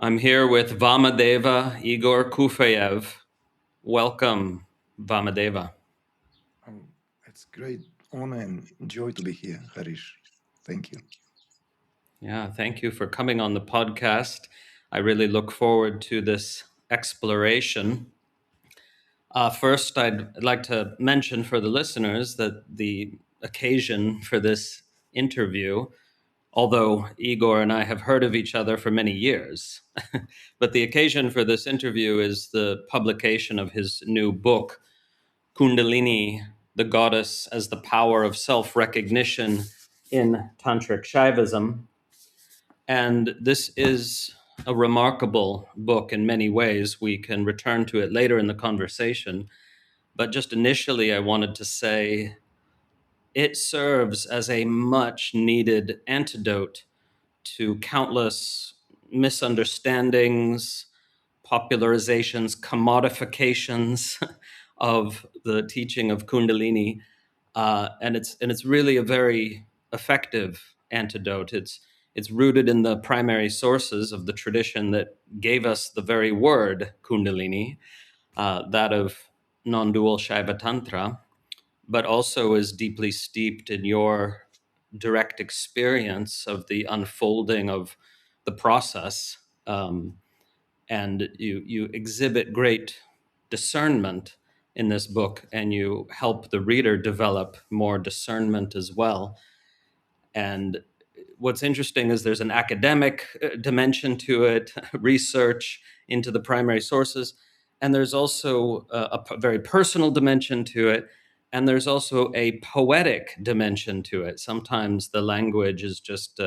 I'm here with Vamadeva Igor Kufayev. Welcome, Vamadeva. It's great honor and joy to be here, Harish. Thank you. Yeah, thank you for coming on the podcast. I really look forward to this exploration. First, I'd like to mention for the listeners that the occasion for this interview, although Igor and I have heard of each other for many years, but the occasion for this interview is the publication of his new book, Kundalini, the goddess as the power of self-recognition in Tantric Śaivism. And this is a remarkable book in many ways. We can return to it later in the conversation. But just initially, I wanted to say it serves as a much needed antidote to countless misunderstandings, popularizations, commodifications of the teaching of Kundalini, and it's really a very effective antidote. It's rooted in the primary sources of the tradition that gave us the very word Kundalini, that of non-dual Shaiva Tantra, but also is deeply steeped in your direct experience of the unfolding of the process. And you exhibit great discernment in this book, and you help the reader develop more discernment as well. And what's interesting is there's an academic dimension to it, research into the primary sources, and there's also a very personal dimension to it, and there's also a poetic dimension to it. Sometimes the language is just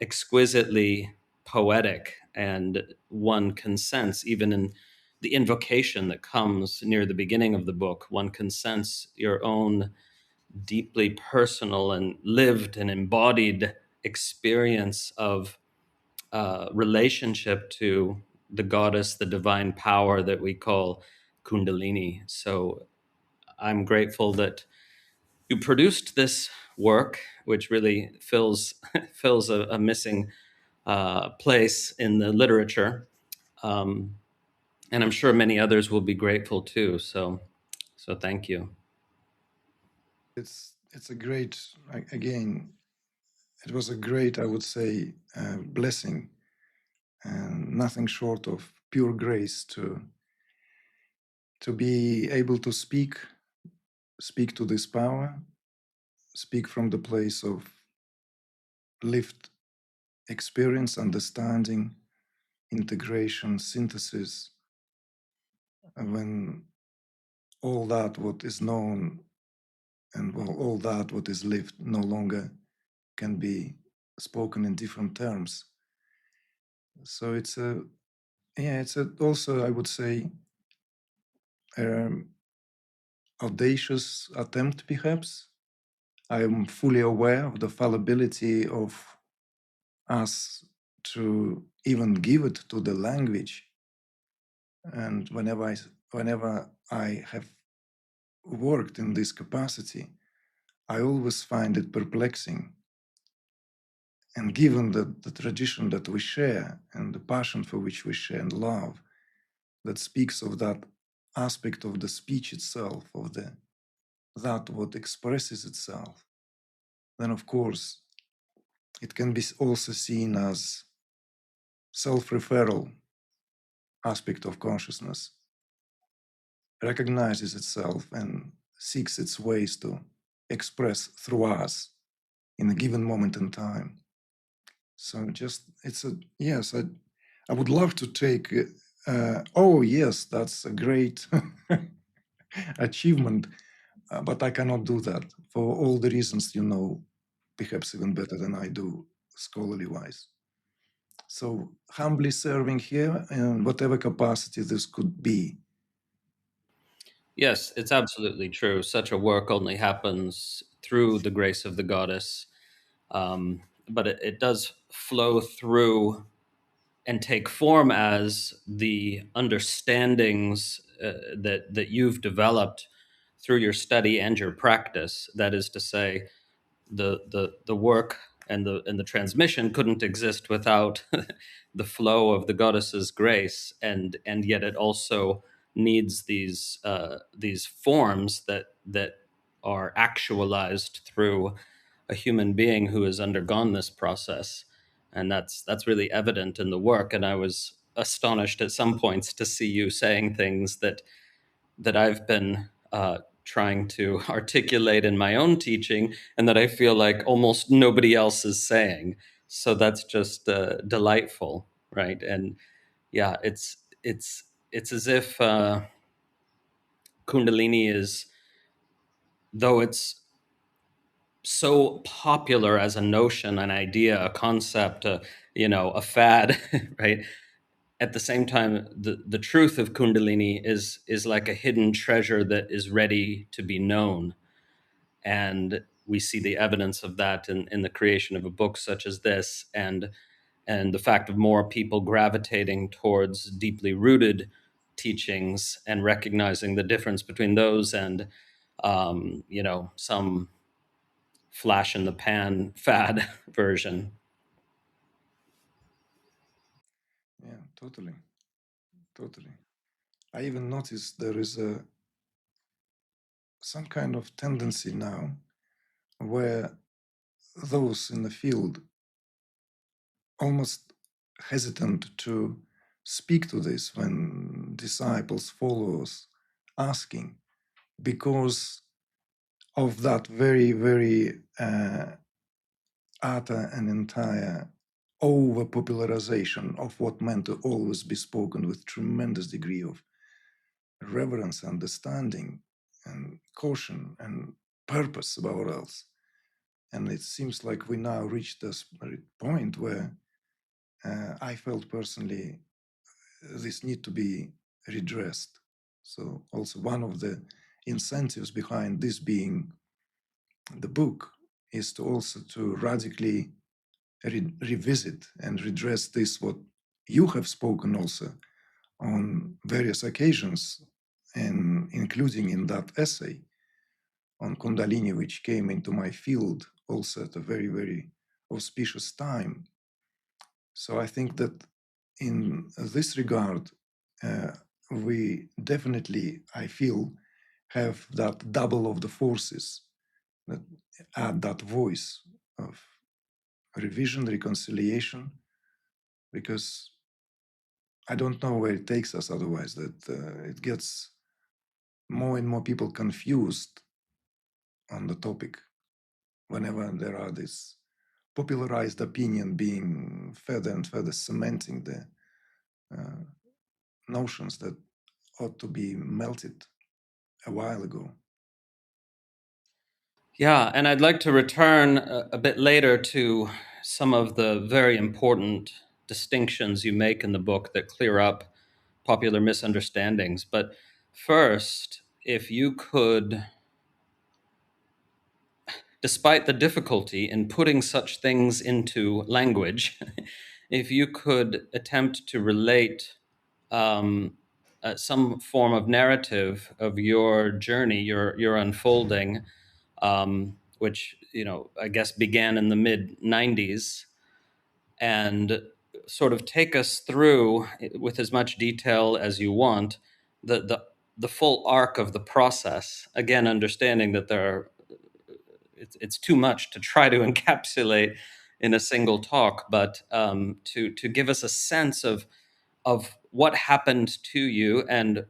exquisitely poetic, and one can sense, even in the invocation that comes near the beginning of the book, one can sense your own deeply personal and lived and embodied experience of relationship to the goddess, the divine power that we call Kundalini. So I'm grateful that you produced this work, which really fills fills a missing place in the literature, um, and I'm sure many others will be grateful too. So thank you. It's a great again. It was a great, I would say, blessing, and nothing short of pure grace to be able to speak to this power, speak from the place of lived experience, understanding, integration, synthesis. When all that what is known and all that what is lived no longer can be spoken in different terms. So it's also, I would say, audacious attempt, perhaps. I am fully aware of the fallibility of us to even give it to the language. And whenever I have worked in this capacity, I always find it perplexing. And given the tradition that we share and the passion for which we share and love, that speaks of that aspect of the speech itself, of that what expresses itself, then of course it can be also seen as self-referral aspect of consciousness, recognizes itself and seeks its ways to express through us in a given moment in time. So just yes, I would love to take oh yes, that's a great achievement, but I cannot do that for all the reasons you know, perhaps even better than I do, scholarly wise. So humbly serving here in whatever capacity this could be. Yes, it's absolutely true. Such a work only happens through the grace of the goddess, but it does flow through and take form as the understandings that you've developed through your study and your practice. That is to say, the work and the transmission couldn't exist without the flow of the goddess's grace, and yet it also needs these forms that are actualized through a human being who has undergone this process. And that's really evident in the work. And I was astonished at some points to see you saying things that I've been trying to articulate in my own teaching, and that I feel like almost nobody else is saying. So that's just delightful, right? And yeah, it's as if Kundalini is, though it's so popular as a notion, an idea, a concept, a fad, right? At the same time, the truth of Kundalini is like a hidden treasure that is ready to be known. And we see the evidence of that in the creation of a book such as this, and the fact of more people gravitating towards deeply rooted teachings and recognizing the difference between those and some flash in the pan fad version. Yeah, totally. I even noticed there is some kind of tendency now where those in the field almost hesitant to speak to this when disciples, followers asking, because of that very, very utter and entire over popularization of what meant to always be spoken with tremendous degree of reverence, understanding, and caution and purpose above all else. And it seems like we now reached this point where I felt personally this need to be redressed. So also one of the incentives behind this being the book is to also to radically revisit and redress this, what you have spoken also on various occasions, and including in that essay on Kundalini, which came into my field also at a very, very auspicious time. So I think that in this regard, we definitely, I feel, have that double of the forces that add that voice of revision, reconciliation, because I don't know where it takes us otherwise, that it gets more and more people confused on the topic whenever there are this popularized opinion being further and further cementing the notions that ought to be melted a while ago. Yeah, and I'd like to return a bit later to some of the very important distinctions you make in the book that clear up popular misunderstandings. But first, if you could, despite the difficulty in putting such things into language, if you could attempt to relate some form of narrative of your journey, your unfolding, which I guess began in the mid-90s, and sort of take us through with as much detail as you want the full arc of the process. Again, understanding that it's too much to try to encapsulate in a single talk, but to give us a sense of what happened to you, and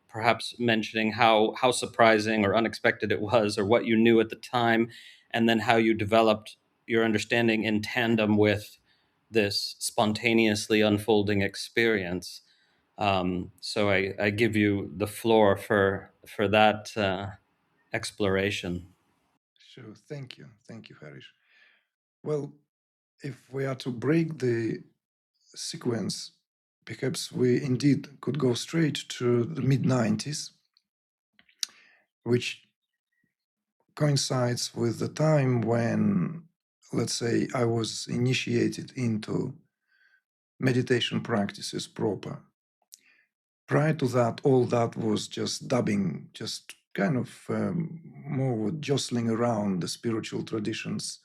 perhaps mentioning how surprising or unexpected it was, or what you knew at the time, and then how you developed your understanding in tandem with this spontaneously unfolding experience. So I give you the floor for that exploration. Sure, thank you, Harish. Well, if we are to break the sequence, perhaps we indeed could go straight to the mid-90s, which coincides with the time when, let's say, I was initiated into meditation practices proper. Prior to that, all that was just dubbing, just kind of more jostling around the spiritual traditions.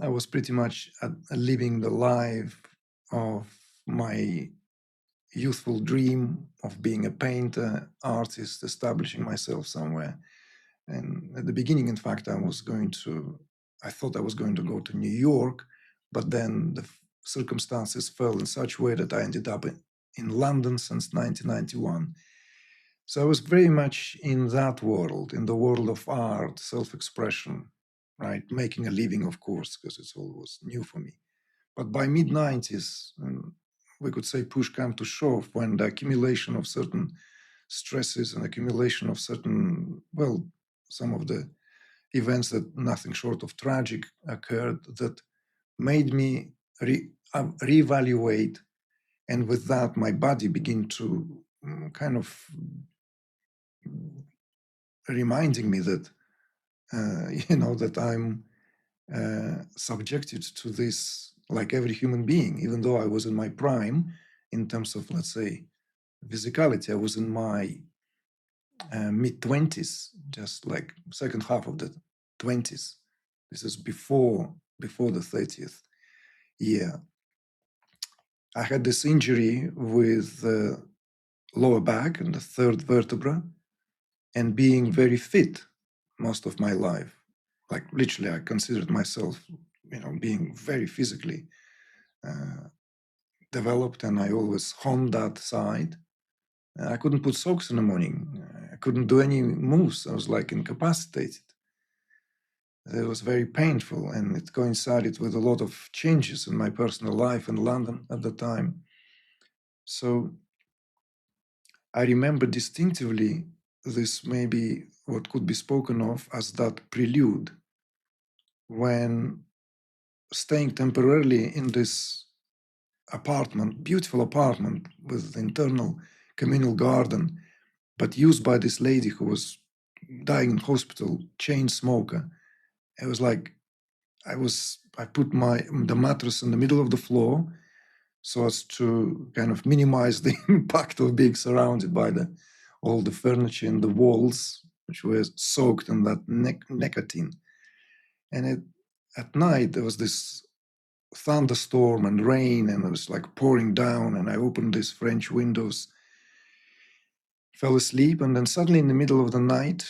I was pretty much living the life of my youthful dream of being a painter, artist, establishing myself somewhere. And at the beginning, in fact, I thought I was going to go to New York, but then the circumstances fell in such a way that I ended up in London since 1991. So I was very much in that world, in the world of art, self-expression, right? Making a living, of course, because it's always new for me. But by mid-90s, we could say push came to shove when the accumulation of certain stresses and accumulation of certain, well, some of the events that nothing short of tragic occurred that made me reevaluate. And with that, my body began to kind of reminding me that, that I'm subjected to this like every human being, even though I was in my prime in terms of, let's say, physicality. I was in my mid-20s, just like second half of the 20s. This is before the 30th year. I had this injury with the lower back and the third vertebra, and being very fit most of my life. Like literally, I considered myself, being very physically developed, and I always honed that side. I couldn't put socks in the morning. I couldn't do any moves. I was like incapacitated. It was very painful, and it coincided with a lot of changes in my personal life in London at the time. So I remember distinctively this, maybe what could be spoken of as that prelude, when staying temporarily in this apartment, beautiful apartment with internal communal garden, but used by this lady who was dying in hospital, chain smoker. It was like I put the mattress in the middle of the floor so as to kind of minimize the impact of being surrounded by all the furniture and the walls, which were soaked in that nicotine. And at night, there was this thunderstorm and rain, and it was like pouring down, and I opened these French windows, fell asleep, and then suddenly in the middle of the night,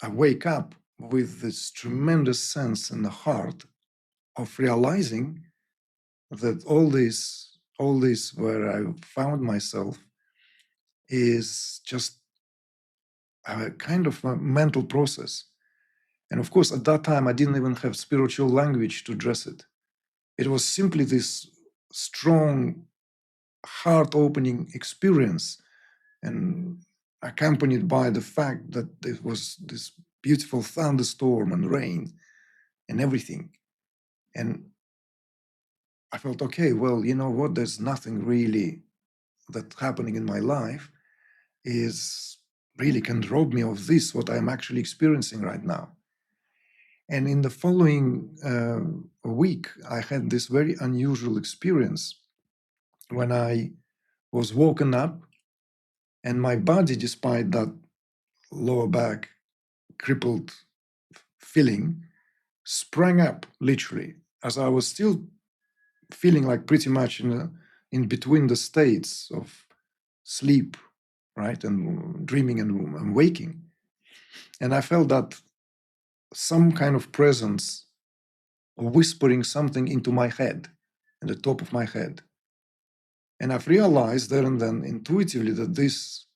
I wake up with this tremendous sense in the heart of realizing that all this where I found myself is just a kind of a mental process. And of course, at that time, I didn't even have spiritual language to address it. It was simply this strong, heart-opening experience, and accompanied by the fact that there was this beautiful thunderstorm and rain and everything. And I felt, okay, well, you know what? There's nothing really that's happening in my life is really can rob me of this, what I'm actually experiencing right now. And in the following week, I had this very unusual experience when I was woken up, and my body, despite that lower back crippled feeling, sprang up literally as I was still feeling like pretty much in between the states of sleep, right, and dreaming and waking. And I felt that some kind of presence whispering something into my head, in the top of my head. And I've realized there and then intuitively that this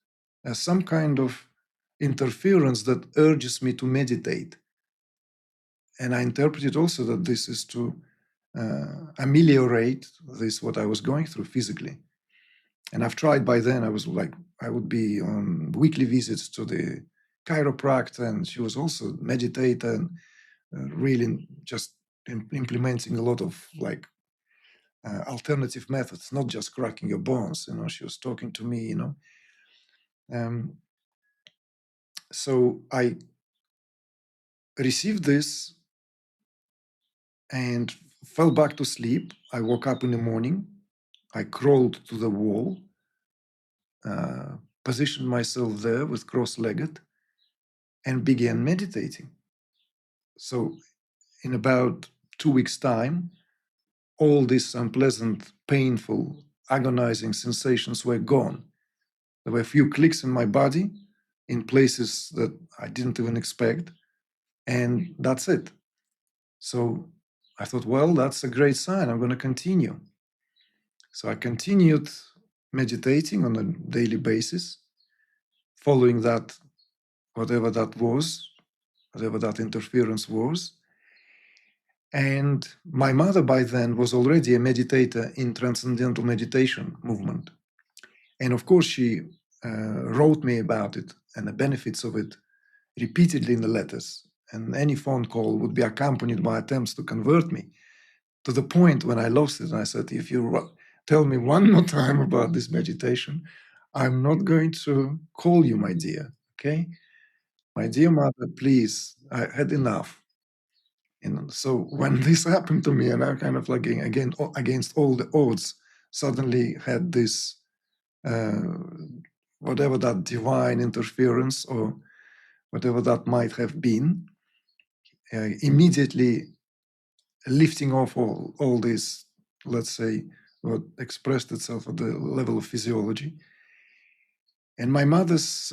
has some kind of interference that urges me to meditate. And I interpreted also that this is to ameliorate this, what I was going through physically. And I've tried by then, I would be on weekly visits to the chiropractor, and she was also meditator and really just implementing a lot of alternative methods, not just cracking your bones. She was talking to me, so I received this and fell back to sleep. I woke up in the morning. I crawled to the wall, positioned myself there with cross-legged, and began meditating. So in about 2 weeks' time, all these unpleasant, painful, agonizing sensations were gone. There were a few clicks in my body in places that I didn't even expect, and that's it. So I thought, well, that's a great sign. I'm going to continue. So I continued meditating on a daily basis, following that, whatever that was, whatever that interference was. And my mother by then was already a meditator in transcendental meditation movement. And of course, she wrote me about it and the benefits of it repeatedly in the letters. And any phone call would be accompanied by attempts to convert me, to the point when I lost it. And I said, if you tell me one more time about this meditation, I'm not going to call you, my dear. Okay? My dear mother, please, I had enough. And so when this happened to me, and I kind of like again against all the odds, suddenly had this whatever that divine interference or whatever that might have been, immediately lifting off all this, let's say, what expressed itself at the level of physiology. And my mother's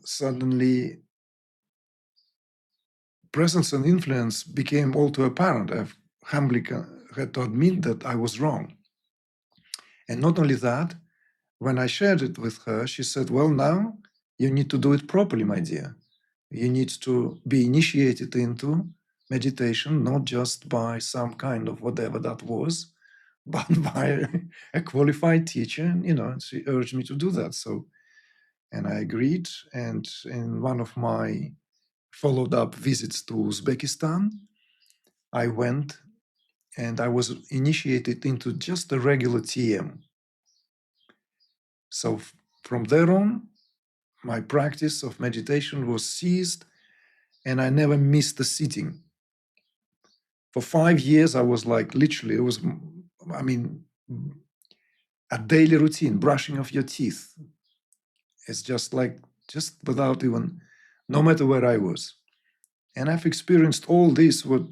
suddenly presence and influence became all too apparent. I've humbly had to admit that I was wrong. And not only that, when I shared it with her, she said, well, now you need to do it properly, my dear. You need to be initiated into meditation, not just by some kind of whatever that was, but by a qualified teacher. And, she urged me to do that. So, and I agreed. And in one of my followed up visits to Uzbekistan, I went and I was initiated into just a regular TM. So from there on, my practice of meditation was ceased and I never missed a sitting. For 5 years, I was like, literally, a daily routine, brushing of your teeth. It's just without even, no matter where I was. And I've experienced all this, what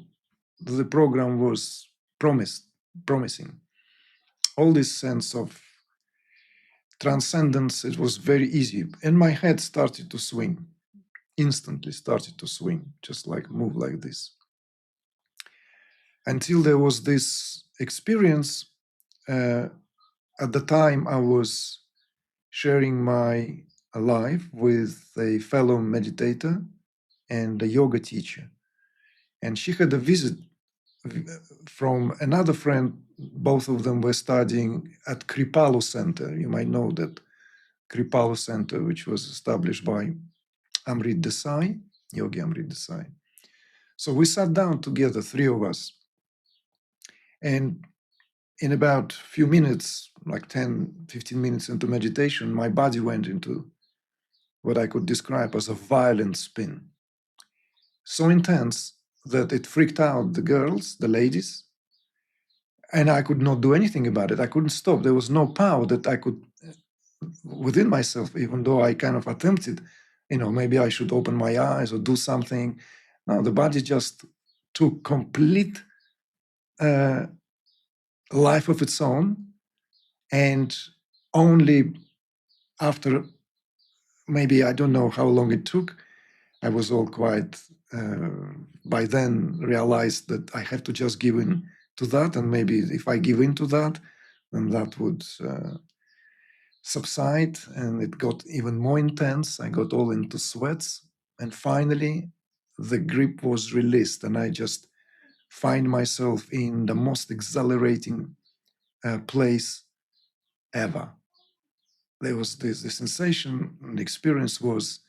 the program was promising. All this sense of transcendence, it was very easy. And my head started to swing, instantly started to swing, just like move like this. Until there was this experience, at the time I was sharing my life with a fellow meditator and a yoga teacher. And she had a visit from another friend. Both of them were studying at Kripalu Center. You might know that Kripalu Center, which was established by Amrita Desai, Yogi Amrita Desai. So we sat down together, 3 of us. And in about a few minutes, like 10, 15 minutes into meditation, my body went into what I could describe as a violent spin. So intense that it freaked out the girls, the ladies, and I could not do anything about it. I couldn't stop. There was no power that I could, within myself, even though I kind of attempted, maybe I should open my eyes or do something. No, the body just took complete life of its own. And only after, maybe I don't know how long it took, I was all quite, by then realized that I have to just give in to that. And maybe if I give in to that, then that would subside. And it got even more intense. I got all into sweats. And finally, the grip was released. And I just find myself in the most exhilarating place ever. There was this sensation, and the experience was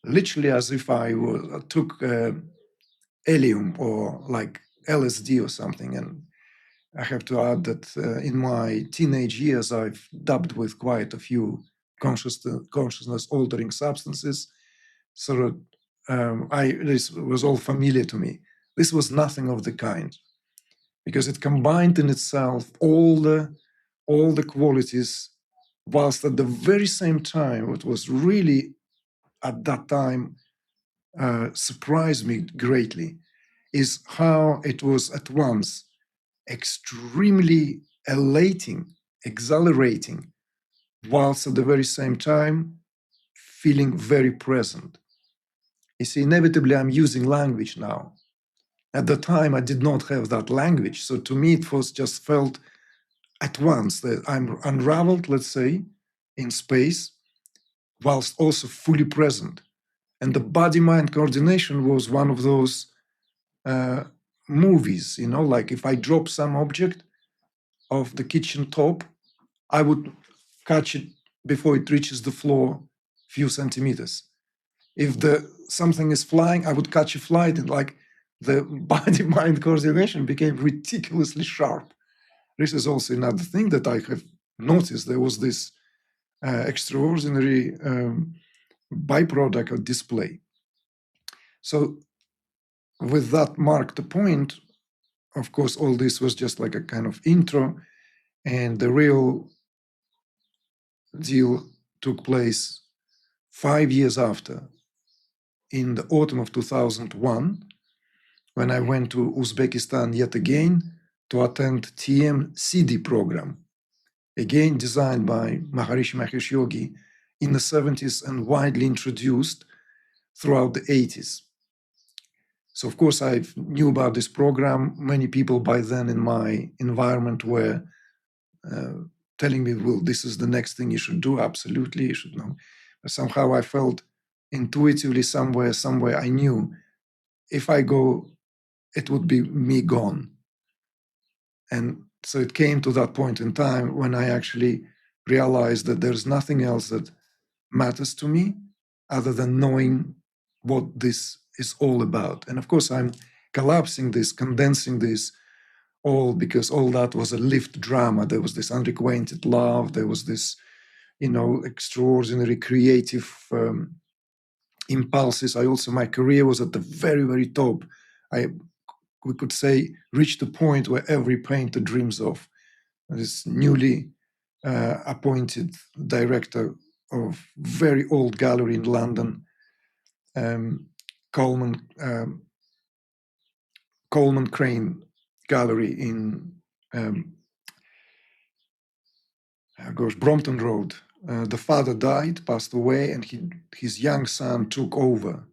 literally as if I took Helium or like LSD or something. And I have to add that in my teenage years, I've dabbed with quite a few consciousness altering substances. So this was all familiar to me. This was nothing of the kind, because it combined in itself all the qualities, whilst at the very same time, what was really at that time surprised me greatly. is how it was at once extremely elating, exhilarating, whilst at the very same time feeling very present. You see, inevitably I'm using language now. At the time I did not have that language, so to me it was just felt at once that I'm unraveled, let's say, in space, whilst also fully present. And the body-mind coordination was one of those movies, you know, like if I drop some object off the kitchen top, I would catch it before it reaches the floor few centimeters. If something is flying, I would catch a flight, and like the body-mind coordination became ridiculously sharp. This is also another thing that I have noticed. There was this extraordinary byproduct of display. So with that marked the point, of course, all this was just like a kind of intro, and the real deal took place 5 years after, in the autumn of 2001, when I went to Uzbekistan yet again to attend TM-Sidhi program, again designed by Maharishi Mahesh Yogi in the 70s and widely introduced throughout the 80s. So of course I knew about this program. Many people by then in my environment were telling me, well, this is the next thing you should do. Absolutely, you should know. But somehow I felt intuitively somewhere I knew if I go, it would be me gone. And so it came to that point in time when I actually realized that there's nothing else that matters to me other than knowing what this is all about. And of course, I'm collapsing this, condensing this all because all that was a lived drama. There was this unrequited love. There was this, you know, extraordinary creative impulses. My career was at the very, very top. We could say, reached the point where every painter dreams of. This newly appointed director of very old gallery in London, Coleman Crane Gallery in Brompton Road. The father died, passed away, and his young son took over.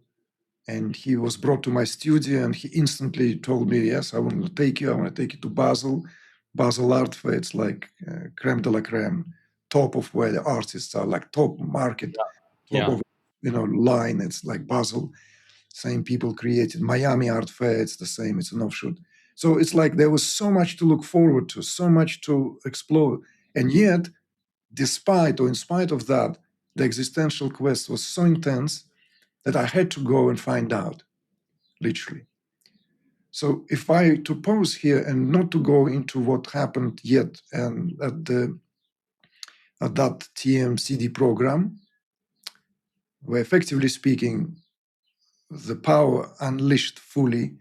And he was brought to my studio, and he instantly told me, yes, I want to take you. I want to take you to Basel. Basel Art Fair, it's like creme de la creme, top of where the artists are, like top market, top of, you know, line. It's like Basel. Same people created. Miami Art Fair, it's the same. It's an offshoot. So it's like there was so much to look forward to, so much to explore. And yet, despite or in spite of that, the existential quest was so intense that I had to go and find out, literally. So if I to pause here and not to go into what happened yet and at that TM-Sidhi program, where effectively speaking, the power unleashed fully,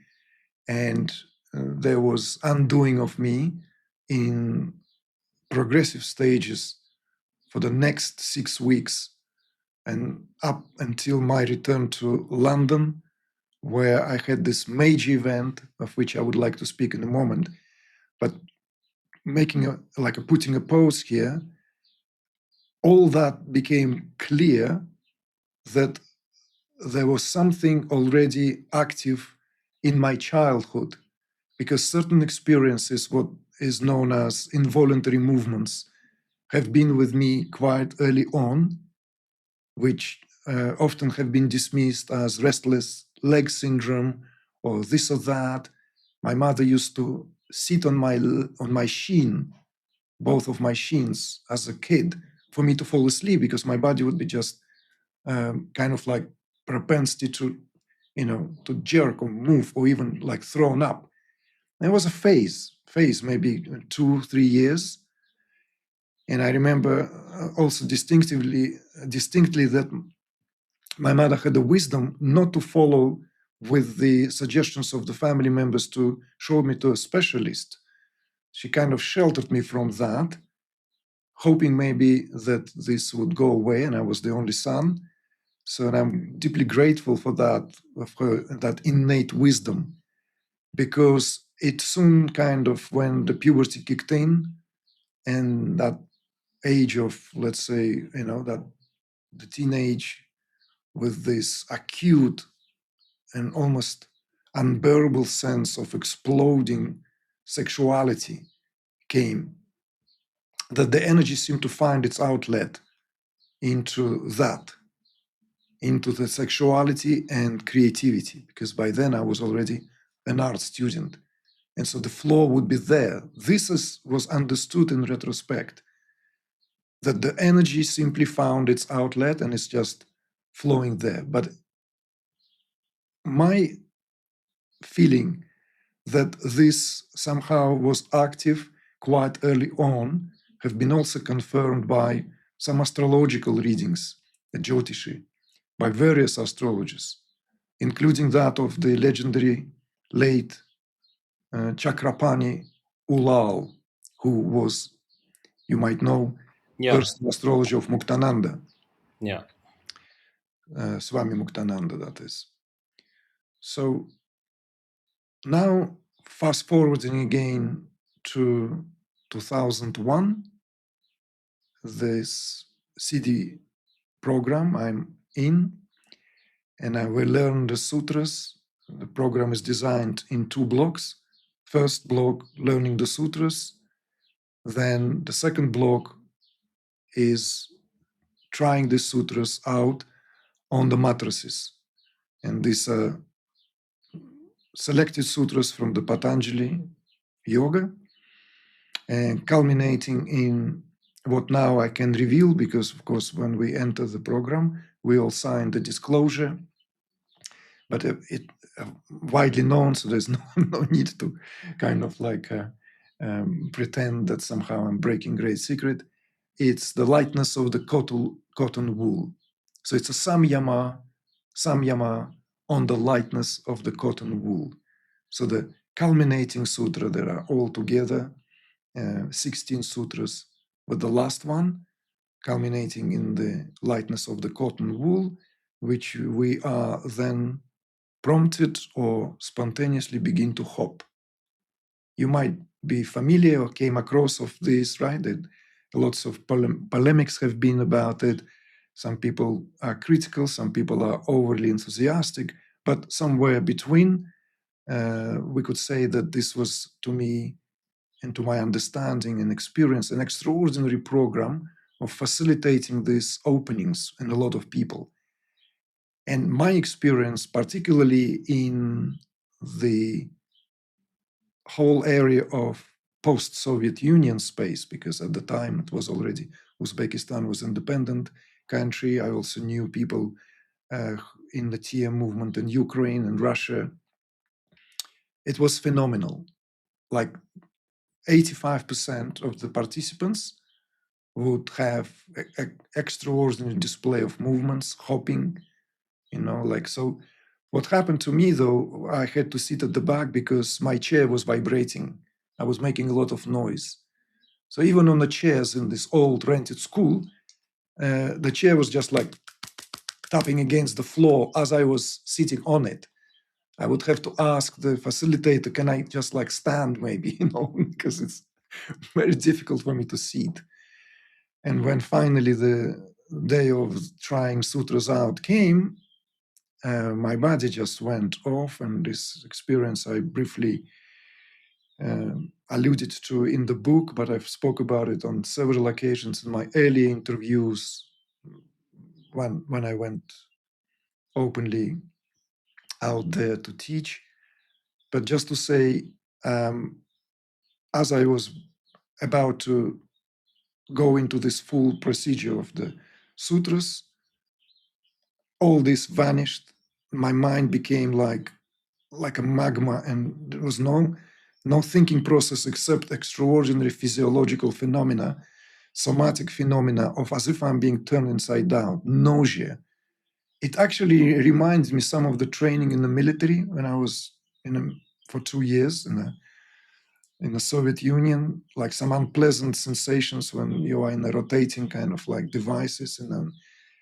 and there was undoing of me in progressive stages for the next 6 weeks and up until my return to London, where I had this major event of which I would like to speak in a moment. But putting a pause here, all that became clear that there was something already active in my childhood, because certain experiences, what is known as involuntary movements, have been with me quite early on, which often have been dismissed as restless leg syndrome or this or that. My mother used to sit on my shin, both of my shins, as a kid, for me to fall asleep, because my body would be just kind of like propensity to, you know, to jerk or move or even like thrown up. There was a phase, maybe 2-3 years. And I remember also distinctly that my mother had the wisdom not to follow with the suggestions of the family members to show me to a specialist. She kind of sheltered me from that, hoping maybe that this would go away, and I was the only son. So I'm deeply grateful for that, of her, that innate wisdom. because it soon kind of, when the puberty kicked in and that age of, let's say, that the teenage with this acute and almost unbearable sense of exploding sexuality came, that the energy seemed to find its outlet into that, into the sexuality and creativity, because by then I was already an art student. And so the flow would be there. Was understood in retrospect, that the energy simply found its outlet and it's just flowing there. But my feeling that this somehow was active quite early on have been also confirmed by some astrological readings, the Jyotishi, by various astrologers, including that of the legendary late Chakrapani Ulal, who was, you might know, Yeah. personal astrologer of Muktananda, Yeah. Swami Muktananda, that is. So now, fast forwarding again to 2001, this CD program I'm in, and I will learn the sutras. The program is designed in 2 blocks. First block, learning the sutras. Then the second block is trying the sutras out on the mattresses. And these are selected sutras from the Patanjali Yoga, and culminating in what now I can reveal, because of course when we enter the program we all sign the disclosure, but it widely known, so there's no need to kind of like pretend that somehow I'm breaking great secret. It's the lightness of the cotton wool. So it's a samyama on the lightness of the cotton wool. So the culminating sutra, there are altogether 16 sutras, with the last one culminating in the lightness of the cotton wool, which we are then prompted or spontaneously begin to hop. You might be familiar or came across of this, right? That lots of polemics have been about it. Some people are critical, some people are overly enthusiastic, but somewhere between, we could say that this was, to me, and to my understanding and experience, an extraordinary program of facilitating these openings in a lot of people. And my experience, particularly in the whole area of post-Soviet Union space, because at the time it was already, Uzbekistan was independent country. I also knew people in the TM movement in Ukraine and Russia. It was phenomenal. Like 85% of the participants would have extraordinary display of movements, hopping, like so. What happened to me, though, I had to sit at the back because my chair was vibrating. I was making a lot of noise. So even on the chairs in this old rented school, the chair was just like tapping against the floor as I was sitting on it. I would have to ask the facilitator, can I just like stand maybe, because it's very difficult for me to sit. And when finally the day of trying sutras out came, my body just went off. And this experience I briefly alluded to in the book, but I've spoke about it on several occasions in my early interviews when I went openly out there to teach. But just to say, as I was about to go into this full procedure of the sutras, all this vanished. My mind became like a magma, and there was no thinking process except extraordinary physiological phenomena, somatic phenomena of as if I'm being turned inside down, nausea. It actually reminds me some of the training in the military when I was for 2 years in the Soviet Union, like some unpleasant sensations when you are in a rotating kind of like devices, and then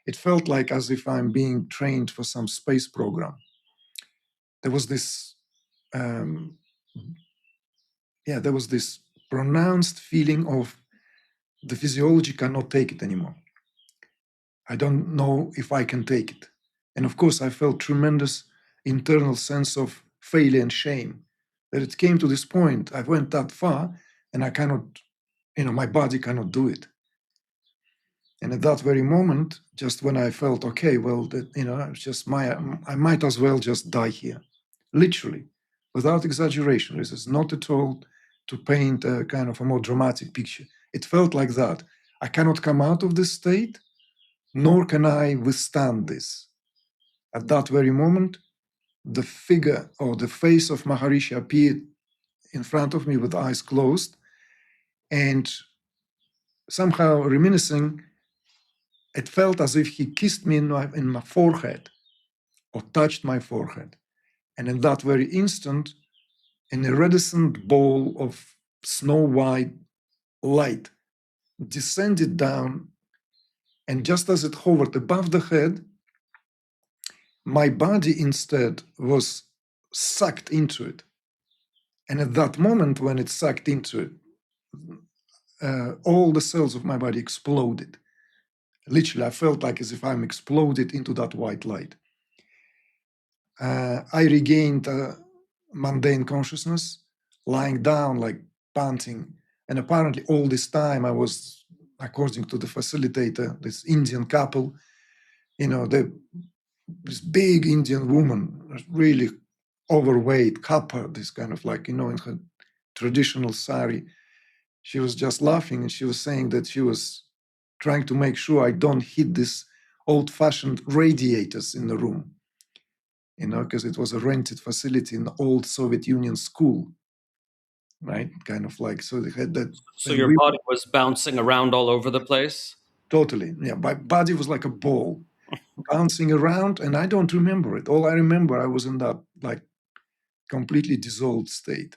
it felt like as if I'm being trained for some space program. There was this there was this pronounced feeling of the physiology cannot take it anymore. I don't know if I can take it. And of course, I felt tremendous internal sense of failure and shame that it came to this point. I went that far and I cannot, my body cannot do it. And at that very moment, just when I felt, okay, well, it's just I might as well just die here. Literally, without exaggeration. This is not at all to paint a kind of a more dramatic picture. It felt like that. I cannot come out of this state, nor can I withstand this. At that very moment, the figure or the face of Maharishi appeared in front of me with eyes closed, and somehow reminiscing, it felt as if he kissed me in my forehead or touched my forehead. And in that very instant, an iridescent ball of snow-white light descended down, and just as it hovered above the head, my body instead was sucked into it. And at that moment, when it sucked into it, all the cells of my body exploded. Literally, I felt like as if I'm exploded into that white light. I regained mundane consciousness, lying down, like panting. And apparently all this time I was, according to the facilitator, this Indian couple, this big Indian woman, really overweight, kappa, this kind of like, in her traditional sari. She was just laughing and she was saying that she was trying to make sure I don't hit these old-fashioned radiators in the room, because it was a rented facility in the old Soviet Union school, right? Kind of like, so they had that. So your body was bouncing around all over the place? Totally, yeah. My body was like a ball bouncing around, and I don't remember it. All I remember, I was in that like completely dissolved state.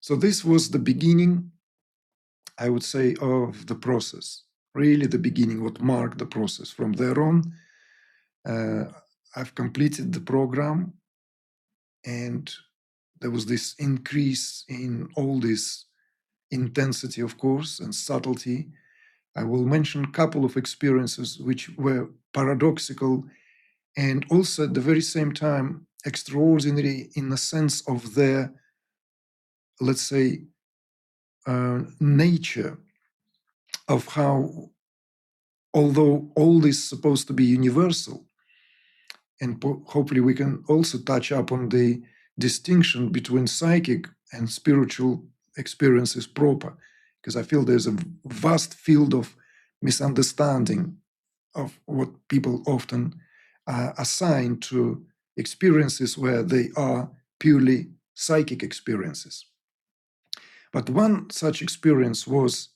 So this was the beginning, I would say, of the process. Really the beginning, what marked the process. From there on, I've completed the program, and there was this increase in all this intensity, of course, and subtlety. I will mention a couple of experiences which were paradoxical and also at the very same time extraordinary in the sense of their, let's say, nature of how, although all this is supposed to be universal, and hopefully we can also touch upon the distinction between psychic and spiritual experiences proper, because I feel there's a vast field of misunderstanding of what people often assign to experiences where they are purely psychic experiences. But one such experience was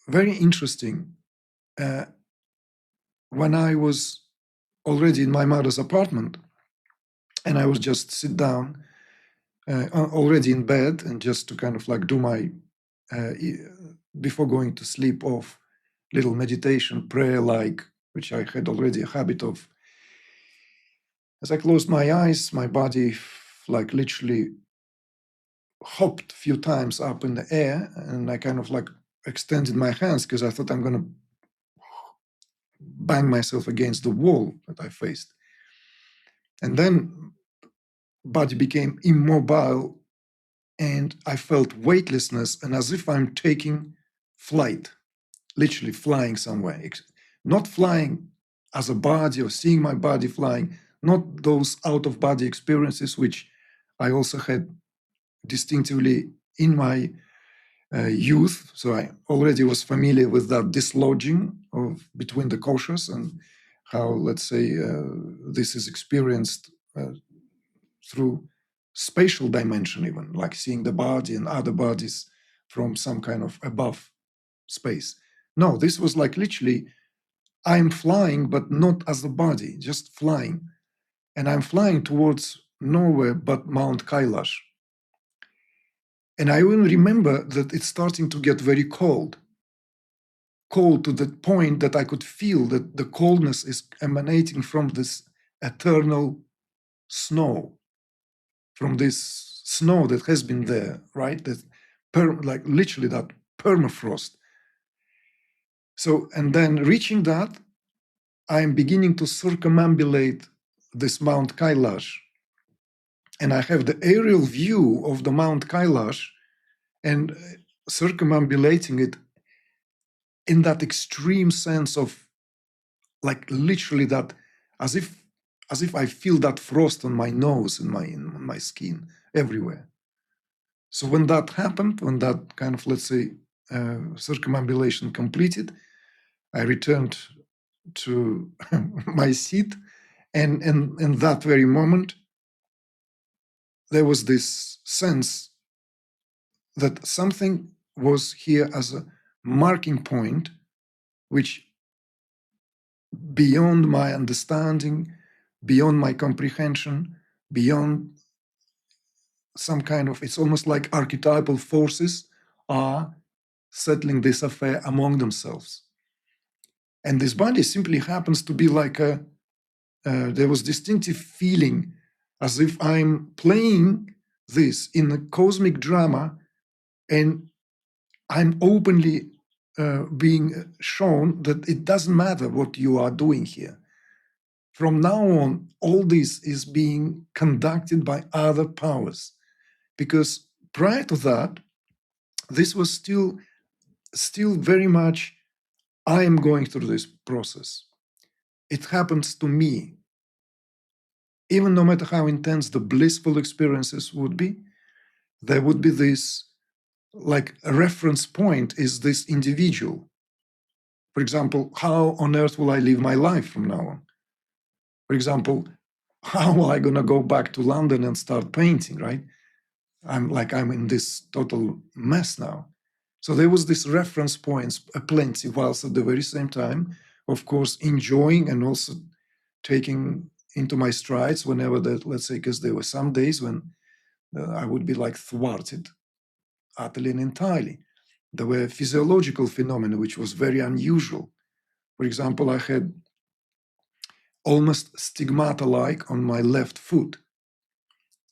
very interesting when I was already in my mother's apartment, and I was just sit down already in bed, and just to kind of like do my before going to sleep off little meditation prayer, like which I had already a habit of. As I closed my eyes, my body like literally hopped a few times up in the air, and I kind of like extended my hands because I thought I'm going to bang myself against the wall that I faced. And then body became immobile, and I felt weightlessness, and as if I'm taking flight, literally flying somewhere. Not flying as a body or seeing my body flying, not those out-of-body experiences which I also had distinctively in my youth. So I already was familiar with that dislodging of between the koshas and how, let's say, this is experienced through spatial dimension, even like seeing the body and other bodies from some kind of above space. No, this was like literally I'm flying, but not as a body, just flying. And I'm flying towards nowhere but Mount Kailash. And I even remember that it's starting to get very cold to the point that I could feel that the coldness is emanating from this eternal snow. from this snow that has been there, right? That like literally that permafrost. So, and then reaching that, I'm beginning to circumambulate this Mount Kailash. And I have the aerial view of the Mount Kailash and circumambulating it in that extreme sense of like literally that as if I feel that frost on my nose and in my skin everywhere. So when that happened, when that kind of, let's say, circumambulation completed, I returned to my seat, and in that very moment, there was this sense that something was here as a marking point, which beyond my understanding, beyond my comprehension, beyond some kind of, it's almost like archetypal forces are settling this affair among themselves. And this body simply happens to be like there was distinctive feeling as if I'm playing this in a cosmic drama and I'm openly being shown that it doesn't matter what you are doing here. From now on, all this is being conducted by other powers. Because prior to that, this was still very much, I am going through this process. It happens to me. Even no matter how intense the blissful experiences would be, there would be this, like a reference point is this individual. For example, how on earth will I live my life from now on? For example, how am I going to go back to London and start painting, right? I'm in this total mess now. So there was this reference points plenty, whilst at the very same time, of course, enjoying and also taking into my strides whenever that, let's say, because there were some days when I would be like thwarted utterly and entirely. There were physiological phenomena, which was very unusual. For example, I had almost stigmata-like on my left foot,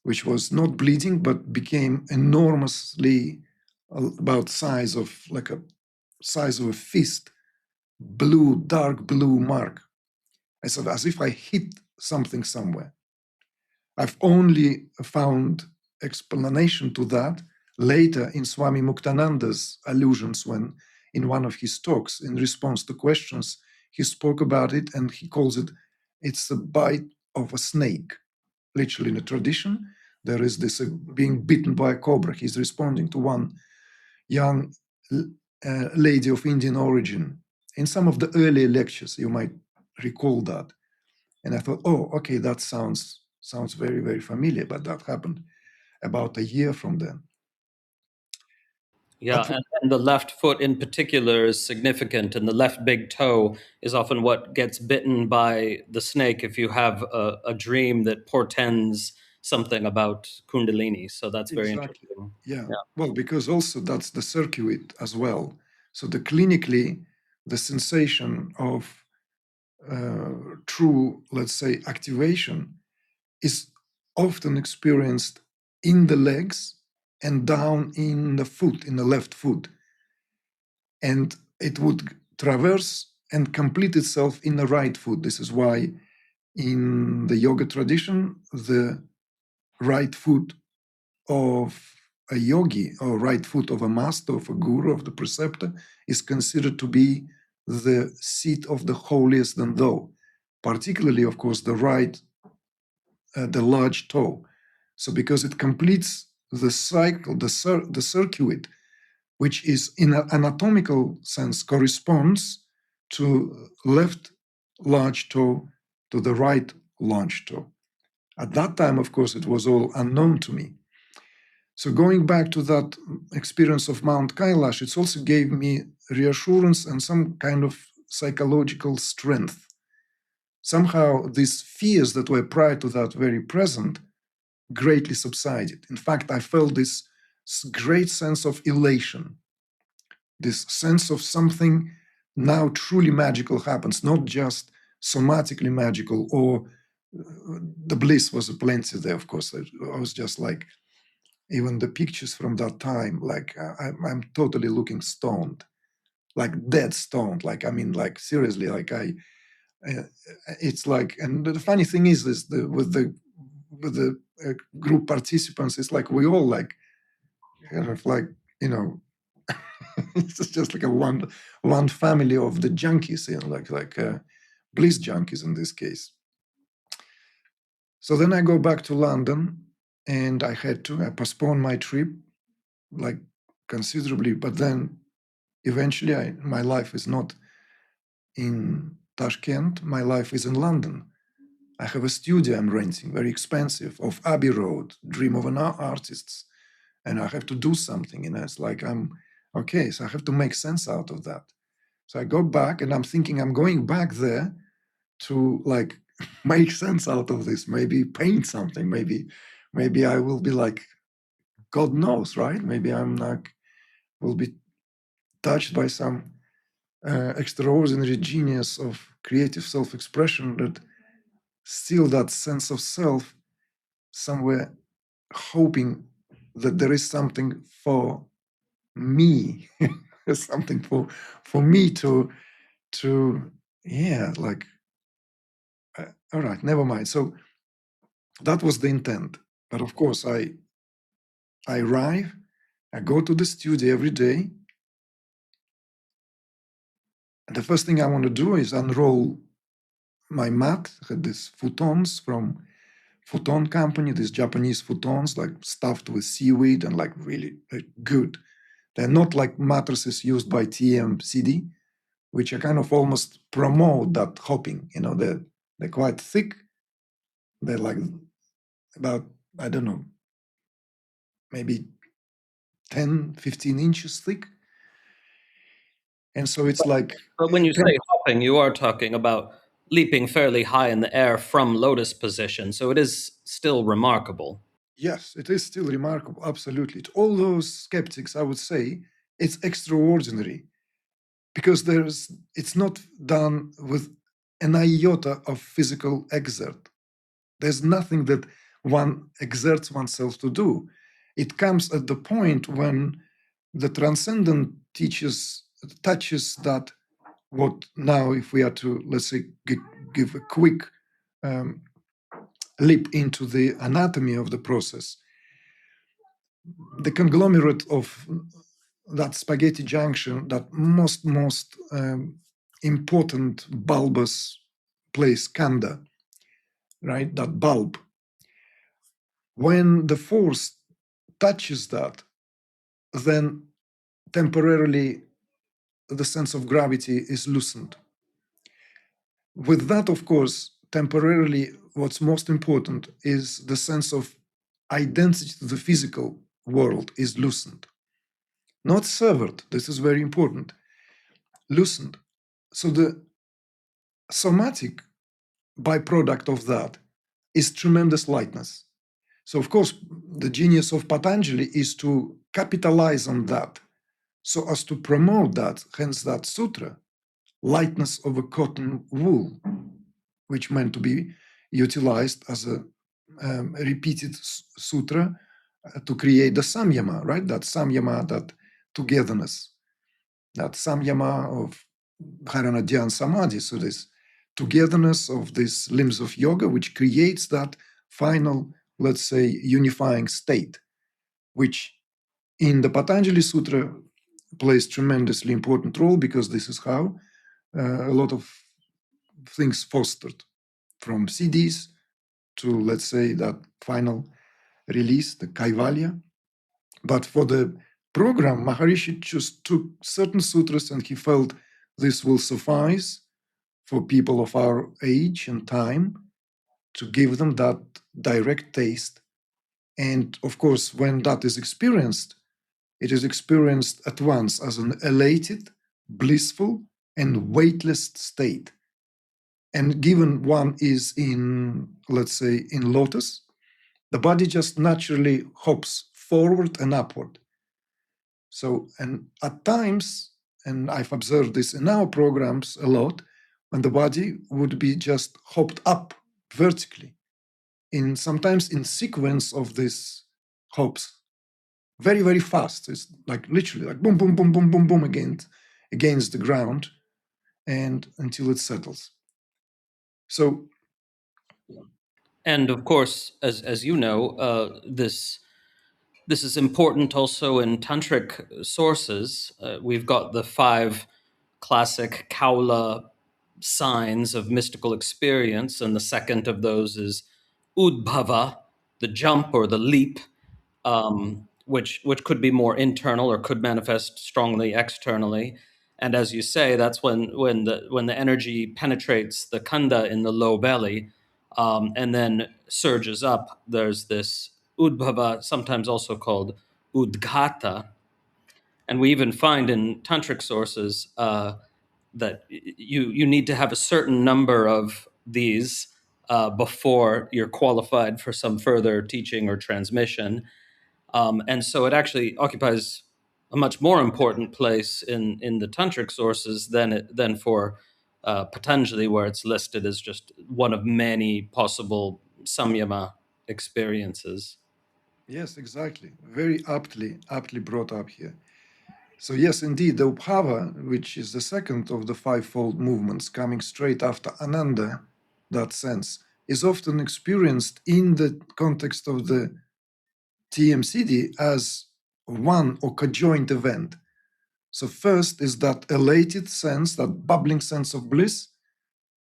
which was not bleeding, but became enormously about size of a fist, blue, dark blue mark. I said, as if I hit something somewhere. I've only found explanation to that later in Swami Muktananda's allusions when in one of his talks, in response to questions, he spoke about it and he calls it, it's a bite of a snake. Literally in the tradition, there is this being bitten by a cobra. He's responding to one young lady of Indian origin. In some of the earlier lectures, you might recall that. And I thought, oh, okay, that sounds very, very familiar, but that happened about a year from then. Yeah, and the left foot in particular is significant, and the left big toe is often what gets bitten by the snake if you have a dream that portends something about Kundalini. So that's very Exactly. interesting. Yeah. Yeah. Well, because also that's the circuit as well. So clinically, the sensation of true, let's say, activation is often experienced in the legs and down in the foot, in the left foot. And it would traverse and complete itself in the right foot. This is why in the yoga tradition, the right foot of a yogi or right foot of a master, of a guru, of the preceptor, is considered to be the seat of the holiest and thou. Particularly, of course, the right, the large toe. So because it completes the cycle, the circuit, which is in an anatomical sense corresponds to left large toe to the right large toe. At that time, of course, it was all unknown to me. So going back to that experience of Mount Kailash, it also gave me reassurance and some kind of psychological strength. Somehow these fears that were prior to that very present greatly subsided. In fact, I felt this great sense of elation, this sense of something now truly magical happens, not just somatically magical or the bliss was plenty there, of course. I was just like, even the pictures from that time, like I'm totally looking stoned, like dead stoned. Like, I mean, like seriously, like it's like, and the funny thing is this, with the group participants, it's like we all like, kind of like, you know, it's just like a one family of the junkies, you know, like bliss junkies in this case. So then I go back to London, and I postpone my trip like considerably, but then eventually my life is not in Tashkent, my life is in London. I have a studio I'm renting, very expensive, off Abbey Road, dream of an artist, and I have to do something, and it's like, okay, so I have to make sense out of that. So I go back, and I'm thinking I'm going back there to like make sense out of this, maybe paint something, maybe I will be like, God knows, right? Maybe I'm like, will be touched by some extraordinary genius of creative self-expression, that still that sense of self somewhere, hoping that there is something for me, something for me to yeah, like all right, never mind. So that was the intent. But of course, I arrive, I go to the studio every day, and the first thing I want to do is unroll my mat. I had these futons from futon company, these Japanese futons, like stuffed with seaweed and like really good. They're not like mattresses used by TM-Sidhi, which are kind of almost promote that hopping. You know, they're quite thick. They're like about, I don't know, maybe 10, 15 inches thick. And so it's like... But when you say hopping, you are talking about leaping fairly high in the air from lotus position. So it is still remarkable. Yes, it is still remarkable, absolutely. To all those skeptics, I would say it's extraordinary, because it's not done with an iota of physical exert. There's nothing that one exerts oneself to do. It comes at the point when the transcendent touches that, what now, if we are to, let's say, give a quick leap into the anatomy of the process, the conglomerate of that spaghetti junction, that most important bulbous place, khanda, right? That bulb. When the force touches that, then temporarily the sense of gravity is loosened. With that, of course, temporarily, what's most important is the sense of identity to the physical world is loosened. Not severed, this is very important, loosened. So the somatic byproduct of that is tremendous lightness. So of course, the genius of Patanjali is to capitalize on that, so as to promote that, hence that sutra, lightness of a cotton wool, which meant to be utilized as a repeated sutra to create the samyama, right? That samyama, that togetherness, that samyama of Dharana Dhyan Samadhi. So this togetherness of these limbs of yoga, which creates that final, let's say, unifying state, which in the Patanjali Sutra plays tremendously important role, because this is how a lot of things fostered, from CDs to, let's say, that final release, the Kaivalya. But for the program, Maharishi just took certain sutras, and he felt this will suffice for people of our age and time, to give them that direct taste. And of course, when that is experienced, it is experienced at once as an elated, blissful, and weightless state. And given one is in, let's say, in lotus, the body just naturally hops forward and upward. So, and at times, and I've observed this in our programs a lot, when the body would be just hopped up vertically, sometimes in sequence of these hops, very, very fast. It's like literally like boom, boom, boom, boom, boom, boom against the ground, and until it settles. So, And of course, as you know, this is important also in tantric sources. We've got the 5 classic kaula signs of mystical experience, and the second of those is udbhava, the jump or the leap, which could be more internal or could manifest strongly externally. And as you say, that's when the energy penetrates the khandha in the low belly, and then surges up. There's this udbhava, sometimes also called udghata, and we even find in tantric sources that you need to have a certain number of these before you're qualified for some further teaching or transmission. And so it actually occupies a much more important place in the tantric sources than for Patanjali, where it's listed as just one of many possible samyama experiences. yes, exactly. Very aptly brought up here. So yes, indeed, the Upava, which is the second of the 5-fold movements coming straight after Ananda, that sense, is often experienced in the context of the TM-Sidhi as one or conjoint event. So first is that elated sense, that bubbling sense of bliss,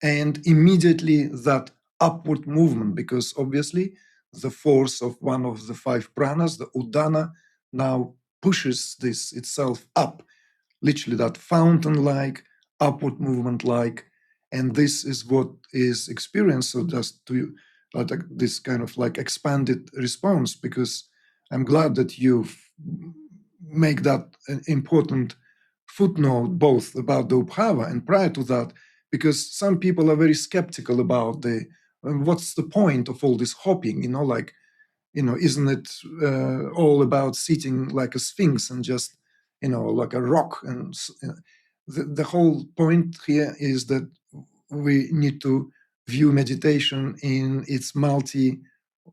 and immediately that upward movement, because obviously the force of one of the 5 pranas, the Udana, now pushes this itself up, literally that fountain-like, upward movement-like, and this is what is experienced. So just to this kind of like expanded response, because I'm glad that you make that an important footnote both about the Upava and prior to that, because some people are very skeptical about what's the point of all this hopping, isn't it all about sitting like a sphinx and just, like a rock? And the whole point here is that we need to view meditation in its multi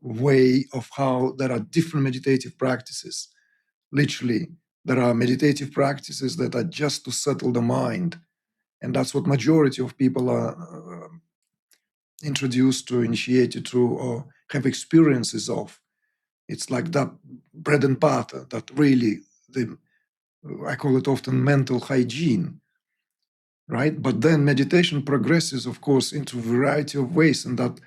way of how there are different meditative practices. Literally, there are meditative practices that are just to settle the mind, and that's what majority of people are introduced to, initiated to, or have experiences of. It's like that bread and butter, that really, I call it often mental hygiene, right? But then meditation progresses, of course, into a variety of ways, and that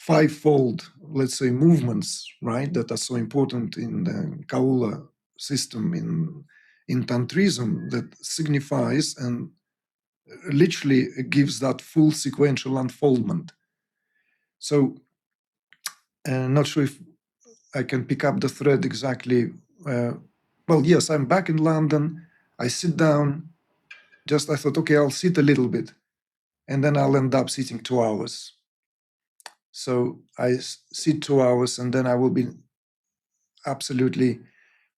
5-fold, let's say, movements, right, that are so important in the Kaula system in Tantrism, that signifies and literally gives that full sequential unfoldment. So, not sure if I can pick up the thread exactly. Well, yes, I'm back in London. I sit down. I thought, okay, I'll sit a little bit, and then I'll end up sitting 2 hours. So I sit 2 hours, and then I will be absolutely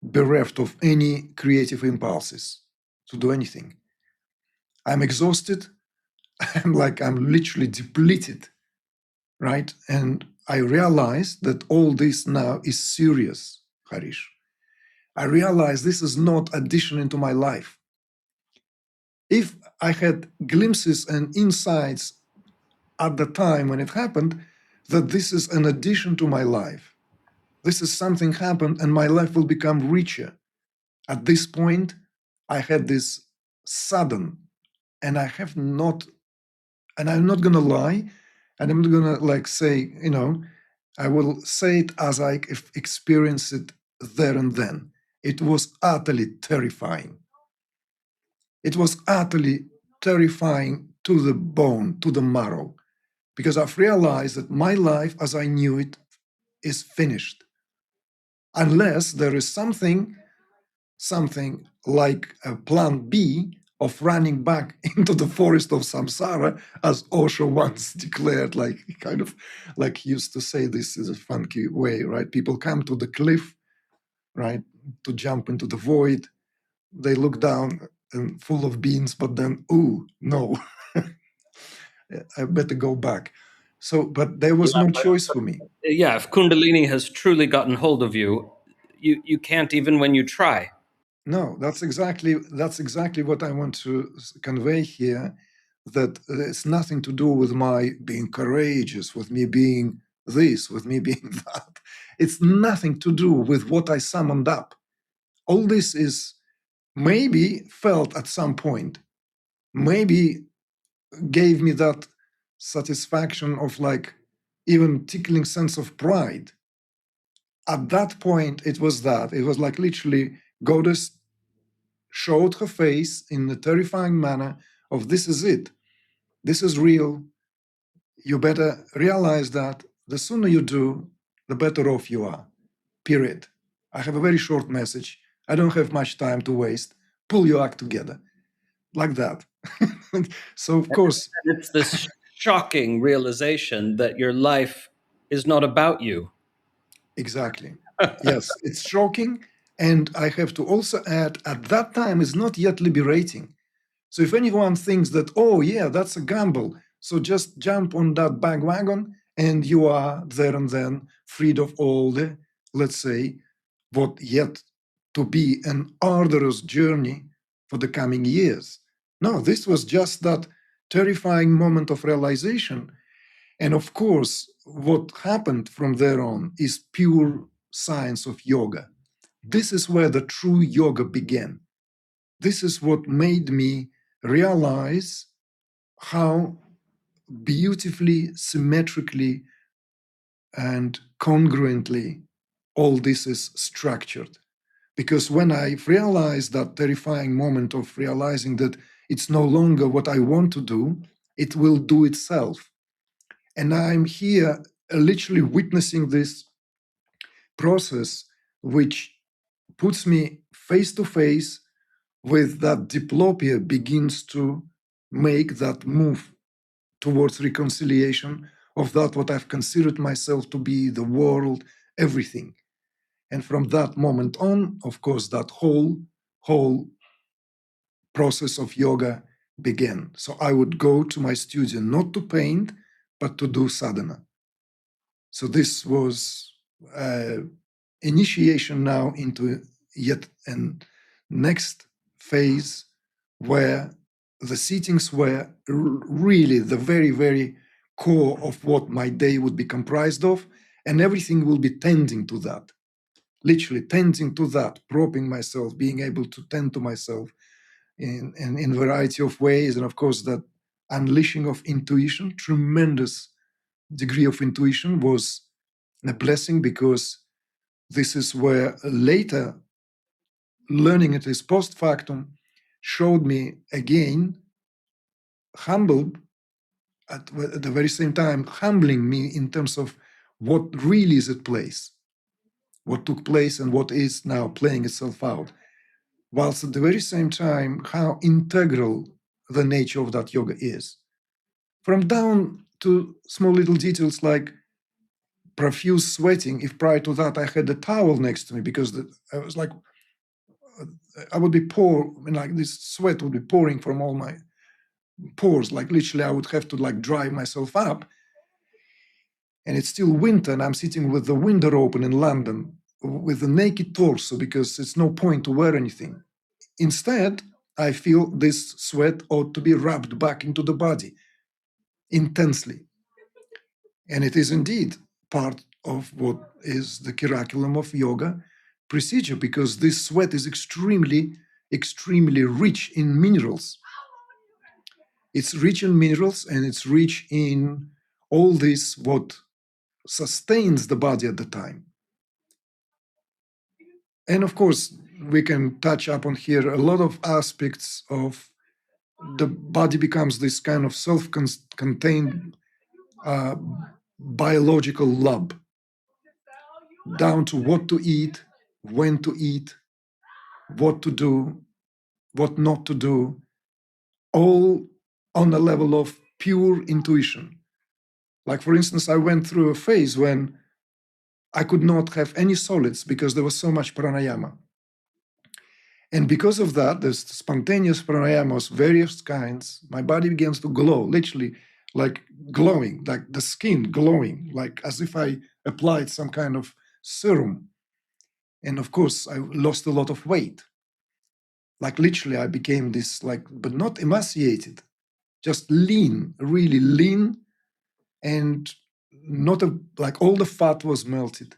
bereft of any creative impulses to do anything. I'm exhausted. I'm literally depleted, right? And I realize that all this now is serious, Harish. I realize this is not addition into my life. If I had glimpses and insights at the time when it happened, that this is an addition to my life. This is something happened and my life will become richer. At this point, I had this sudden, and I'm not gonna lie, and I'm not gonna say, I will say it as I experienced it there and then. It was utterly terrifying. It was utterly terrifying to the bone, to the marrow, because I've realized that my life as I knew it is finished. Unless there is something like a plan B of running back into the forest of samsara, as Osho once declared, like he used to say, this is a funky way, right? People come to the cliff, right, to jump into the void. They look down and full of beans, but then, ooh, no, I better go back. So, but there was no choice for me. Yeah, if Kundalini has truly gotten hold of you, you can't even when you try. No, that's exactly what I want to convey here. That it's nothing to do with my being courageous, with me being this, with me being that. It's nothing to do with what I summoned up. All this is maybe felt at some point, maybe gave me that satisfaction of like even tickling sense of pride. At that point, it was like literally goddess showed her face in a terrifying manner of this is it. This is real. You better realize that the sooner you do, the better off you are. Period. I have a very short message. I don't have much time to waste. Pull your act together. Like that. So, of course, And it's this shocking realization that your life is not about you. exactly. Yes, it's shocking. And I have to also add, at that time, is not yet liberating. So if anyone thinks that, oh, yeah, that's a gamble, so just jump on that bandwagon and you are there and then freed of all the, let's say, what yet to be an arduous journey for the coming years. No, this was just that terrifying moment of realization. And of course, what happened from there on is pure science of yoga. This is where the true yoga began. This is what made me realize how beautifully, symmetrically, and congruently all this is structured. Because when I realized that terrifying moment of realizing that it's no longer what I want to do, it will do itself. And I'm here literally witnessing this process, which puts me face to face with that diplopia begins to make that move towards reconciliation of that what I've considered myself to be the world, everything. And from that moment on, of course, that whole process of yoga began. So I would go to my studio not to paint, but to do sadhana. So this was initiation now into yet an next phase where the sittings were really the very, very core of what my day would be comprised of, and everything will be tending to that, literally tending to that, propping myself, being able to tend to myself in a variety of ways, and of course that unleashing of intuition, tremendous degree of intuition was a blessing because this is where later learning it is post factum showed me again, humbled at the very same time, humbling me in terms of what really is at place, what took place and what is now playing itself out. Whilst at the very same time, how integral the nature of that yoga is. From down to small little details like profuse sweating, if prior to that I had a towel next to me because I was like, I would be like this sweat would be pouring from all my pores. Like literally, I would have to like dry myself up. And it's still winter, and I'm sitting with the window open in London with a naked torso because it's no point to wear anything. Instead, I feel this sweat ought to be rubbed back into the body intensely. And it is indeed part of what is the curriculum of yoga procedure because this sweat is extremely, extremely rich in minerals. It's rich in minerals and it's rich in all this what sustains the body at the time. And of course, we can touch upon here a lot of aspects of the body becomes this kind of self-contained biological lab, down to what to eat, when to eat, what to do, what not to do, all on a level of pure intuition. Like, for instance, I went through a phase when I could not have any solids because there was so much pranayama. And because of that, there's spontaneous pranayama of various kinds. My body begins to glow. Literally, like glowing, like the skin glowing, like as if I applied some kind of serum. And of course, I lost a lot of weight. Like literally, I became this, like, but not emaciated, just lean, really lean, and not like all the fat was melted.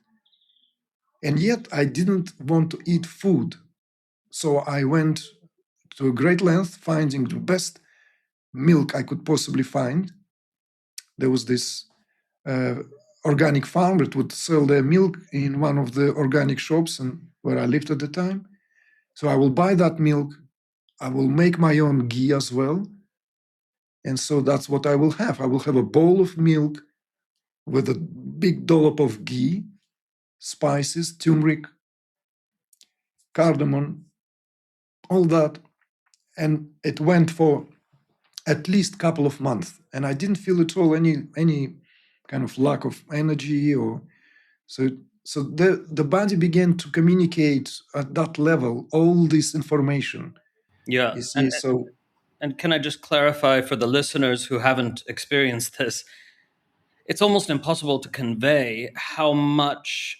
And yet I didn't want to eat food. So I went to a great length finding the best milk I could possibly find. There was this organic farmer that would sell their milk in one of the organic shops and where I lived at the time. So I will buy that milk. I will make my own ghee as well. And so that's what I will have. I will have a bowl of milk with a big dollop of ghee, spices, turmeric, cardamom, all that. And it went for at least a couple of months. And I didn't feel at all any kind of lack of energy or so the body began to communicate at that level all this information. Yeah. You see, so And can I just clarify for the listeners who haven't experienced this? It's almost impossible to convey how much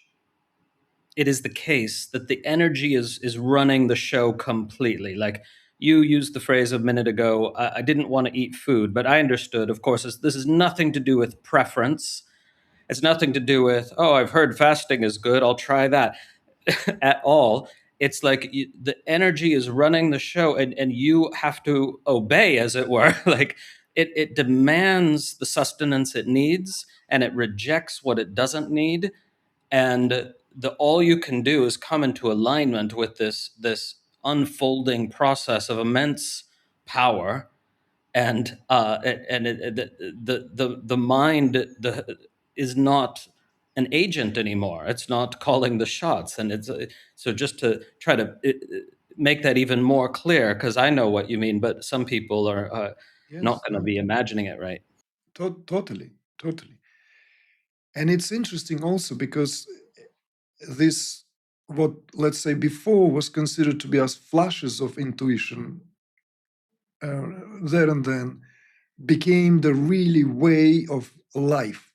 it is the case that the energy is running the show completely. Like you used the phrase a minute ago, I didn't want to eat food, but I understood, of course, this is nothing to do with preference. It's nothing to do with, oh, I've heard fasting is good, I'll try that at all. It's like the energy is running the show and you have to obey, as it were. Like it demands the sustenance it needs and it rejects what it doesn't need. And all you can do is come into alignment with this unfolding process of immense power. And the mind is not an agent anymore. It's not calling the shots. And it's so just to try to make that even more clear, because I know what you mean, but some people are not yes, going to no, be imagining it right. totally, totally. And it's interesting also because this, what let's say before was considered to be as flashes of intuition, there and then became the really way of life,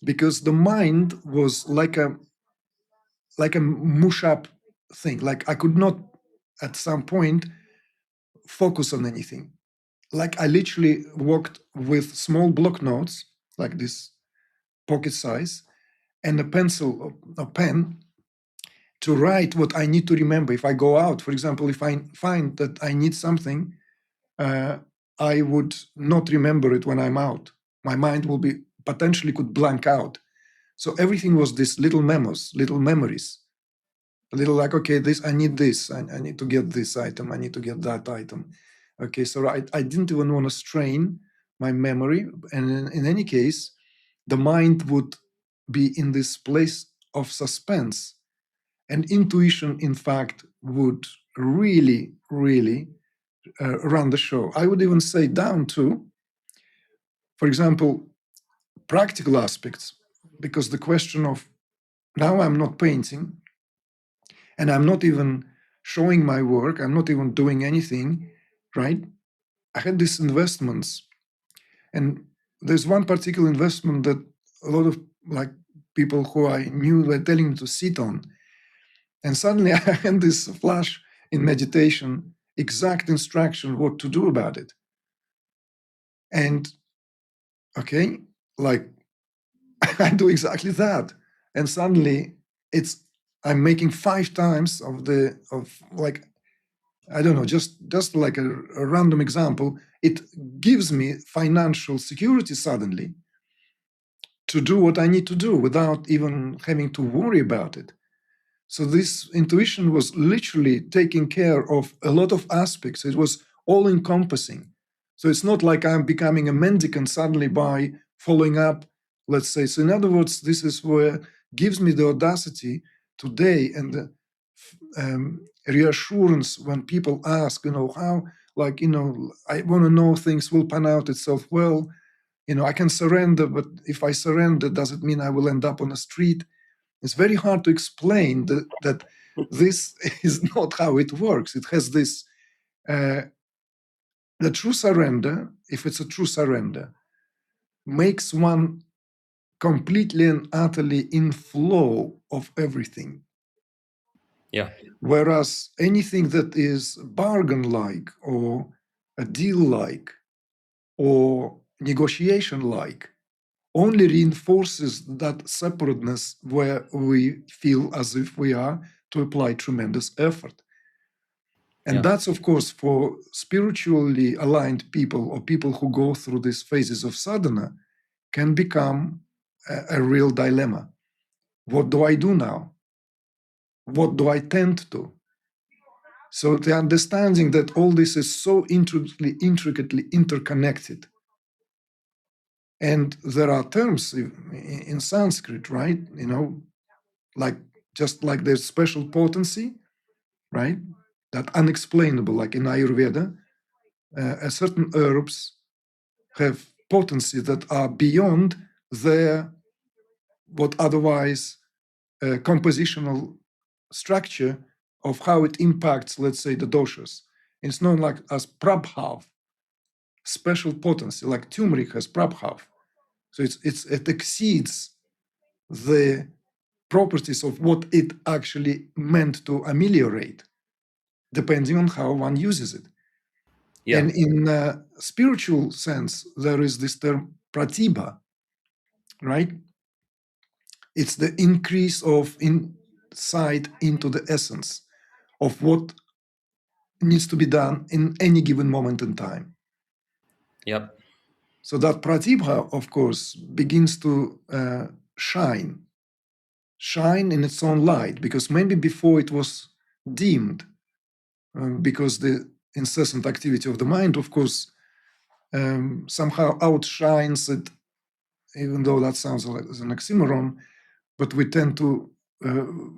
because the mind was like a mush up thing. Like I could not at some point focus on anything. Like I literally walked with small block notes, like this pocket size, and a pencil, a pen, to write what I need to remember. If I go out, for example, if I find that I need something, I would not remember it when I'm out. My mind will be potentially could blank out. So everything was this little memos, little memories, a little like, okay, this, I need this, I need to get this item, I need to get that item. Okay, so I didn't even want to strain my memory. And in any case, the mind would be in this place of suspense. And intuition, in fact, would really, really run the show. I would even say down to, for example, practical aspects, because the question of now I'm not painting and I'm not even showing my work, I'm not even doing anything, right? I had these investments, and there's one particular investment that a lot of like people who I knew were telling me to sit on. And suddenly I had this flash in meditation, exact instruction what to do about it. And okay, like I do exactly that. And suddenly I'm making 5 times of like, I don't know, just like a random example. It gives me financial security suddenly to do what I need to do without even having to worry about it. So this intuition was literally taking care of a lot of aspects. It was all encompassing. So it's not like I'm becoming a mendicant suddenly by following up, let's say. So in other words, this is where gives me the audacity today and the reassurance when people ask, how, like, I want to know things will pan out itself well. I can surrender, but if I surrender, does it mean I will end up on the street? It's very hard to explain that this is not how it works. It has this, the true surrender, if it's a true surrender, makes one completely and utterly in flow of everything. Yeah. Whereas anything that is bargain-like or a deal-like or negotiation-like only reinforces that separateness where we feel as if we are to apply tremendous effort. And Yeah. that's, of course, for spiritually aligned people or people who go through these phases of sadhana, can become a real dilemma. What do I do now? What do I tend to? So the understanding that all this is so intricately interconnected. And there are terms in Sanskrit, right? You know, like just like there's special potency, right? That unexplainable, like in Ayurveda, certain herbs have potency that are beyond their what otherwise compositional structure of how it impacts, let's say, the doshas. It's known like as prabhav, special potency, like turmeric has prabhav. So it exceeds the properties of what it actually meant to ameliorate, depending on how one uses it. Yeah. And in a spiritual sense, there is this term pratibha, right? It's the increase of insight into the essence of what needs to be done in any given moment in time. Yep. So that pratibha, of course, begins to shine in its own light, because maybe before it was dimmed, because the incessant activity of the mind, of course, somehow outshines it, even though that sounds like an oxymoron, but we tend to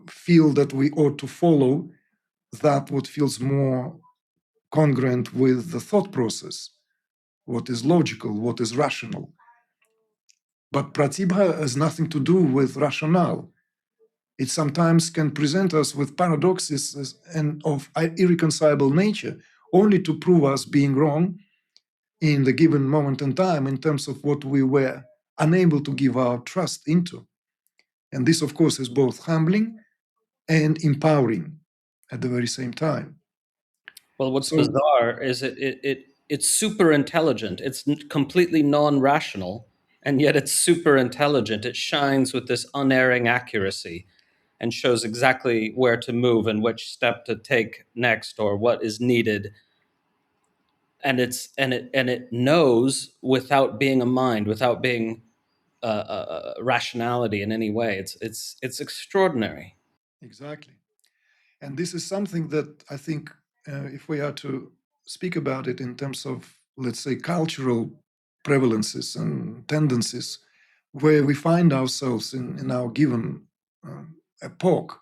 feel that we ought to follow that what feels more congruent with the thought process, what is logical, what is rational. But pratibha has nothing to do with rationale. It sometimes can present us with paradoxes and of irreconcilable nature, only to prove us being wrong in the given moment in time in terms of what we were unable to give our trust into. And this, of course, is both humbling and empowering at the very same time. Well, what's So, bizarre is it's super intelligent. It's completely non-rational, and yet it's super intelligent. It shines with this unerring accuracy and shows exactly where to move and which step to take next or what is needed. And it knows without being a mind, without being rationality in any way. It's extraordinary. exactly. And this is something that I think, if we are to speak about it in terms of, let's say, cultural prevalences and tendencies, where we find ourselves in our given epoch,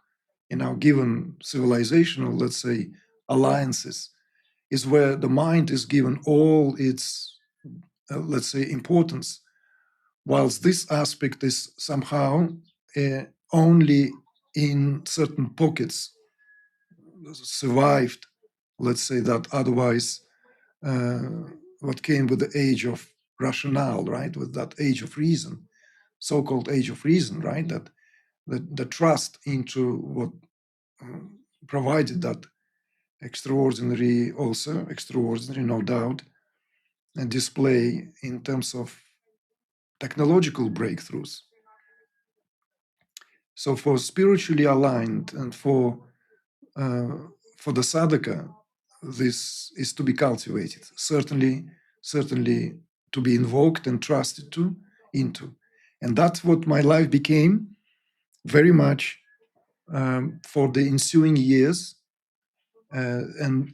in our given civilizational, let's say, alliances, is where the mind is given all its, let's say, importance, whilst this aspect is somehow only in certain pockets survived, let's say, that otherwise uh, what came with the age of rationale, right? With that age of reason, so-called age of reason, right? That the trust into what provided that extraordinary, also extraordinary, no doubt, and display in terms of technological breakthroughs. So for spiritually aligned and for the sadhaka, this is to be cultivated, certainly to be invoked and trusted into. And that's what my life became very much for the ensuing years. And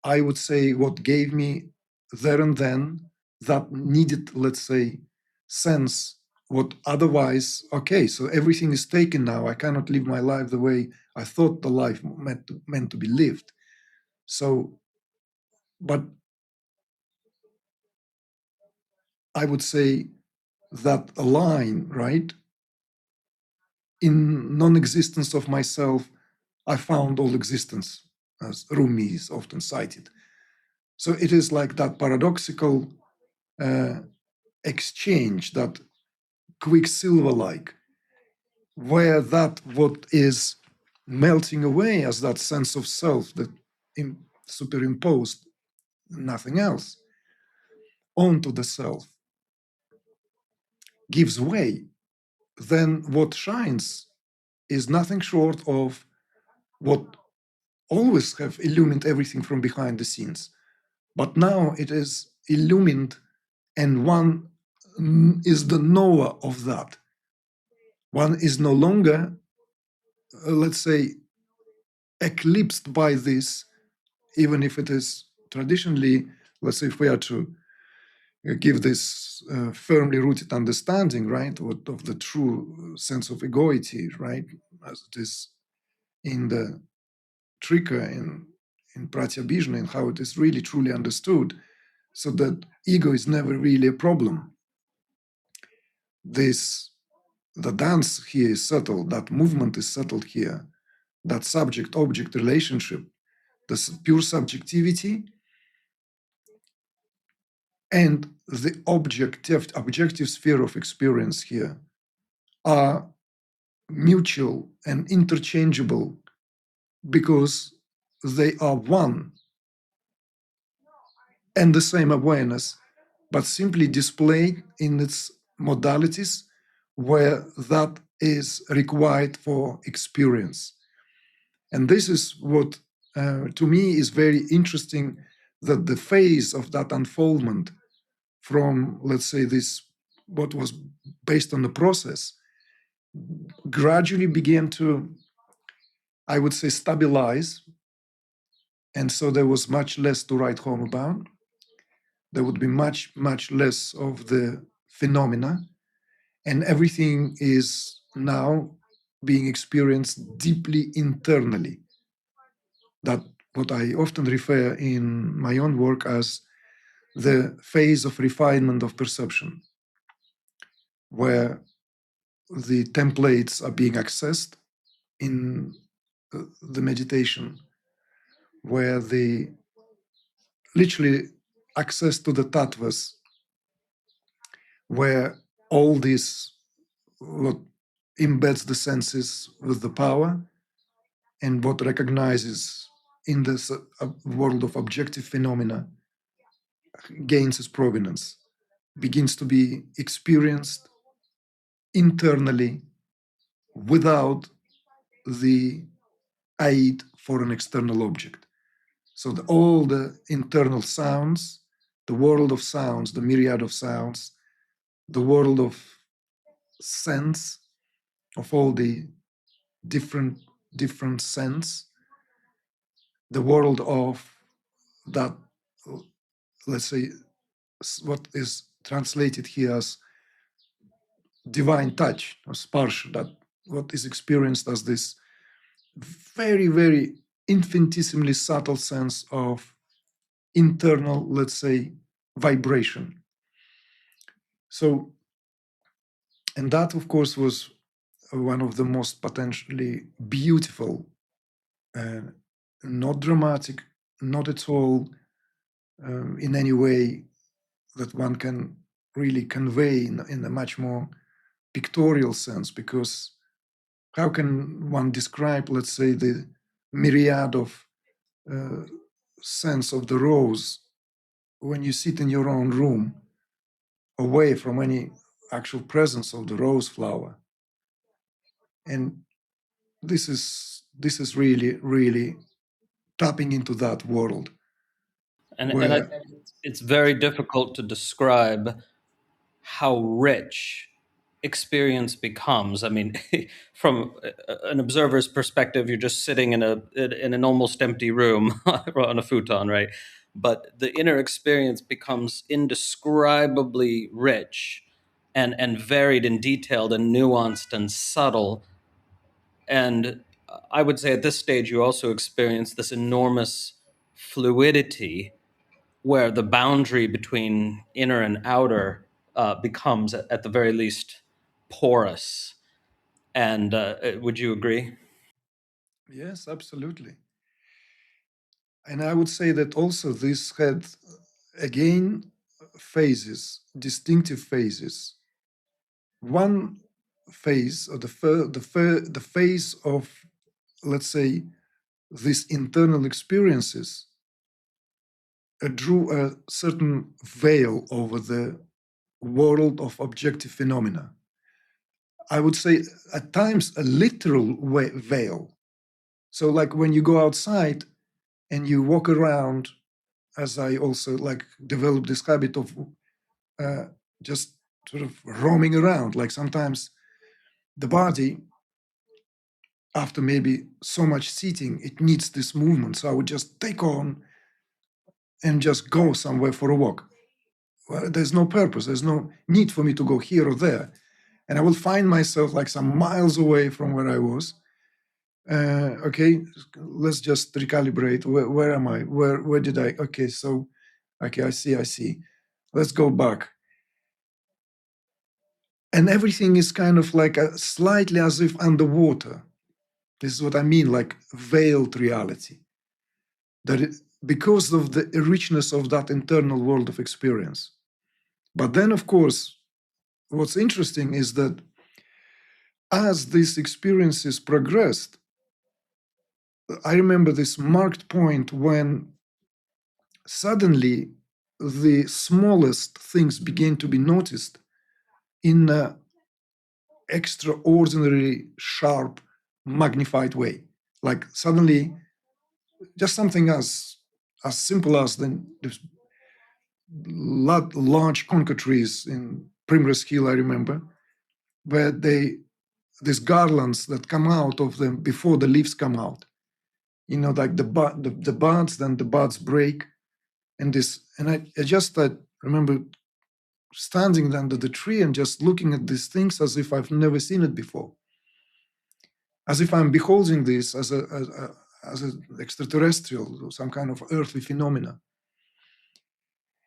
I would say what gave me there and then that needed, let's say, sense, what otherwise, okay, so everything is taken now. I cannot live my life the way I thought the life meant to be lived. So, but I would say that a line, right? In non-existence of myself, I found all existence, as Rumi is often cited. So it is like that paradoxical exchange, that quicksilver-like, where that what is melting away as that sense of self that superimposed nothing else onto the self gives way, then what shines is nothing short of what always have illumined everything from behind the scenes. But now it is illumined, and one is the knower of that. One is no longer, let's say, eclipsed by this, even if it is traditionally, let's say, if we are to give this firmly rooted understanding, right, of the true sense of egoity, right, as it is in the Trika, in Pratibhā, and how it is really truly understood, so that ego is never really a problem. The dance here is subtle, that movement is subtle here, that subject-object relationship, the pure subjectivity, and the objective sphere of experience here are mutual and interchangeable because they are one and the same awareness, but simply displayed in its modalities where that is required for experience. And this is what, to me, is very interesting, that the phase of that unfoldment from, let's say, this, what was based on the process, gradually began to, I would say, stabilize. And so there was much less to write home about. There would be much, much less of the phenomena. And everything is now being experienced deeply internally. That what I often refer in my own work as the phase of refinement of perception, where the templates are being accessed in the meditation, where the literally access to the tattvas, where all this what embeds the senses with the power, and what recognizes in this world of objective phenomena gains its provenance, begins to be experienced internally without the aid for an external object. So all the internal sounds, the world of sounds, the myriad of sounds, the world of sense, of all the different sense, the world of that, let's say, what is translated here as divine touch or sparsha, that what is experienced as this very, very infinitesimally subtle sense of internal, let's say, vibration. So, and that, of course, was one of the most potentially beautiful, not dramatic, not at all in any way that one can really convey in a much more pictorial sense, because how can one describe, let's say, the myriad of sense of the rose when you sit in your own room away from any actual presence of the rose flower? And this is really, really tapping into that world And where, it's very difficult to describe how rich experience becomes. I mean, from an observer's perspective, you're just sitting in an almost empty room on a futon, right? But the inner experience becomes indescribably rich and varied and detailed and nuanced and subtle. And I would say at this stage, you also experience this enormous fluidity where the boundary between inner and outer becomes, at the very least, porous. And would you agree? yes, absolutely. And I would say that also this had, again, phases, distinctive phases. One phase, or the phase of, let's say, these internal experiences drew a certain veil over the world of objective phenomena. I would say at times a literal veil. So like when you go outside and you walk around, as I also like developed this habit of just sort of roaming around, like sometimes the body, after maybe so much sitting, it needs this movement. So I would just take on and just go somewhere for a walk. Well, there's no purpose. There's no need for me to go here or there. And I will find myself like some miles away from where I was. Okay, let's just recalibrate. Where am I? Where did I? Okay, so, okay, I see. Let's go back. And everything is kind of like slightly as if underwater. This is what I mean, like veiled reality. That because of the richness of that internal world of experience. But then, of course, what's interesting is that as these experiences progressed, I remember this marked point when suddenly the smallest things began to be noticed in an extraordinarily sharp, magnified way. Like suddenly, just something as simple as this large conker trees in Primrose Hill, I remember, where these garlands that come out of them before the leaves come out. You know, like the buds, then the buds break, and I just remember standing under the tree and just looking at these things as if I've never seen it before, as if I'm beholding this as an extraterrestrial or some kind of earthly phenomena.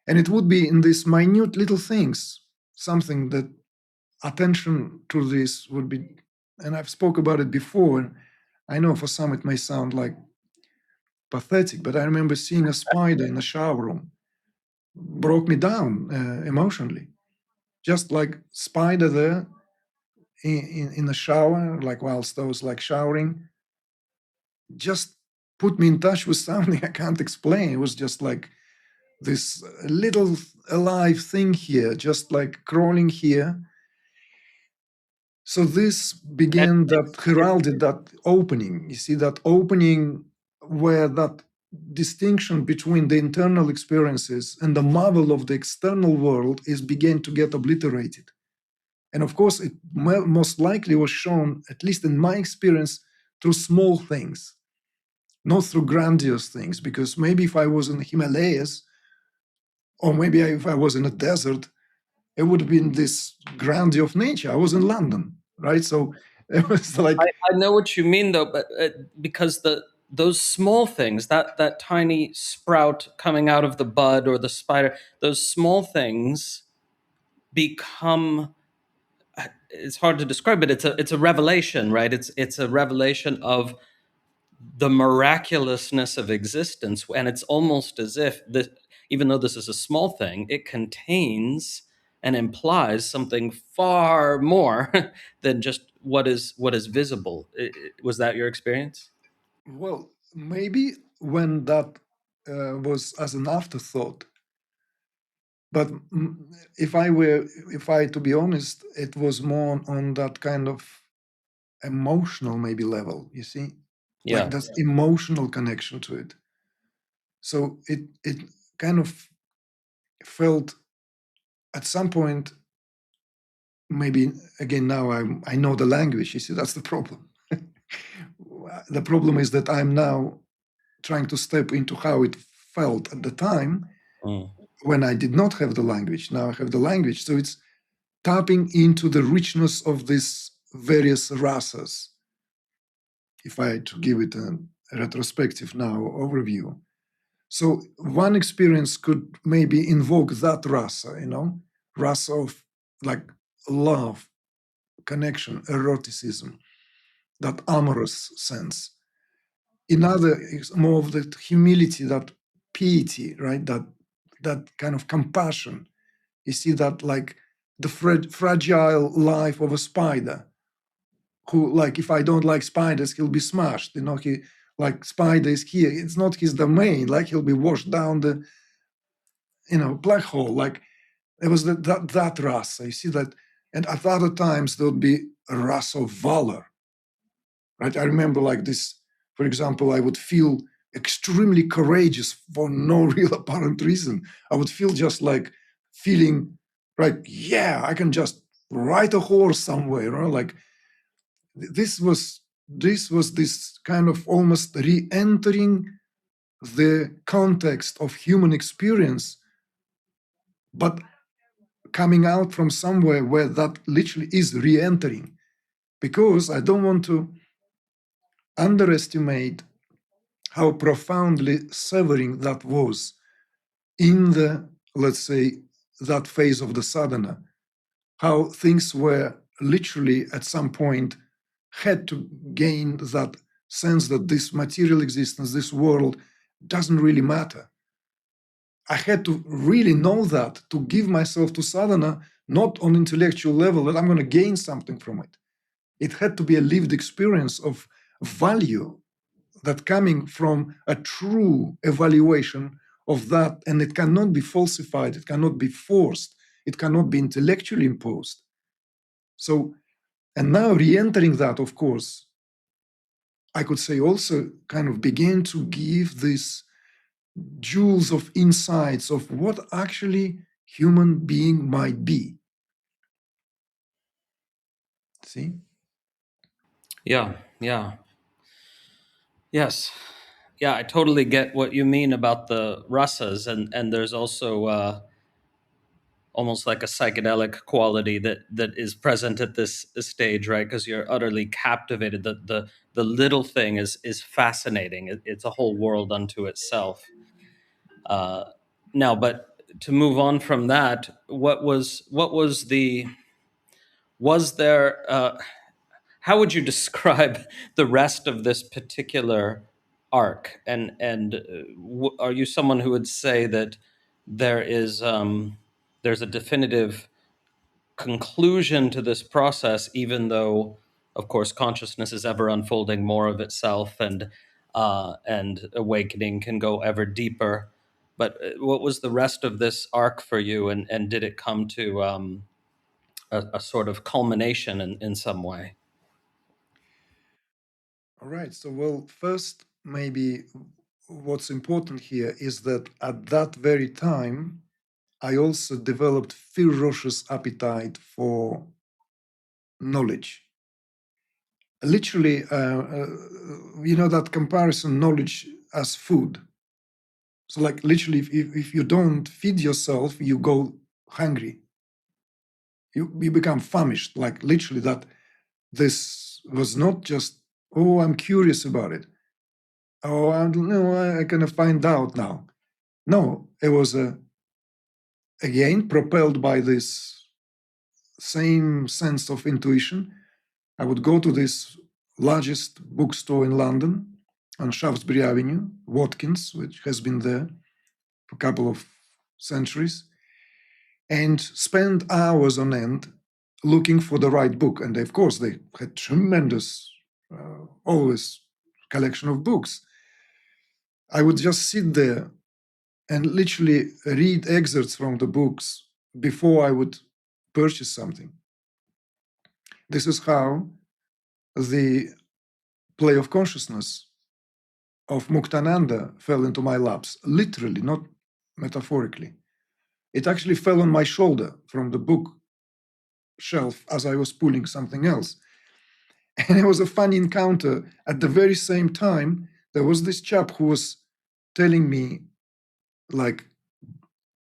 And it would be in these minute little things, something that attention to this would be, and I've spoke about it before, and I know for some it may sound like pathetic, but I remember seeing a spider in a shower room, broke me down emotionally. Just like spider there in the shower, like whilst I was like showering, just put me in touch with something I can't explain. It was just like this little alive thing here, just like crawling here. So this And began that heralded that opening. You see that opening where that distinction between the internal experiences and the marvel of the external world is began to get obliterated. And of course, it most likely was shown, at least in my experience, through small things, not through grandiose things. Because maybe if I was in the Himalayas, or maybe if I was in a desert, it would have been this grandeur of nature. I was in London, right? So it was like, I know what you mean, though, but because those small things, that tiny sprout coming out of the bud or the spider, those small things become. It's hard to describe, but it's a revelation, right? It's a revelation of the miraculousness of existence, and it's almost as if this, even though this is a small thing, it contains and implies something far more than just what is visible. Was that your experience? well, maybe when that was as an afterthought. But if I, to be honest, it was more on that kind of emotional maybe level, you see, like Yeah. that emotional connection to it. So it kind of felt at some point, maybe again now I know the language. You see, that's the problem. The problem is that I'm now trying to step into how it felt at the time Mm. when I did not have the language. Now I have the language, so it's tapping into the richness of these various rasas. If I had to give it a retrospective now overview. So one experience could maybe invoke that rasa, rasa of like love, connection, eroticism, that amorous sense. Another is more of the humility, that piety, right? That kind of compassion, You see that like the fragile life of a spider, who, like, if I don't like spiders, he'll be smashed. He, like, spider is here. It's not his domain. Like, he'll be washed down the, black hole. Like, it was that rasa. You see that? And at other times, there would be a rasa of valor, right? I remember like this, for example, I would feel extremely courageous for no real apparent reason. I would feel just like feeling, right, yeah, I can just ride a horse somewhere, like this was this kind of almost re-entering the context of human experience, but coming out from somewhere where that literally is re-entering, because I don't want to underestimate how profoundly severing that was in the, let's say, that phase of the sadhana, how things were literally at some point had to gain that sense that this material existence, this world, doesn't really matter. I had to really know that to give myself to sadhana, not on intellectual level, that I'm going to gain something from it. It had to be a lived experience of value that coming from a true evaluation of that, and it cannot be falsified, it cannot be forced, it cannot be intellectually imposed. So, and now re-entering that, of course, I could say also kind of began to give these jewels of insights of what actually human being might be. See? Yeah, yeah. Yes. Yeah, I totally get what you mean about the rasas, and there's also almost like a psychedelic quality that is present at this stage, right? Because you're utterly captivated. The little thing is fascinating. It's a whole world unto itself. Now, but to move on from that, was there how would you describe the rest of this particular arc? And are you someone who would say that there's a definitive conclusion to this process, even though, of course, consciousness is ever unfolding more of itself, and awakening can go ever deeper? But what was the rest of this arc for you, and did it come to a sort of culmination in some way? All right. So, well, first, maybe what's important here is that at that very time, I also developed ferocious appetite for knowledge. Literally, that comparison, knowledge as food. So, like, literally, if you don't feed yourself, you go hungry. You become famished. Like, literally, that this was not just, oh, I'm curious about it. Oh, I don't know, I kind of find out now. No, it was, again, propelled by this same sense of intuition. I would go to this largest bookstore in London on Shaftesbury Avenue, Watkins, which has been there for a couple of centuries, and spend hours on end looking for the right book. And of course, they had tremendous, always collection of books. I would just sit there and literally read excerpts from the books before I would purchase something. This is how the play of consciousness of Muktananda fell into my laps, literally, not metaphorically. It actually fell on my shoulder from the book shelf as I was pulling something else. And it was a funny encounter. At the very same time, there was this chap who was telling me, like,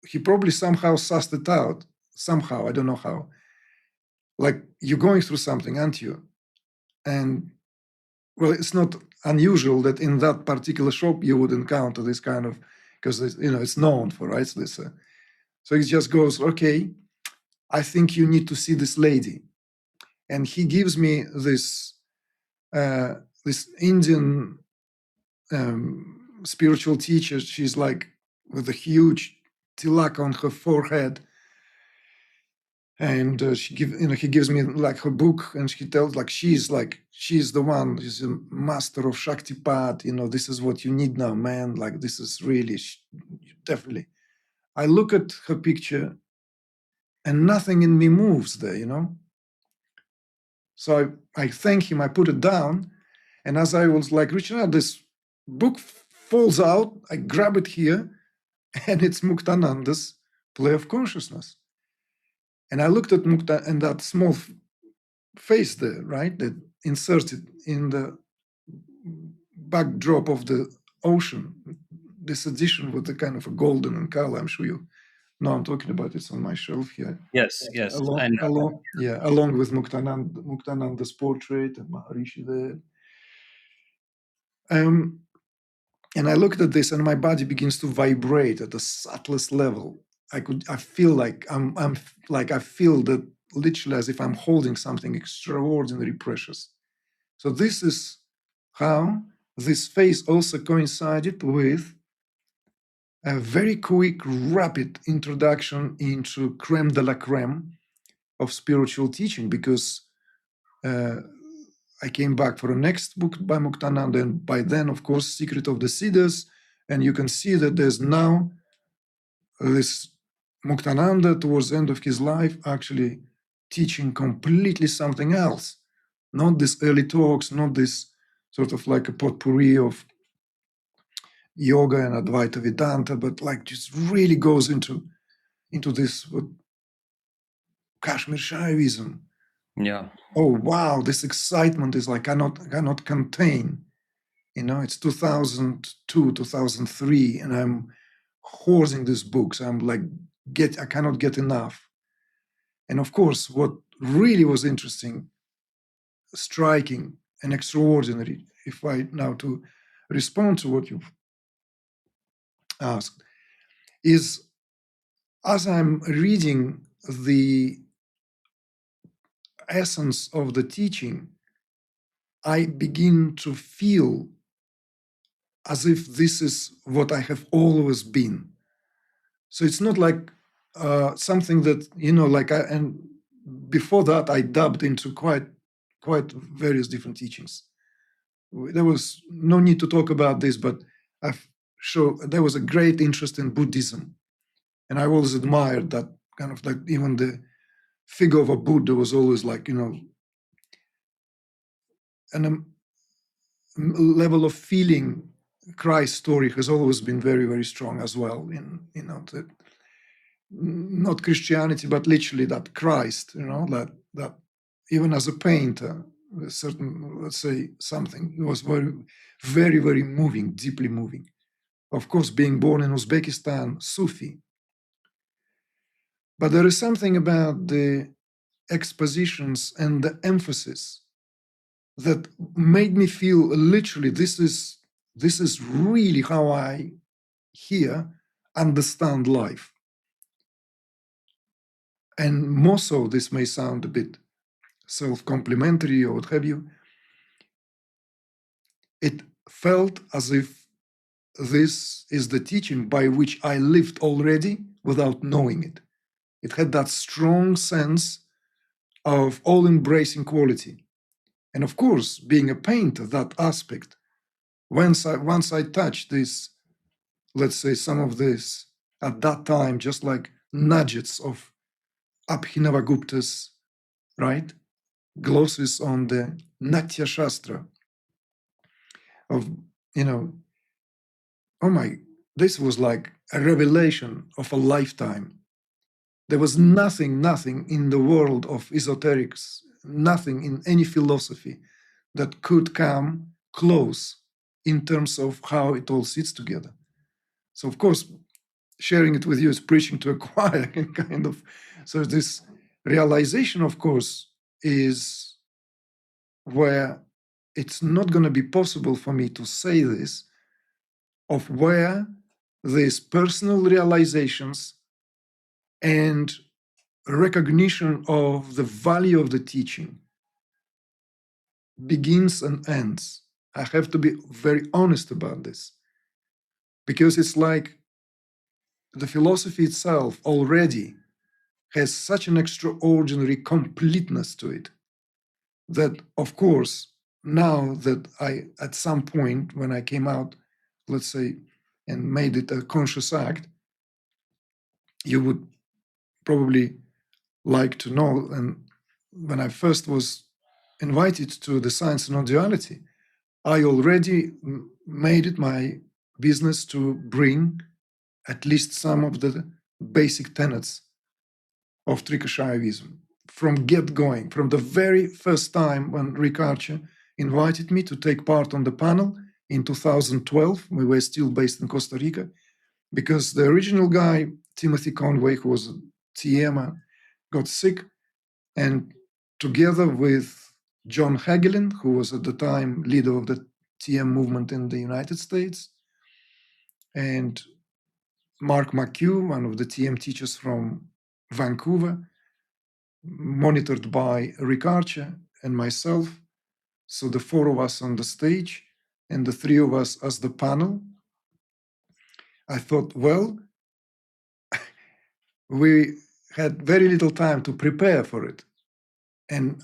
he probably somehow sussed it out. Somehow, I don't know how. Like, you're going through something, aren't you? And, well, it's not unusual that in that particular shop you would encounter this kind of, because it's known for, right? So he just goes, okay, I think you need to see this lady. And he gives me this Indian spiritual teacher. She's like with a huge tilak on her forehead. And he gives me like her book, and she tells she's the one, she's a master of Shaktipat. This is what you need now, man. Like, this is really definitely. I look at her picture, and nothing in me moves there. So I thank him. I put it down, and as I was like reaching out, this book falls out. I grab it here, and it's Muktananda's Play of Consciousness. And I looked at Mukta and that small face there, right, that inserted in the backdrop of the ocean, this edition with the kind of a golden and color. I'm sure you know I'm talking about. It's on my shelf here. Yes. Along with Muktananda's portrait and Maharishi there. And I looked at this, and my body begins to vibrate at the subtlest level. I feel like I feel that literally as if I'm holding something extraordinarily precious. So this is how this phase also coincided with a very quick, rapid introduction into creme de la creme of spiritual teaching, because I came back for a next book by Muktananda, and by then, of course, Secret of the Siddhas, and you can see that there's now this Muktananda towards the end of his life actually teaching completely something else, not these early talks, not this sort of like a potpourri of yoga and Advaita Vedanta, but like just really goes into this Kashmir Shaivism. Yeah. Oh wow, this excitement is like cannot contain. It's 2002, 2003, and I'm hoarding these books. I'm like I cannot get enough. And of course, what really was interesting, striking, and extraordinary, if I now to respond to what you've asked, is as I'm reading the essence of the teaching, I begin to feel as if this is what I have always been. So it's not like something that, and before that I dubbed into quite various different teachings. There was no need to talk about this, but there was a great interest in Buddhism. And I always admired that kind of like, even the figure of a Buddha was always like, and level of feeling Christ's story has always been very, very strong as well in, not Christianity, but literally that Christ, that even as a painter, a certain, let's say, something, it was very, very, very moving, deeply moving. Of course, being born in Uzbekistan, Sufi. But there is something about the expositions and the emphasis that made me feel literally this is really how I here understand life. And more so, this may sound a bit self-complimentary or what have you. It felt as if this is the teaching by which I lived already without knowing it. It had that strong sense of all-embracing quality. And of course, being a painter, that aspect, once I touched this, let's say some of this, at that time, just like nuggets of Abhinavagupta's, right, glosses on the Natya Shastra of, this was like a revelation of a lifetime. There was nothing in the world of esoterics, nothing in any philosophy that could come close in terms of how it all sits together. So, of course, sharing it with you is preaching to a choir, kind of. So this realization, of course, is where it's not going to be possible for me to say this, of where these personal realizations and recognition of the value of the teaching begins and ends. I have to be very honest about this, because it's like the philosophy itself already has such an extraordinary completeness to it that, of course, now that I, at some point when I came out, let's say, and made it a conscious act, you would probably like to know. And when I first was invited to the Science and Non-Duality, I already made it my business to bring at least some of the basic tenets of Tantric Śaivism from get-going, from the very first time when Ricardo invited me to take part on the panel in 2012. We were still based in Costa Rica, because the original guy, Timothy Conway, who was a TM, got sick, and together with John Hagelin, who was at the time leader of the TM movement in the United States, and Mark McHugh, one of the TM teachers from Vancouver, monitored by Ricardo and myself. So the four of us on the stage and the three of us as the panel. I thought, well, we had very little time to prepare for it. And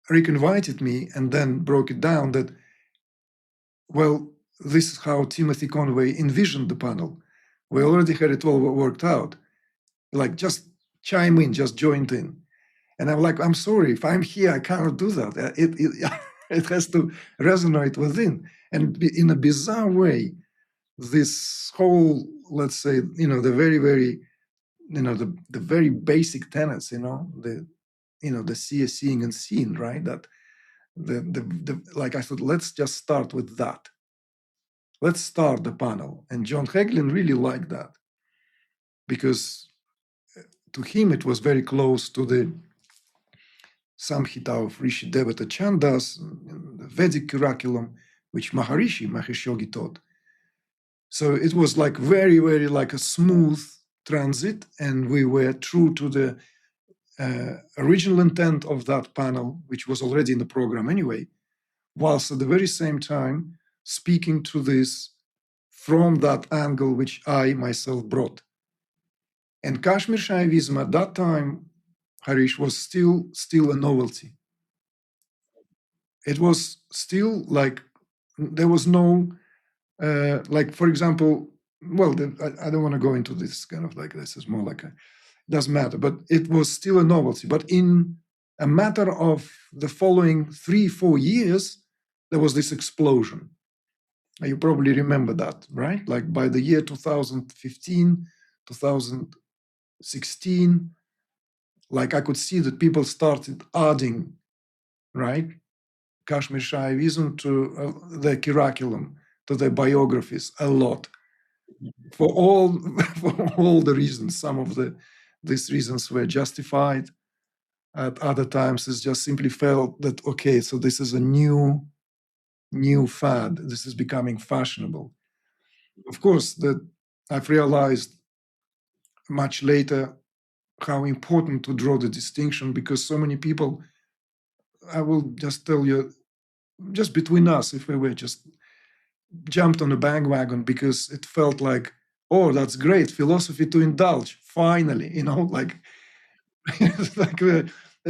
Rick invited me and then broke it down that, well, this is how Timothy Conway envisioned the panel. We already had it all worked out. Like, just chime in, just join in. And I'm like, I'm sorry, if I'm here, I cannot do that. It has to resonate within. And in a bizarre way, this whole, let's say, the very, very, the very basic tenets, the seeing and seeing, right? That like I thought, let's just start with that. Let's start the panel. And John Hagelin really liked that, because to him it was very close to the Samhita of Rishi Devata Chandas, the Vedic curriculum, which Maharishi Mahesh Yogi taught. So it was like very, very like a smooth transit, and we were true to the original intent of that panel, which was already in the program anyway, whilst at the very same time speaking to this from that angle which I myself brought. And Kashmir Shaivism at that time, Harish, was still a novelty. It was still like, there was no, like, for example, well, I don't want to go into this kind of like, this is more like a, doesn't matter, but it was still a novelty. But in a matter of the following 3-4 years, there was this explosion. You probably remember that, right? Like by the year 2015, 2016, like I could see that people started adding, right, Kashmir Shaivism to their curriculum, to their biographies a lot, for all the reasons. Some of these reasons were justified. At other times, it's just simply felt that, okay, so this is a new fad. This is becoming fashionable. Of course, that I've realized much later how important to draw the distinction, because so many people, I will just tell you, just between us, if we were just jumped on the bandwagon because it felt like, oh, that's great, philosophy to indulge, finally, like, like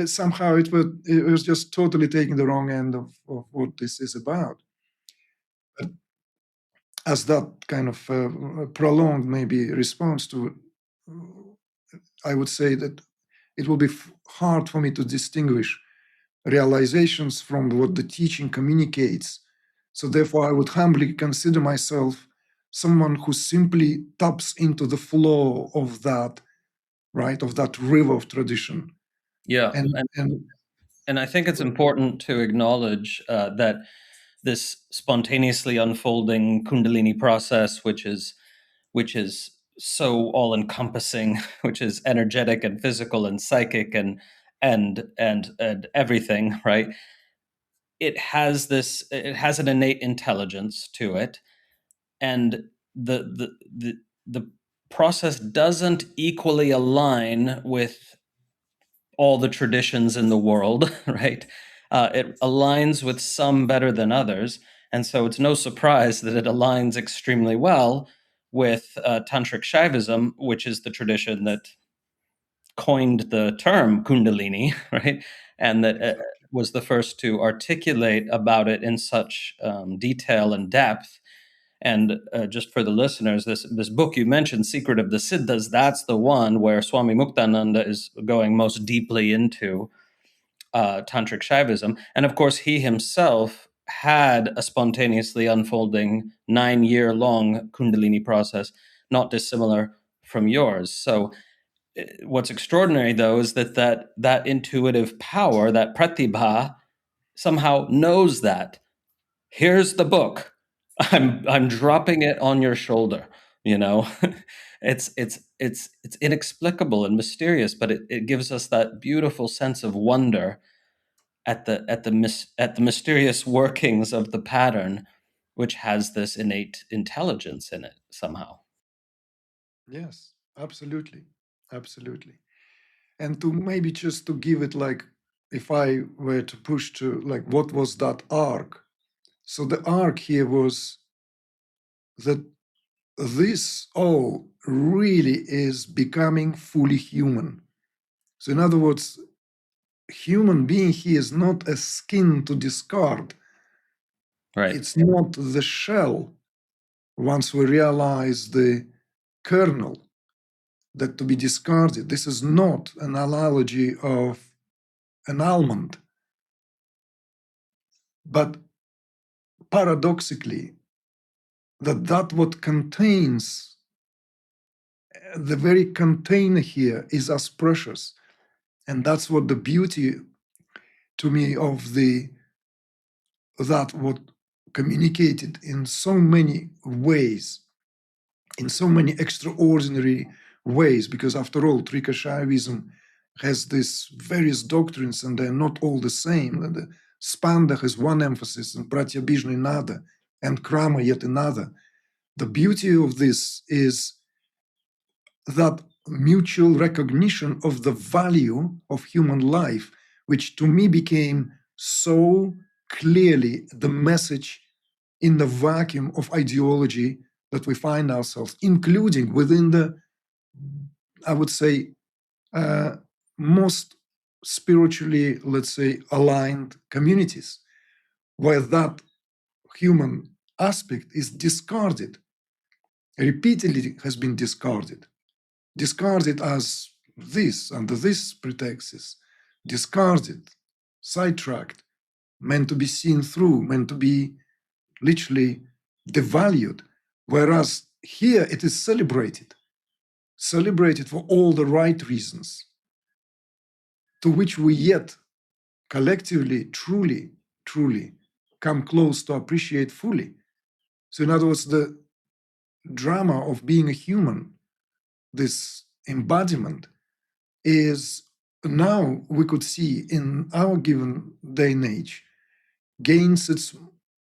somehow it was just totally taking the wrong end of what this is about. But as that kind of prolonged maybe response to, I would say that it will be hard for me to distinguish realizations from what the teaching communicates. So therefore, I would humbly consider myself someone who simply taps into the flow of that, right, of that river of tradition. Yeah, and I think it's important to acknowledge that this spontaneously unfolding Kundalini process, which is so all-encompassing, which is energetic and physical and psychic and everything, right? It has an innate intelligence to it, and the process doesn't equally align with all the traditions in the world, right? It aligns with some better than others, and so it's no surprise that it aligns extremely well with Tantric Śaivism, which is the tradition that coined the term Kundalini, right? And that was the first to articulate about it in such detail and depth. And just for the listeners, this book you mentioned, Secret of the Siddhas, that's the one where Swami Muktananda is going most deeply into Tantric Śaivism. And of course, he himself had a spontaneously unfolding 9-year-long Kundalini process, not dissimilar from yours. So what's extraordinary, though, is that intuitive power, that Pratibhā, somehow knows that. Here's the book. I'm dropping it on your shoulder. You know, it's inexplicable and mysterious, but it gives us that beautiful sense of wonder at the mysterious workings of the pattern, which has this innate intelligence in it somehow. Yes, absolutely. Absolutely. And to maybe just to give it like, if I were to push to like, what was that arc? So the arc here was that this all really is becoming fully human. So in other words, human being here is not a skin to discard. Right. It's not the shell. Once we realize the kernel that to be discarded, this is not an analogy of an almond. But paradoxically, that what contains, the very container here is as precious. And that's what the beauty to me of that what communicated in so many ways, in so many extraordinary ways, because after all, Tantric Śaivism has these various doctrines and they're not all the same. And the Spanda has one emphasis and Pratibhā another, and Krama yet another. The beauty of this is that mutual recognition of the value of human life, which to me became so clearly the message in the vacuum of ideology that we find ourselves, including within the, I would say, most spiritually, let's say, aligned communities, where that human aspect is discarded, repeatedly has been discarded as this, under this pretexts, discarded, sidetracked, meant to be seen through, meant to be literally devalued. Whereas here it is celebrated for all the right reasons, to which we yet collectively, truly come close to appreciate fully. So, in other words, the drama of being a human, this embodiment, is now we could see in our given day and age gains its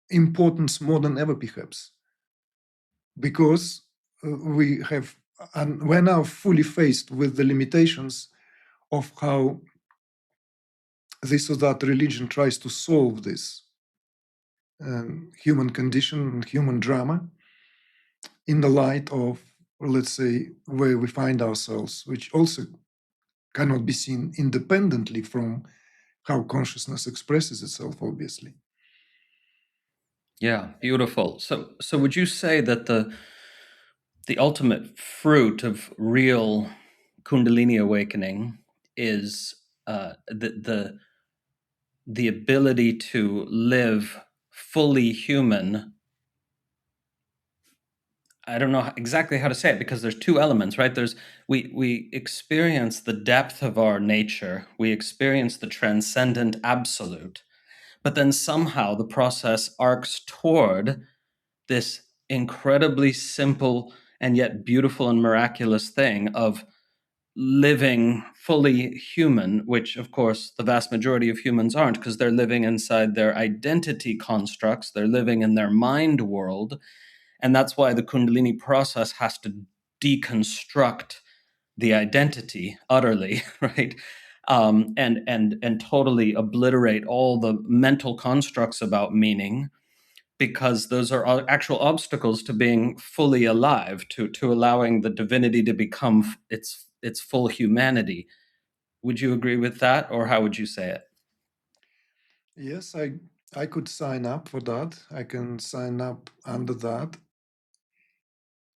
importance more than ever, perhaps, because we have, and we're now fully faced with the limitations of how this or that religion tries to solve this human condition and human drama in the light of, let's say, where we find ourselves, which also cannot be seen independently from how consciousness expresses itself, obviously. Yeah, beautiful. So would you say that the ultimate fruit of real Kundalini awakening is the ability to live fully human? I don't know exactly how to say it, because there's two elements, right? We experience the depth of our nature, we experience the transcendent absolute, but then somehow the process arcs toward this incredibly simple and yet beautiful and miraculous thing of living fully human, which of course the vast majority of humans aren't, because they're living inside their identity constructs, they're living in their mind world. And that's why the Kundalini process has to deconstruct the identity utterly, right? And totally obliterate all the mental constructs about meaning, because those are actual obstacles to being fully alive, to allowing the divinity to become its full humanity. Would you agree with that, or how would you say it? Yes, I could sign up for that. I can sign up under that.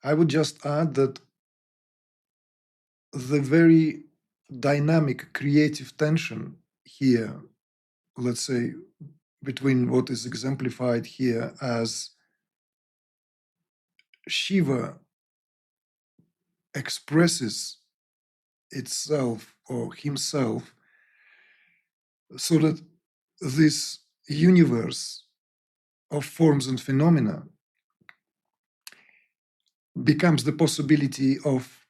I would just add that the very dynamic creative tension here, let's say, between what is exemplified here as Shiva expresses itself or himself, so that this universe of forms and phenomena becomes the possibility of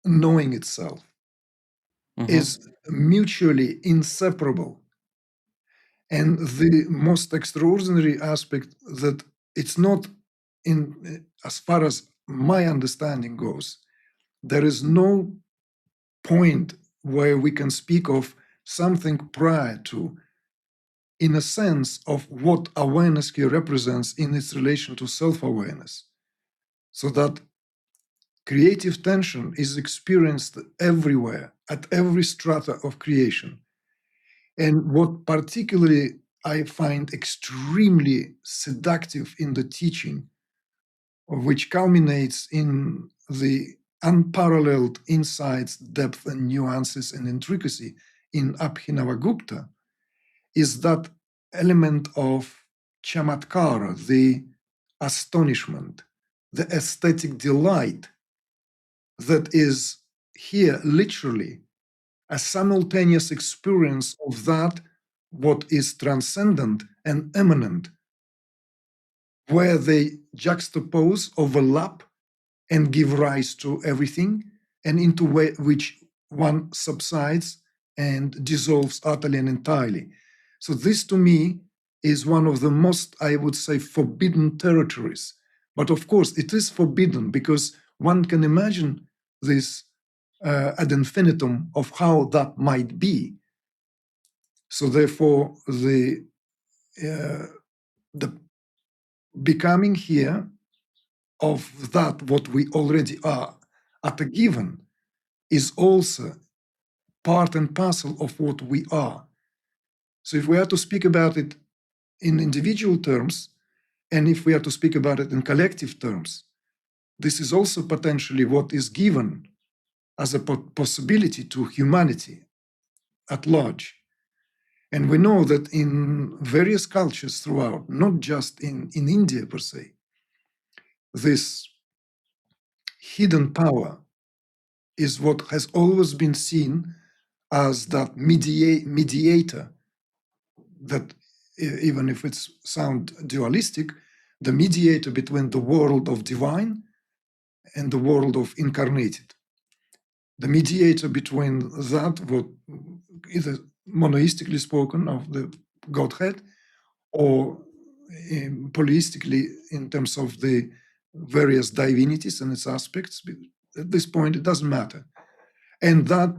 knowing itself, is mutually inseparable. And the most extraordinary aspect that it's not in, as far as my understanding goes, there is no point where we can speak of something prior to, in a sense of what awareness here represents in its relation to self-awareness. So that creative tension is experienced everywhere, at every strata of creation. And what particularly I find extremely seductive in the teaching, which culminates in the unparalleled insights, depth, and nuances and intricacy in Abhinavagupta, is that element of Camatkāra, the astonishment, the aesthetic delight that is here literally a simultaneous experience of that what is transcendent and immanent, where they juxtapose, overlap, and give rise to everything, and into which one subsides and dissolves utterly and entirely. So this to me is one of the most, I would say, forbidden territories. But of course, it is forbidden because one can imagine this ad infinitum of how that might be. So therefore, the becoming here of that what we already are at a given is also part and parcel of what we are. So if we are to speak about it in individual terms, and if we are to speak about it in collective terms, this is also potentially what is given as a possibility to humanity at large. And we know that in various cultures throughout, not just in India per se, this hidden power is what has always been seen as that mediator, that even if it's sound dualistic, the mediator between the world of divine and the world of incarnated. The mediator between that, what either monoistically spoken of the Godhead, or polyistically in terms of the various divinities and its aspects. At this point, it doesn't matter. And that,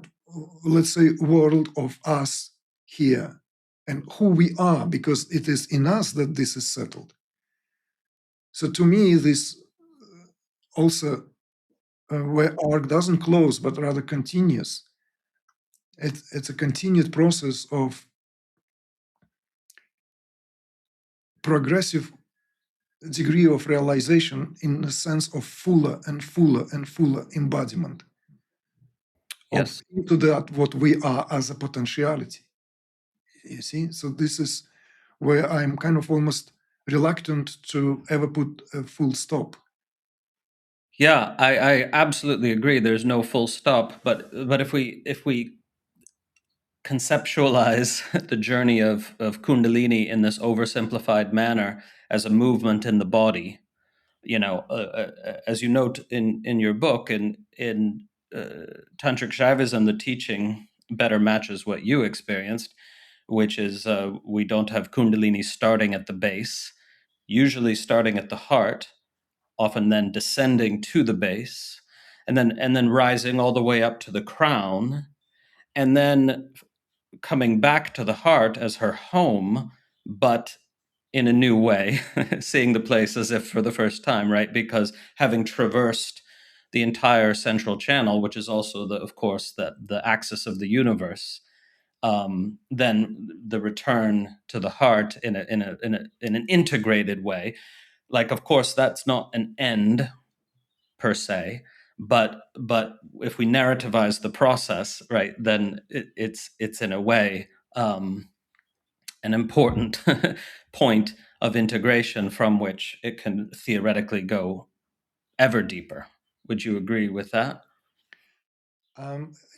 let's say, world of us here and who we are, because it is in us that this is settled. So to me, this also, where arc doesn't close, but rather continues. It's a continued process of progressive degree of realization in the sense of fuller and fuller and fuller embodiment of Yes. into that what we are as a potentiality. You see, so this is where I'm kind of almost reluctant to ever put a full stop. Yeah, I absolutely agree. There's no full stop, but if we conceptualize the journey of Kundalini in this oversimplified manner as a movement in the body, as you note in your book, in Tantric Śaivism, the teaching better matches what you experienced, which is we don't have Kundalini starting at the base, usually starting at the heart, often then descending to the base, and then rising all the way up to the crown, and then coming back to the heart as her home, but in a new way, seeing the place as if for the first time, right? Because having traversed the entire central channel, which is also of course, the axis of the universe, then the return to the heart in an integrated way. Like, of course, that's not an end per se, but if we narrativize the process, right, then it's in a way an important point of integration from which it can theoretically go ever deeper. Would you agree with that?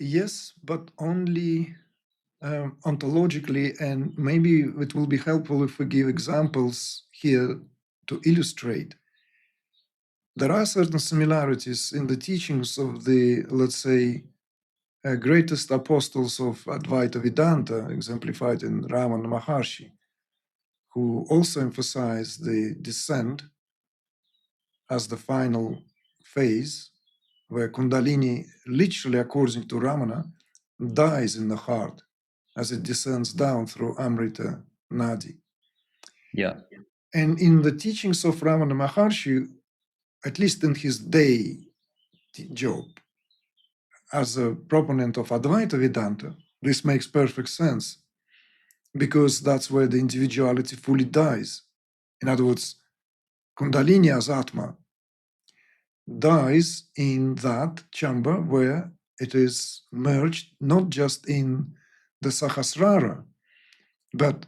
Yes, but only ontologically, and maybe it will be helpful if we give examples here to illustrate. There are certain similarities in the teachings of the, let's say, greatest apostles of Advaita Vedanta, exemplified in Ramana Maharshi, who also emphasized the descent as the final phase, where Kundalini, literally according to Ramana, dies in the heart as it descends down through Amrita Nadi. Yeah. And in the teachings of Ramana Maharshi, at least in his day job as a proponent of Advaita Vedanta, this makes perfect sense, because that's where the individuality fully dies. In other words, Kundalini as Atma dies in that chamber where it is merged not just in the Sahasrara, but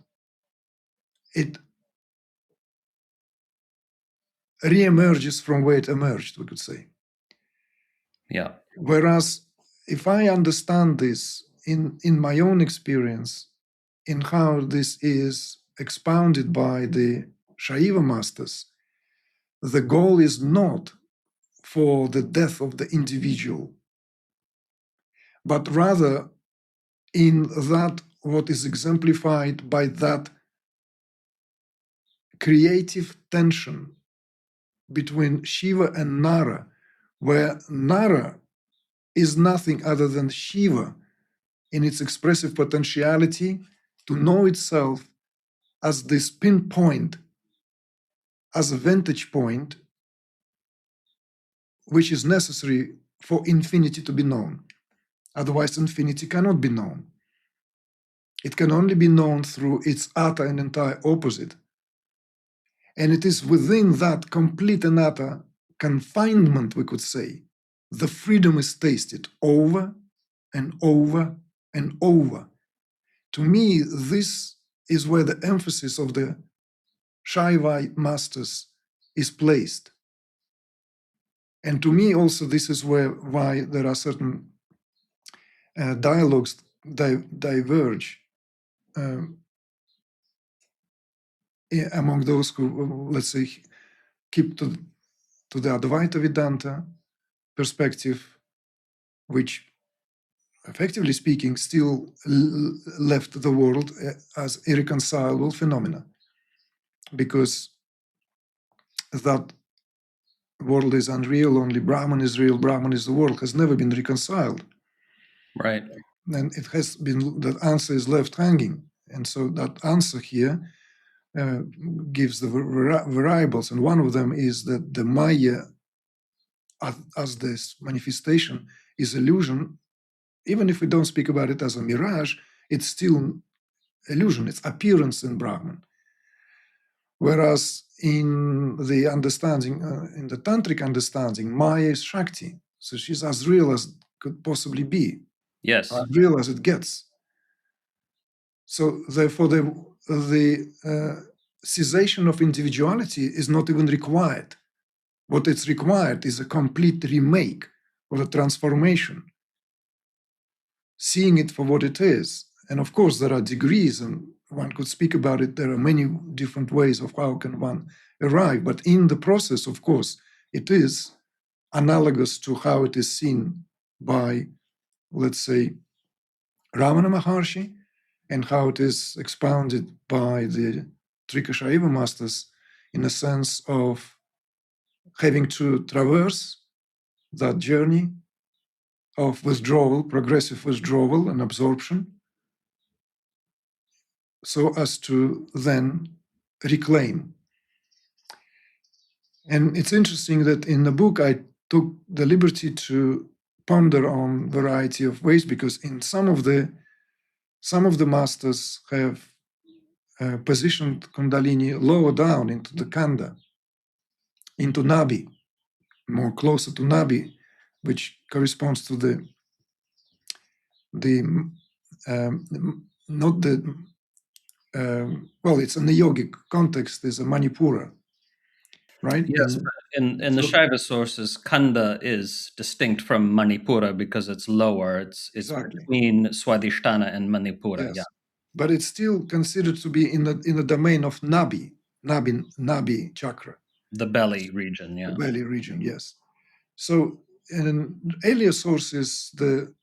it re-emerges from where it emerged, we could say. Yeah. Whereas if I understand this in my own experience, in how this is expounded by the Shaiva masters, the goal is not for the death of the individual, but rather in that what is exemplified by that creative tension between Shiva and Nara, where Nara is nothing other than Shiva in its expressive potentiality to know itself as this pinpoint, as a vantage point, which is necessary for infinity to be known. Otherwise, infinity cannot be known. It can only be known through its utter and entire opposite. And it is within that complete and utter confinement, we could say, the freedom is tasted over and over and over. To me, this is where the emphasis of the Shaiva masters is placed. And to me also, this is why there are certain dialogues diverge among those who, let's say, keep to the Advaita Vedanta perspective, which, effectively speaking, still left the world as irreconcilable phenomena, because that world is unreal, only Brahman is real, Brahman is the world, has never been reconciled. Right. And it has been, that answer is left hanging. And so that answer here gives the variables, and one of them is that the Maya, as this manifestation, is illusion. Even if we don't speak about it as a mirage, it's still illusion, it's appearance in Brahman. Whereas in the understanding, in the Tantric understanding, Maya is Shakti. So she's as real as could possibly be. Yes. As real as it gets. So therefore, the cessation of individuality is not even required. What is required is a complete remake or a transformation, seeing it for what it is. And of course, there are degrees, and one could speak about it. There are many different ways of how can one arrive. But in the process, of course, it is analogous to how it is seen by, let's say, Ramana Maharshi, and how it is expounded by the Tantric Śaivism masters, in a sense of having to traverse that journey of withdrawal, progressive withdrawal and absorption, so as to then reclaim. And it's interesting that in the book I took the liberty to ponder on variety of ways, because in some of the masters have positioned Kundalini lower down into the Khandha, into Nabi, more closer to Nabi, which corresponds to the not the well, it's in the yogic context, is a Manipura, right? Yes, but in the So Shaiva sources, Khandha is distinct from Manipura because it's lower. It's exactly, between Swadhisthana and Manipura. yes, Yeah, but it's still considered to be in the domain of Nabi chakra, the belly region. the Yeah, belly region. Yes. So in earlier sources, the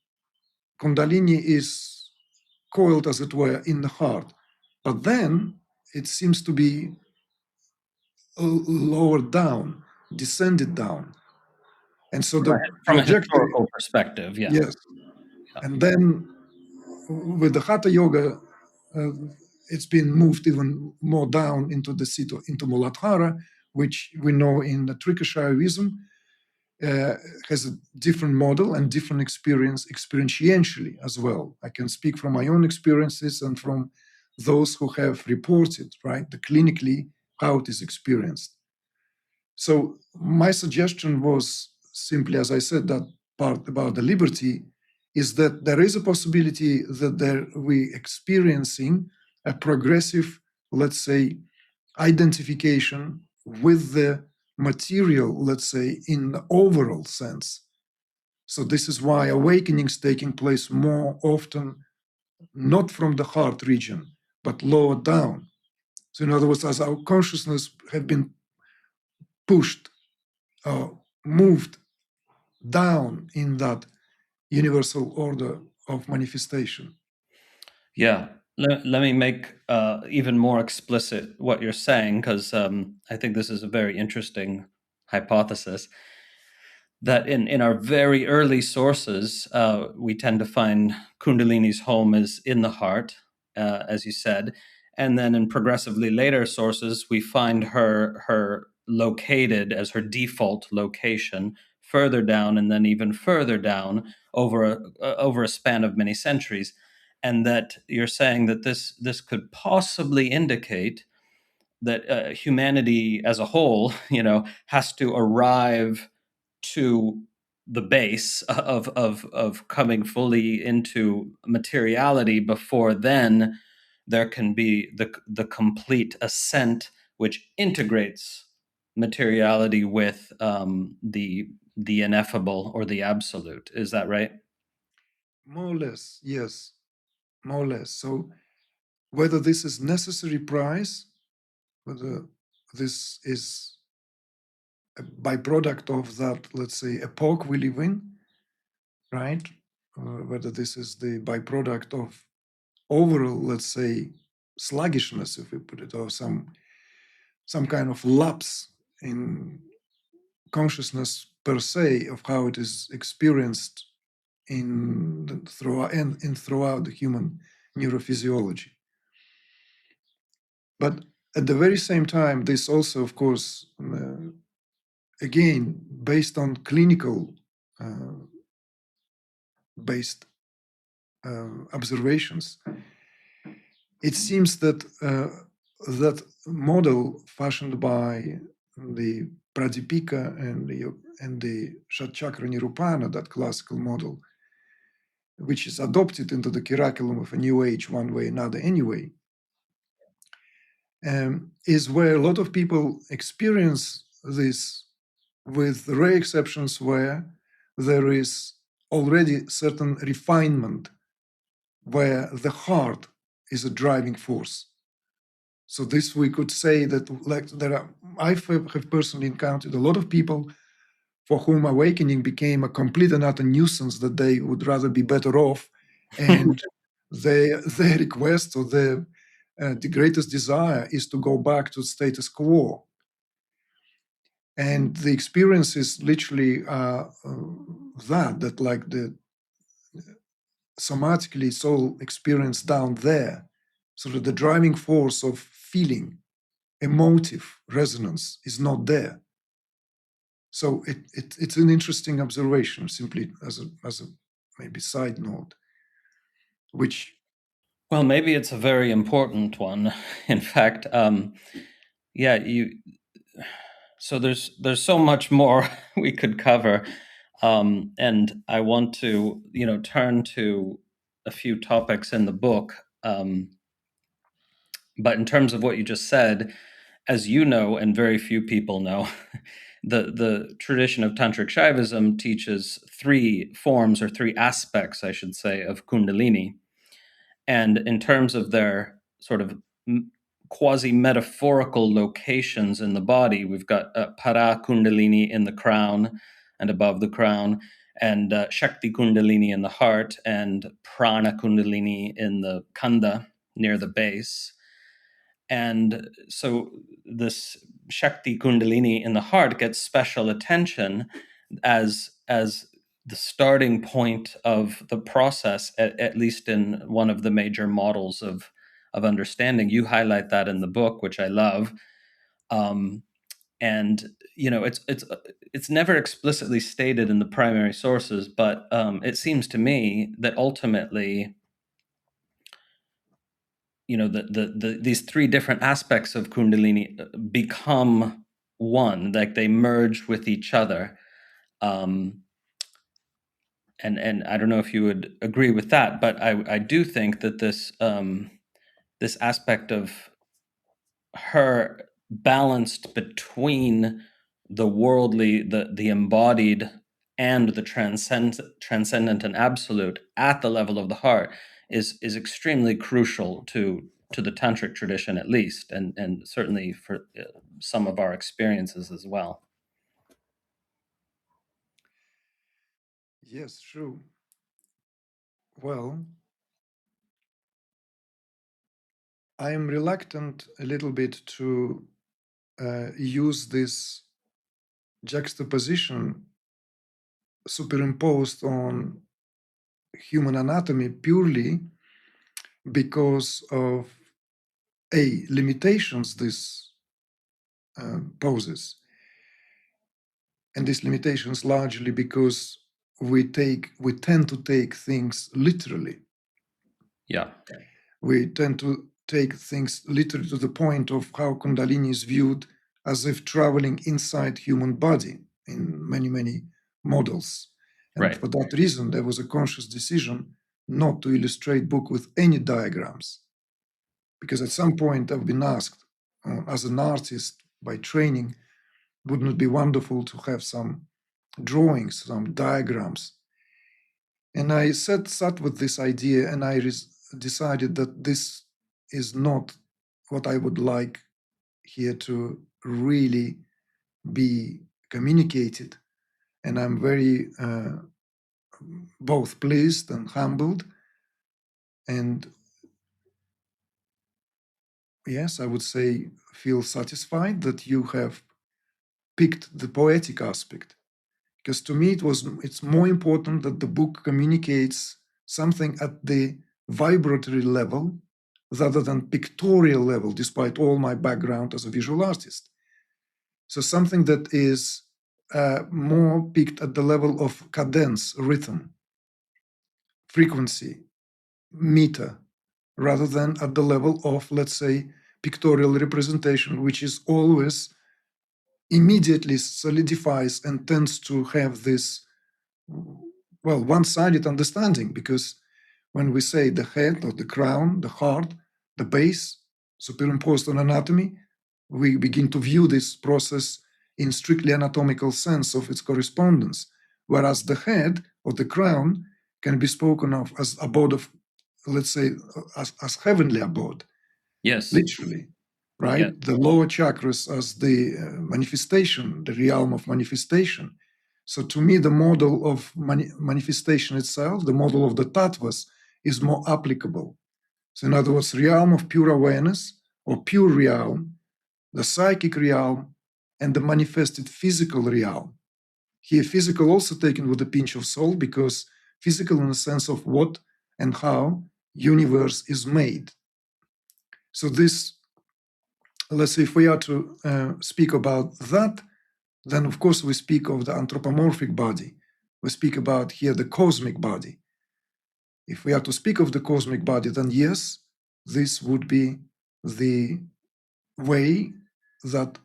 Kundalini is coiled, as it were, in the heart, but then it seems to be lowered down, descended down, and so the from a trajectory, historical perspective. Yeah, yes, yeah. and then with the Hatha Yoga, uh, it's been moved even more down into the seat into Muladhara, which we know in the Tantric Śaivism has a different model and different experience experientially as well. I can speak from my own experiences and from those who have reported, right, the clinically how it is experienced. So my suggestion was simply, as I said, that part about the liberty is that there is a possibility that we experiencing a progressive, let's say, identification with the material, let's say, in the overall sense. So this is why awakening is taking place more often, not from the heart region, but lower down. So in other words, as our consciousness have been pushed, moved down in that universal order of manifestation. Yeah. Let me make even more explicit what you're saying, because I think this is a very interesting hypothesis. That in our very early sources, we tend to find Kundalini's home is in the heart, as you said, and then in progressively later sources, we find her located as her default location further down, and then even further down over a span of many centuries, and that you're saying that this could possibly indicate that humanity as a whole, has to arrive to the base of coming fully into materiality before then there can be the complete ascent which integrates materiality with the ineffable or the absolute. Is that right? More or less, yes, more or less. So whether this is necessary price, whether this is a byproduct of that, let's say, epoch we live in, right? Whether this is the byproduct of overall, let's say, sluggishness, if we put it, or some kind of lapse in consciousness per se of how it is experienced throughout the human neurophysiology. But at the very same time, this also, of course, again, based on clinical based observations, it seems that that model fashioned by the Pratibhā and the Shatchakra Nirupana, that classical model, which is adopted into the curriculum of a new age one way or another anyway, is where a lot of people experience this, with rare exceptions where there is already certain refinement, where the heart is a driving force. So this we could say that, like, I have personally encountered a lot of people for whom awakening became a complete and utter nuisance, that they would rather be better off, and their request or the greatest desire is to go back to status quo. And the experiences literally are that like the somatically it's all experienced down there. So that the driving force of feeling, emotive resonance is not there. So it's an interesting observation, simply as a maybe side note, which. Well, maybe it's a very important one. In fact, yeah, so there's so much more we could cover, and I want to turn to a few topics in the book. But in terms of what you just said, as you know, and very few people know, the tradition of Tantric Śaivism teaches three forms, or three aspects, I should say, of Kundalini. And in terms of their sort of quasi-metaphorical locations in the body, we've got Para Kundalini in the crown and above the crown, and Shakti Kundalini in the heart, and Prana Kundalini in the Khandha, near the base. And so this Shakti Kundalini in the heart gets special attention as the starting point of the process, at least in one of the major models of understanding. You highlight that in the book, which I love. And it's never explicitly stated in the primary sources, but it seems to me that ultimately, these three different aspects of Kundalini become one, like they merge with each other. And I don't know if you would agree with that, but I do think that this aspect of her balanced between the worldly, the embodied, and the transcendent and absolute at the level of the heart is extremely crucial to the tantric tradition, at least, and certainly for some of our experiences as well. Yes, true. Well, I am reluctant a little bit to use this juxtaposition superimposed on human anatomy purely because of limitations this poses, and these limitations largely because we tend to take things literally. Yeah. We tend to take things literally to the point of how Kundalini is viewed as if traveling inside human body in many models. And Right. for that reason, there was a conscious decision not to illustrate book with any diagrams. Because at some point I've been asked, as an artist by training, wouldn't it be wonderful to have some drawings, some diagrams? And I sat with this idea, and I decided that this is not what I would like here to really be communicated. And I'm very both pleased and humbled. And yes, I would say feel satisfied that you have picked the poetic aspect. Because to me, it's more important that the book communicates something at the vibratory level rather than pictorial level, despite all my background as a visual artist. So something that is more picked at the level of cadence, rhythm, frequency, meter, rather than at the level of, let's say, pictorial representation, which is always immediately solidifies and tends to have this, well, one-sided understanding, because when we say the head or the crown, the heart, the base, superimposed on anatomy, we begin to view this process in strictly anatomical sense of its correspondence, whereas the head or the crown can be spoken of as abode of, let's say, as heavenly abode. Yes. Literally, right? Yes. The lower chakras as the manifestation, the realm of manifestation. So to me, the model of manifestation itself, the model of the tattvas, is more applicable. So in other words, realm of pure awareness or pure realm, the psychic realm, and the manifested physical realm. Here, physical also taken with a pinch of salt, because physical in the sense of what and how universe is made. So this, let's say, if we are to speak about that, then of course we speak of the anthropomorphic body. We speak about here the cosmic body. If we are to speak of the cosmic body, then yes, this would be the way that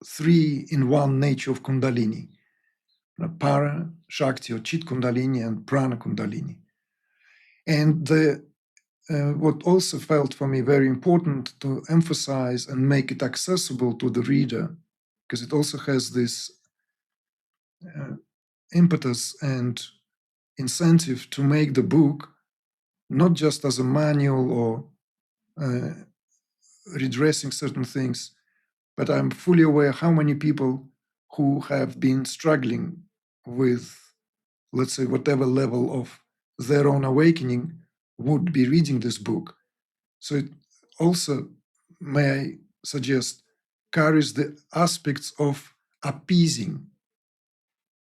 three-in-one nature of Kundalini, Para, Shakti or Chit Kundalini and Prana Kundalini. And what also felt for me very important to emphasize and make it accessible to the reader, because it also has this impetus and incentive to make the book not just as a manual or redressing certain things, but I'm fully aware how many people who have been struggling with, let's say, whatever level of their own awakening would be reading this book. So it also, may I suggest, carries the aspects of appeasing.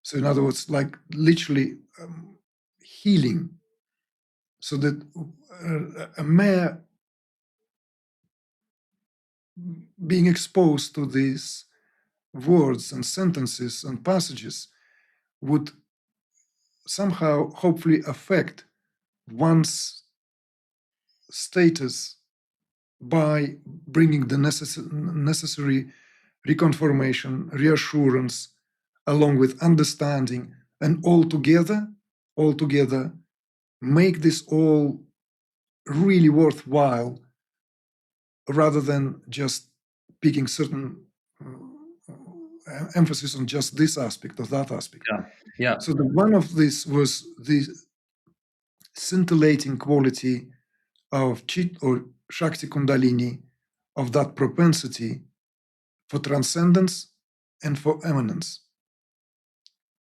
So in other words, like literally healing, so that a mere being exposed to these words and sentences and passages would somehow hopefully affect one's status by bringing the necessary reconfirmation, reassurance, along with understanding, and altogether make this all really worthwhile, rather than just picking certain emphasis on just this aspect or that aspect. Yeah. So the one of this was the scintillating quality of Chit or Shakti Kundalini, of that propensity for transcendence and for eminence,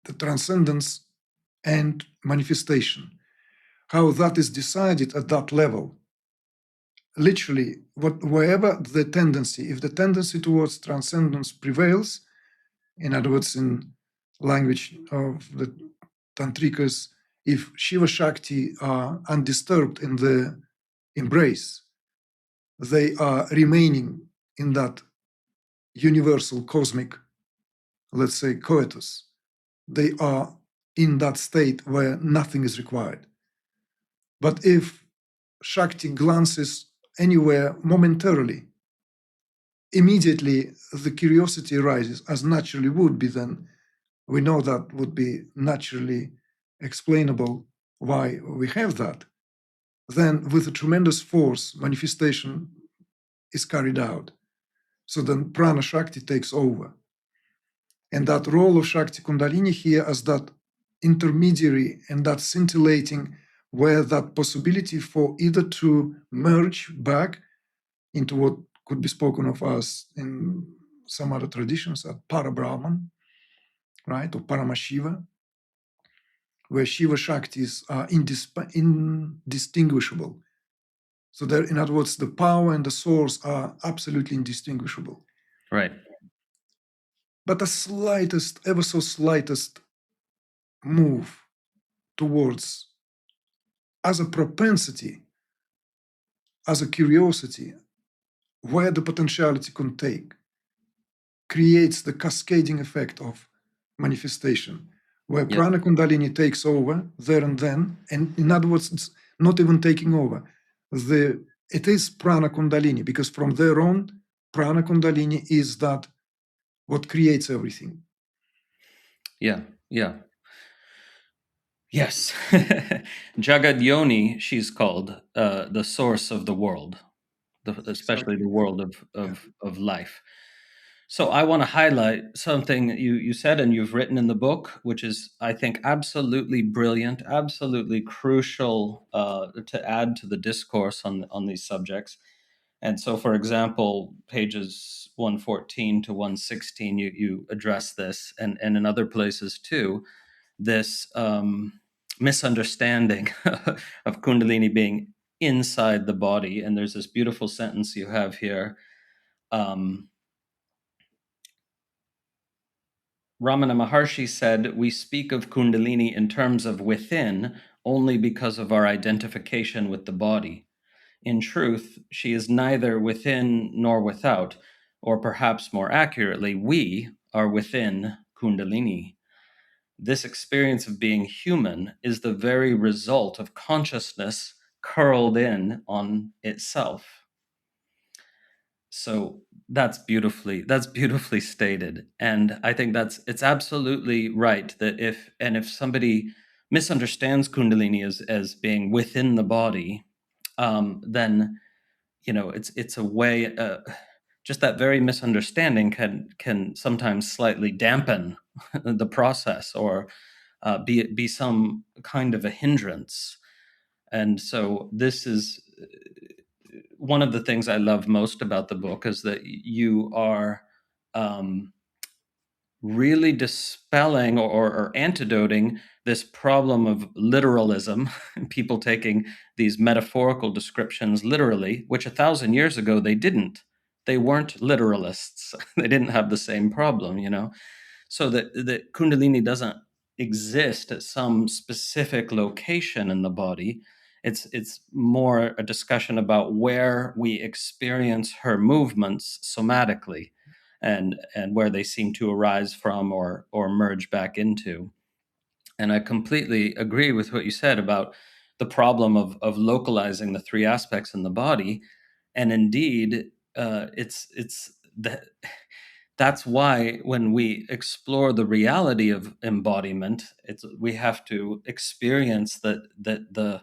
the transcendence and manifestation, how that is decided at that level. Literally, wherever the tendency, if the tendency towards transcendence prevails, in other words, in language of the Tantrikas, if Shiva Shakti are undisturbed in the embrace, they are remaining in that universal cosmic, let's say, coitus. They are in that state where nothing is required. But if Shakti glances anywhere momentarily, immediately the curiosity arises, as naturally would be. Then we know that would be naturally explainable why we have that. Then with a tremendous force, manifestation is carried out. So then Prana Shakti takes over. And that role of Shakti Kundalini here as that intermediary and that scintillating, where that possibility for either to merge back into what could be spoken of as in some other traditions as Para-Brahman, right, or Paramashiva, where Shiva Shaktis are indistinguishable. So there, in other words, the power and the source are absolutely indistinguishable. Right. But the slightest, ever so slightest move towards, as a propensity, as a curiosity, where the potentiality can take, creates the cascading effect of manifestation, where Prana Kundalini takes over there and then, and in other words, it's not even taking over. It is Prana Kundalini, because from there on, Prana Kundalini is that what creates everything. Yeah. Yes. Jagat Yoni, she's called the source of the world, especially the world of life. So I want to highlight something you said and you've written in the book, which is, I think, absolutely brilliant, absolutely crucial to add to the discourse on these subjects. And so, for example, pages 114 to 116, you address this, and in other places too, this misunderstanding of Kundalini being inside the body. And there's this beautiful sentence you have here. Ramana Maharshi said, "We speak of Kundalini in terms of within only because of our identification with the body. In truth, she is neither within nor without, or perhaps more accurately, we are within Kundalini. This experience of being human is the very result of consciousness curled in on itself. So that's beautifully stated. And I think it's absolutely right that if somebody misunderstands Kundalini as being within the body, then it's a way, just that very misunderstanding can sometimes slightly dampen the process, or be some kind of a hindrance. And so this is one of the things I love most about the book, is that you are really dispelling or antidoting this problem of literalism, people taking these metaphorical descriptions literally, which 1,000 years ago they didn't. They weren't literalists. They didn't have the same problem, So that Kundalini doesn't exist at some specific location in the body. It's more a discussion about where we experience her movements somatically, and where they seem to arise from or merge back into. And I completely agree with what you said about the problem of localizing the three aspects in the body. And indeed, it's that's why when we explore the reality of embodiment, we have to experience that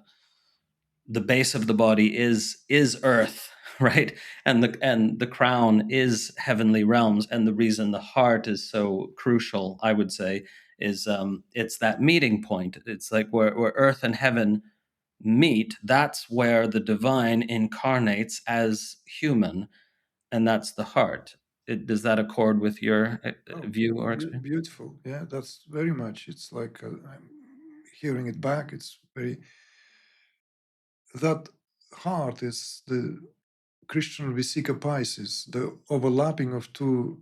the base of the body is earth, right? And the crown is heavenly realms. And the reason the heart is so crucial, I would say, is it's that meeting point. It's like where earth and heaven meet. That's where the divine incarnates as human, and that's the heart. Does that accord with your view or experience? Beautiful. Yeah, that's very much. It's like I'm hearing it back. It's very, that heart is the Christian Vesica Pisces, the overlapping of two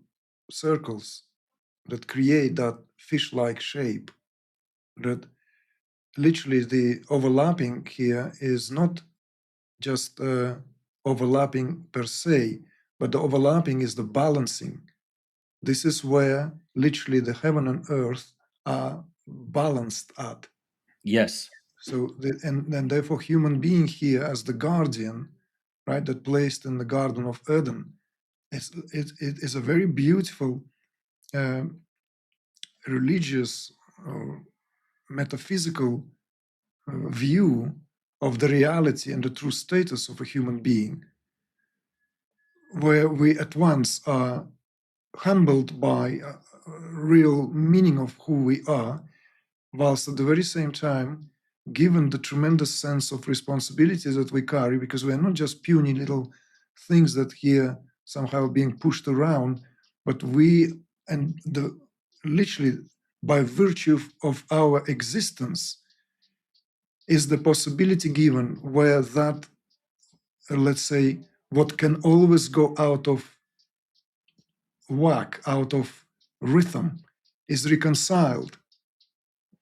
circles that create that fish-like shape. That literally the overlapping here is not just overlapping per se, but the overlapping is the balancing. This is where literally the heaven and earth are balanced at. Yes. So, and therefore human being here as the guardian, right, that placed in the Garden of Eden, it is a very beautiful religious or metaphysical view of the reality and the true status of a human being, where we at once are humbled by a real meaning of who we are, whilst at the very same time given the tremendous sense of responsibility that we carry, because we are not just puny little things that here somehow being pushed around, but we, and the literally by virtue of our existence is the possibility given where that, let's say, what can always go out of whack, out of rhythm, is reconciled.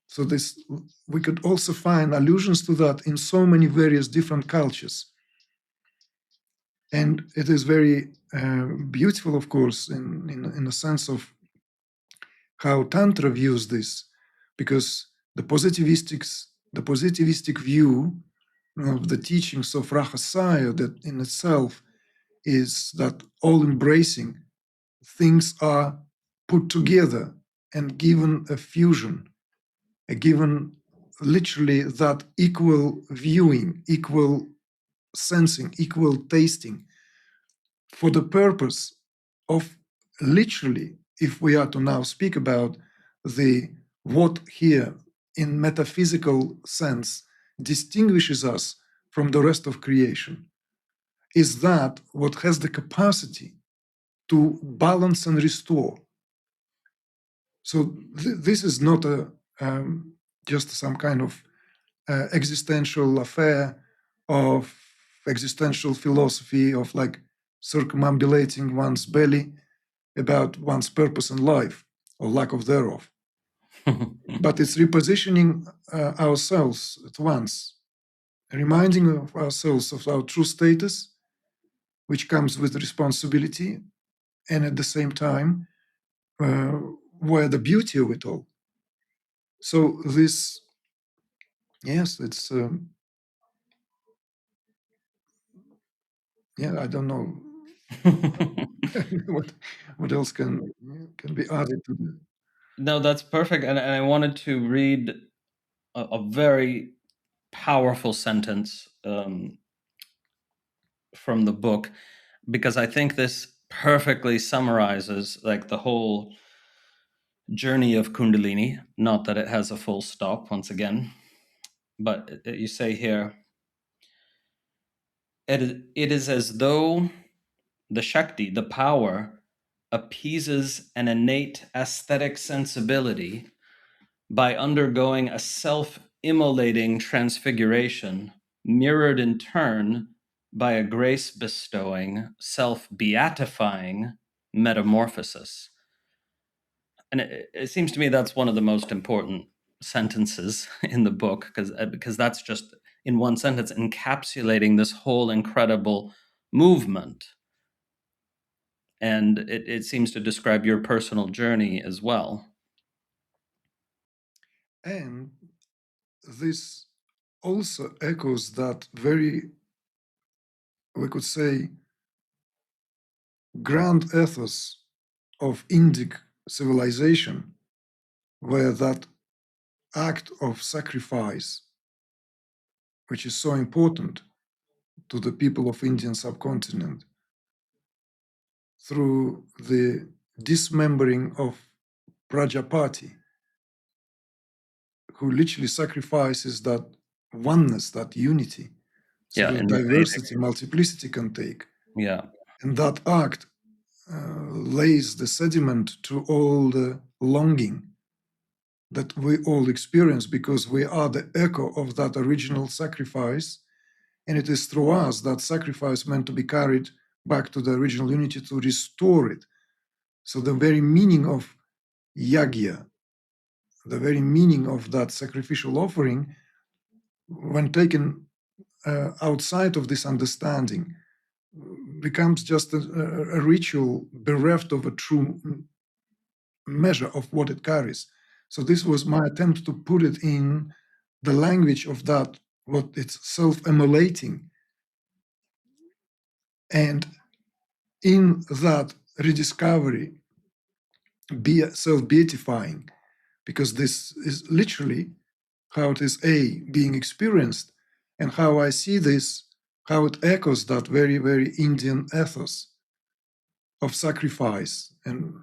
So this, we could also find allusions to that in so many various different cultures. And it is very beautiful, of course, in a sense of how Tantra views this, because the positivistic view of the teachings of Rahasaya, that in itself is that all-embracing, things are put together and given a fusion, a given literally that equal viewing, equal sensing, equal tasting, for the purpose of literally, if we are to now speak about the what here in metaphysical sense distinguishes us from the rest of creation, is that what has the capacity to balance and restore. So this is not a just some kind of existential affair of existential philosophy of like circumambulating one's belly about one's purpose in life or lack of thereof. But it's repositioning ourselves at once, reminding of ourselves of our true status, which comes with responsibility, and at the same time were the beauty of it all. So this, yes, it's yeah. I don't know what else can be added to the. No, that's perfect. And I wanted to read a very powerful sentence from the book, because I think this perfectly summarizes like the whole journey of Kundalini. Not that it has a full stop, once again, but you say here, it is as though the Shakti, the power, appeases an innate aesthetic sensibility by undergoing a self-immolating transfiguration, mirrored in turn by a grace-bestowing, self-beatifying metamorphosis. And it seems to me that's one of the most important sentences in the book, because that's just, in one sentence, encapsulating this whole incredible movement. And it seems to describe your personal journey as well. And this also echoes that very, we could say, grand ethos of Indic civilization, where that act of sacrifice, which is so important to the people of Indian subcontinent, through the dismembering of Prajapati, who literally sacrifices that oneness, that unity, so Yeah, that in the Vedic. diversity, multiplicity can take. Yeah. And that act lays the sediment to all the longing that we all experience, because we are the echo of that original sacrifice. And it is through us that sacrifice meant to be carried back to the original unity to restore it. So the very meaning of yagya, the very meaning of that sacrificial offering, when taken outside of this understanding, becomes just a ritual bereft of a true measure of what it carries. So this was my attempt to put it in the language of that, what it's self-immolating. And in that rediscovery, be self-beatifying, because this is literally how it is being experienced, and how I see this, how it echoes that very, very Indian ethos of sacrifice, and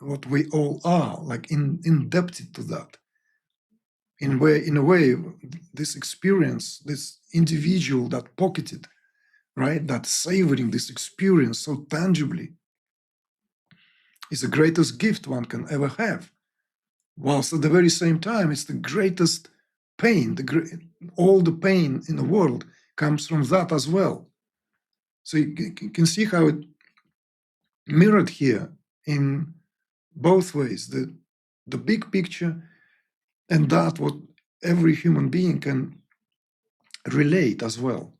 what we all are, like indebted to that. In a way, this experience, this individual that pocketed, right, that savoring this experience so tangibly, is the greatest gift one can ever have. Whilst at the very same time, it's the greatest pain. All the pain in the world comes from that as well. So you can see how it mirrored here in both ways, the big picture, and that what every human being can relate as well.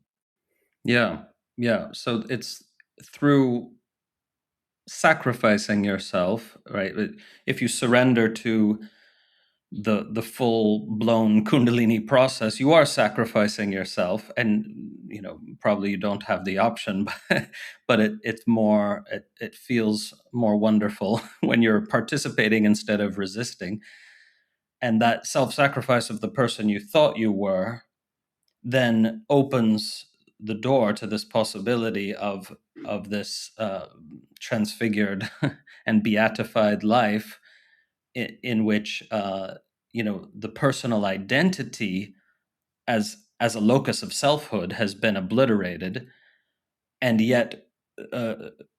Yeah. Yeah. So it's through sacrificing yourself, right? If you surrender to the full blown Kundalini process, you are sacrificing yourself, and probably you don't have the option, but it feels more wonderful when you're participating instead of resisting. And that self-sacrifice of the person you thought you were then opens the door to this possibility of this transfigured and beatified life, in which the personal identity as a locus of selfhood has been obliterated, and yet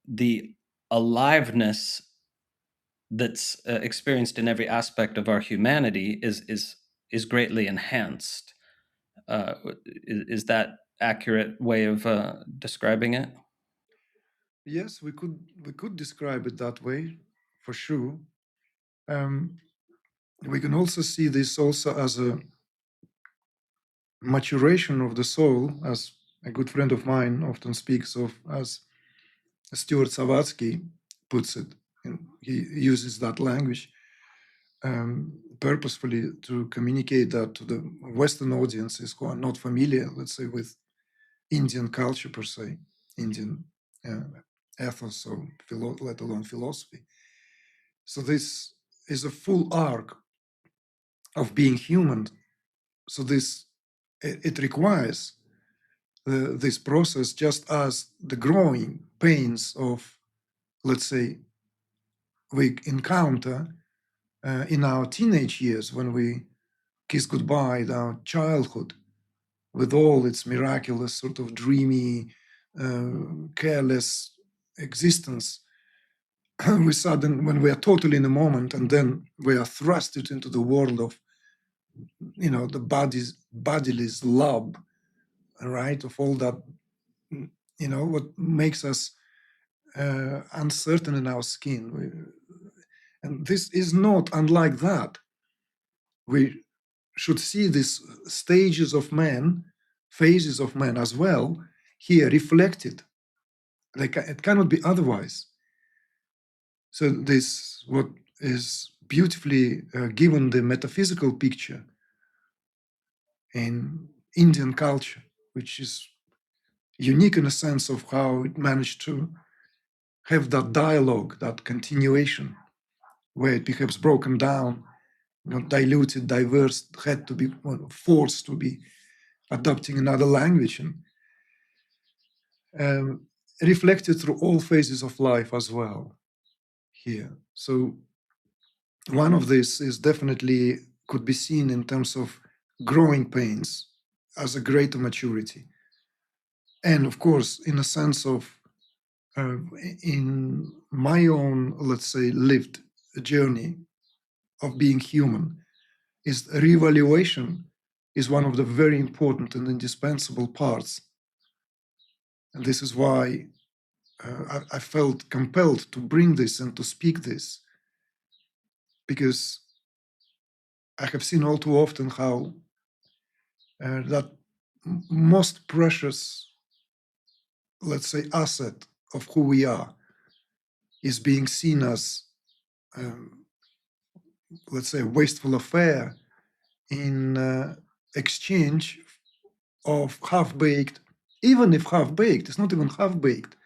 the aliveness that's experienced in every aspect of our humanity is greatly enhanced. Is that accurate way of describing it? Yes, we could describe it that way, for sure. We can also see this also as a maturation of the soul, as a good friend of mine often speaks of, as Stuart Savatsky puts it. And he uses that language purposefully to communicate that to the Western audiences who are not familiar, let's say, with Indian culture per se, Indian ethos, or let alone philosophy. So this is a full arc of being human. So it requires this process, just as the growing pains of, let's say, we encounter in our teenage years when we kiss goodbye our childhood with all its miraculous, sort of dreamy, careless existence. We sudden, when we are totally in the moment, and then we are thrusted into the world of, the bodily love, right? Of all that, what makes us uncertain in our skin. And this is not unlike that. We should see these stages of man, phases of man as well, here reflected. It cannot be otherwise. So this, what is beautifully given the metaphysical picture in Indian culture, which is unique in a sense of how it managed to have that dialogue, that continuation, where it becomes broken down, diluted, diverse, had to be forced to be adopting another language, and reflected through all phases of life as well here. So one of these is definitely could be seen in terms of growing pains as a greater maturity. And of course, in a sense of, in my own, let's say, lived journey of being human, is reevaluation is one of the very important and indispensable parts. And this is why I felt compelled to bring this and to speak this, because I have seen all too often how that most precious, let's say, asset of who we are is being seen as, let's say, a wasteful affair in exchange of half-baked, even if half-baked, it's not even half-baked,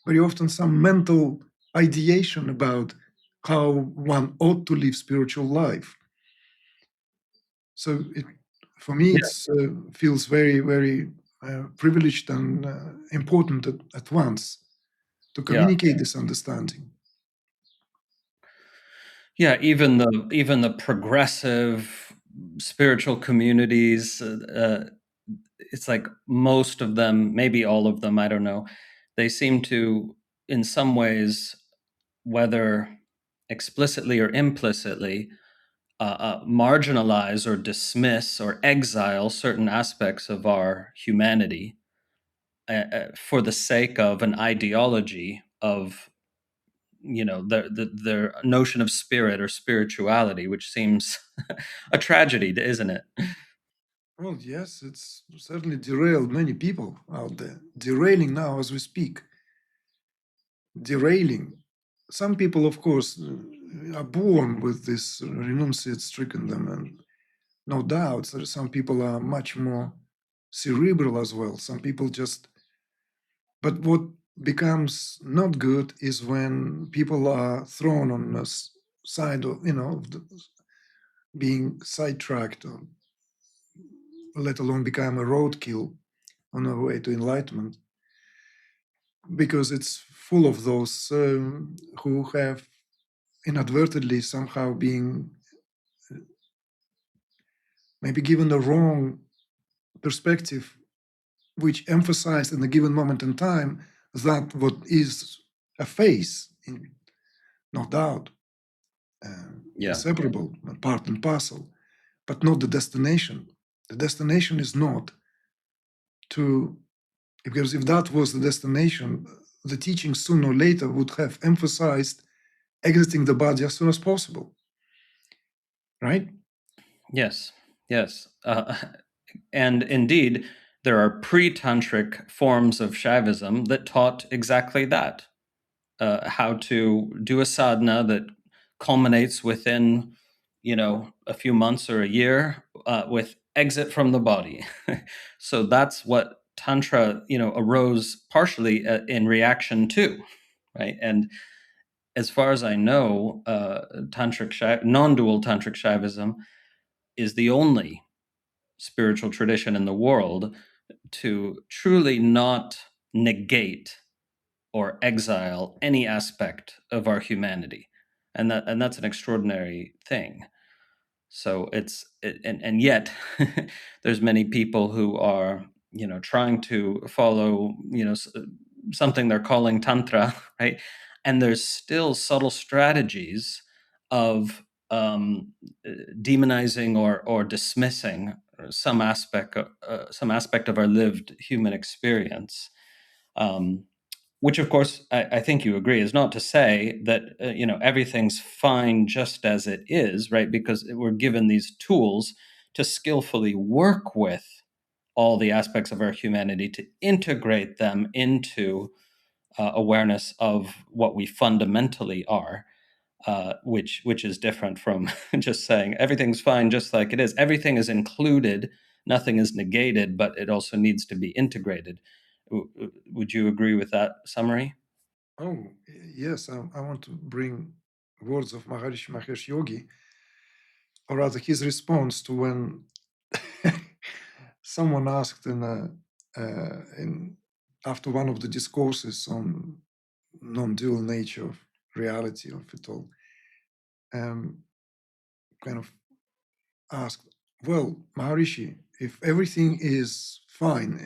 very often some mental ideation about how one ought to live spiritual life. So for me, it feels very, very privileged and important at once to communicate this understanding. Yeah, even the progressive spiritual communities, it's like most of them, maybe all of them, I don't know, they seem to, in some ways, whether explicitly or implicitly, marginalize or dismiss or exile certain aspects of our humanity for the sake of an ideology of, the notion of spirit or spirituality, which seems a tragedy, isn't it? Well, yes, it's certainly derailed many people out there. Derailing now as we speak. Derailing. Some people, of course, are born with this renunciate stricken them, and no doubt some people are much more cerebral as well. Some people just. But what becomes not good is when people are thrown on the side of, being sidetracked, or let alone become a roadkill on our way to enlightenment, because it's full of those who have inadvertently somehow being maybe given the wrong perspective, which emphasized in a given moment in time that what is a phase, no doubt, inseparable, part and parcel, but not the destination. The destination is not to, because if that was the destination, the teaching sooner or later would have emphasized exiting the body as soon as possible, right? Yes. And indeed, there are pre-tantric forms of Shaivism that taught exactly that. how to do a sadhana that culminates within, a few months or a year with exit from the body. So that's what Tantra, arose partially in reaction to, right? And as far as I know, non-dual Tantric Shaivism is the only spiritual tradition in the world to truly not negate or exile any aspect of our humanity, and that's an extraordinary thing. So and yet there's many people who are trying to follow something they're calling tantra, right? And there's still subtle strategies of demonizing or dismissing some aspect of our lived human experience. Which, of course, I think you agree, is not to say that everything's fine just as it is, right? Because we're given these tools to skillfully work with all the aspects of our humanity to integrate them into awareness of what we fundamentally are, which is different from just saying everything's fine just like it is. Everything is included, nothing is negated, but it also needs to be integrated. Would you agree with that summary? Oh, yes, I want to bring words of Maharishi Mahesh Yogi, or rather his response to when someone asked in after one of the discourses on non-dual nature of reality of it all, kind of asked, well, Maharishi, if everything is fine,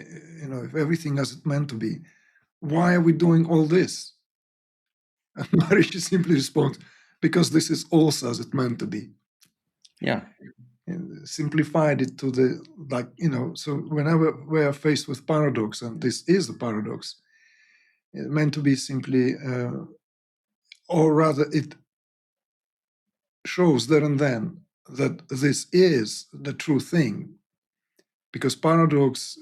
if everything as it meant to be, why are we doing all this? And Maharishi simply responds, because this is also as it meant to be. Yeah. And simplified it to the, so whenever we are faced with paradox, and this is a paradox, it meant to be simply, or rather it shows there and then that this is the true thing, because paradox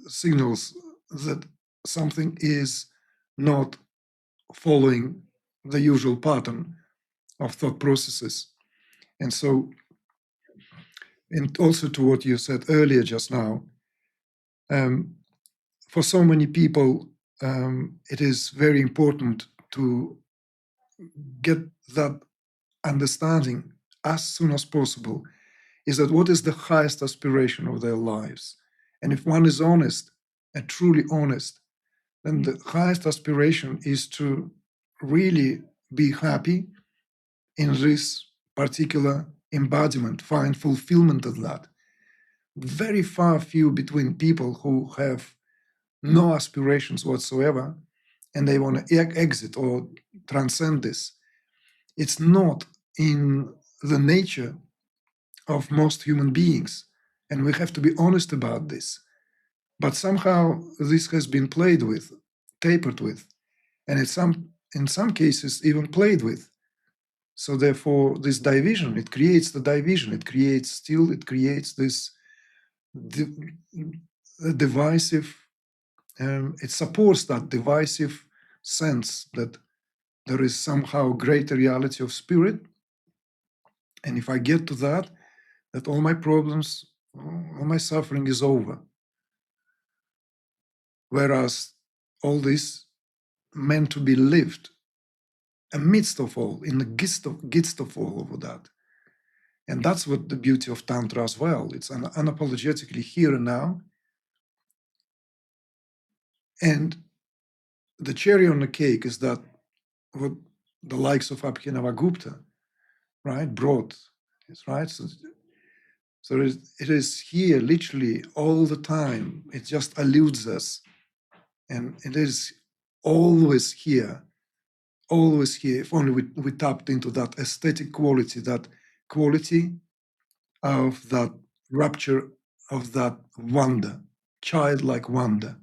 signals that something is not following the usual pattern of thought processes. And so, and also to what you said earlier just now, for so many people, it is very important to get that understanding as soon as possible, is that what is the highest aspiration of their lives. And if one is honest and truly honest, then the highest aspiration is to really be happy in this particular embodiment, find fulfillment of that. Very far few between people who have no aspirations whatsoever and they want to exit or transcend this. It's not in the nature of most human beings, and we have to be honest about this. But somehow this has been played with, tapered with, and in some cases even played with. So therefore, this division, it creates the division. It creates this divisive. It supports that divisive sense that there is somehow greater reality of spirit, and if I get to that all my problems, all my suffering is over. Whereas all this meant to be lived amidst of all, in the midst of all of that. And that's what the beauty of Tantra as well. It's unapologetically here and now. And the cherry on the cake is that what the likes of Abhinavagupta, right, brought. Is right. So it is here literally all the time. It just eludes us. And it is always here, if only we tapped into that aesthetic quality of that rapture, of that wonder, childlike wonder.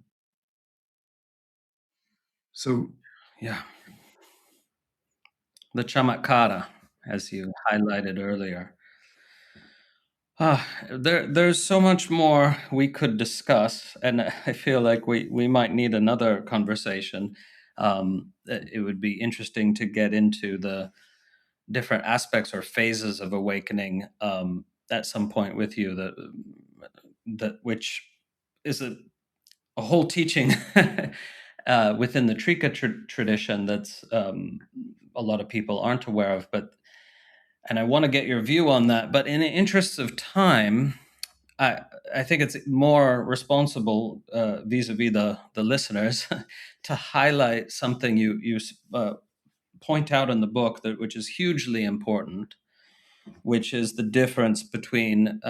So, Yeah. The Camatkāra, as you highlighted earlier. There's so much more we could discuss, and I feel like we might need another conversation. It would be interesting to get into the different aspects or phases of awakening at some point with you, that which is a whole teaching within the Trika tradition that's a lot of people aren't aware of, and I want to get your view on that. But in the interests of time, I think it's more responsible vis-a-vis the listeners to highlight something you point out in the book, which is hugely important, which is the difference between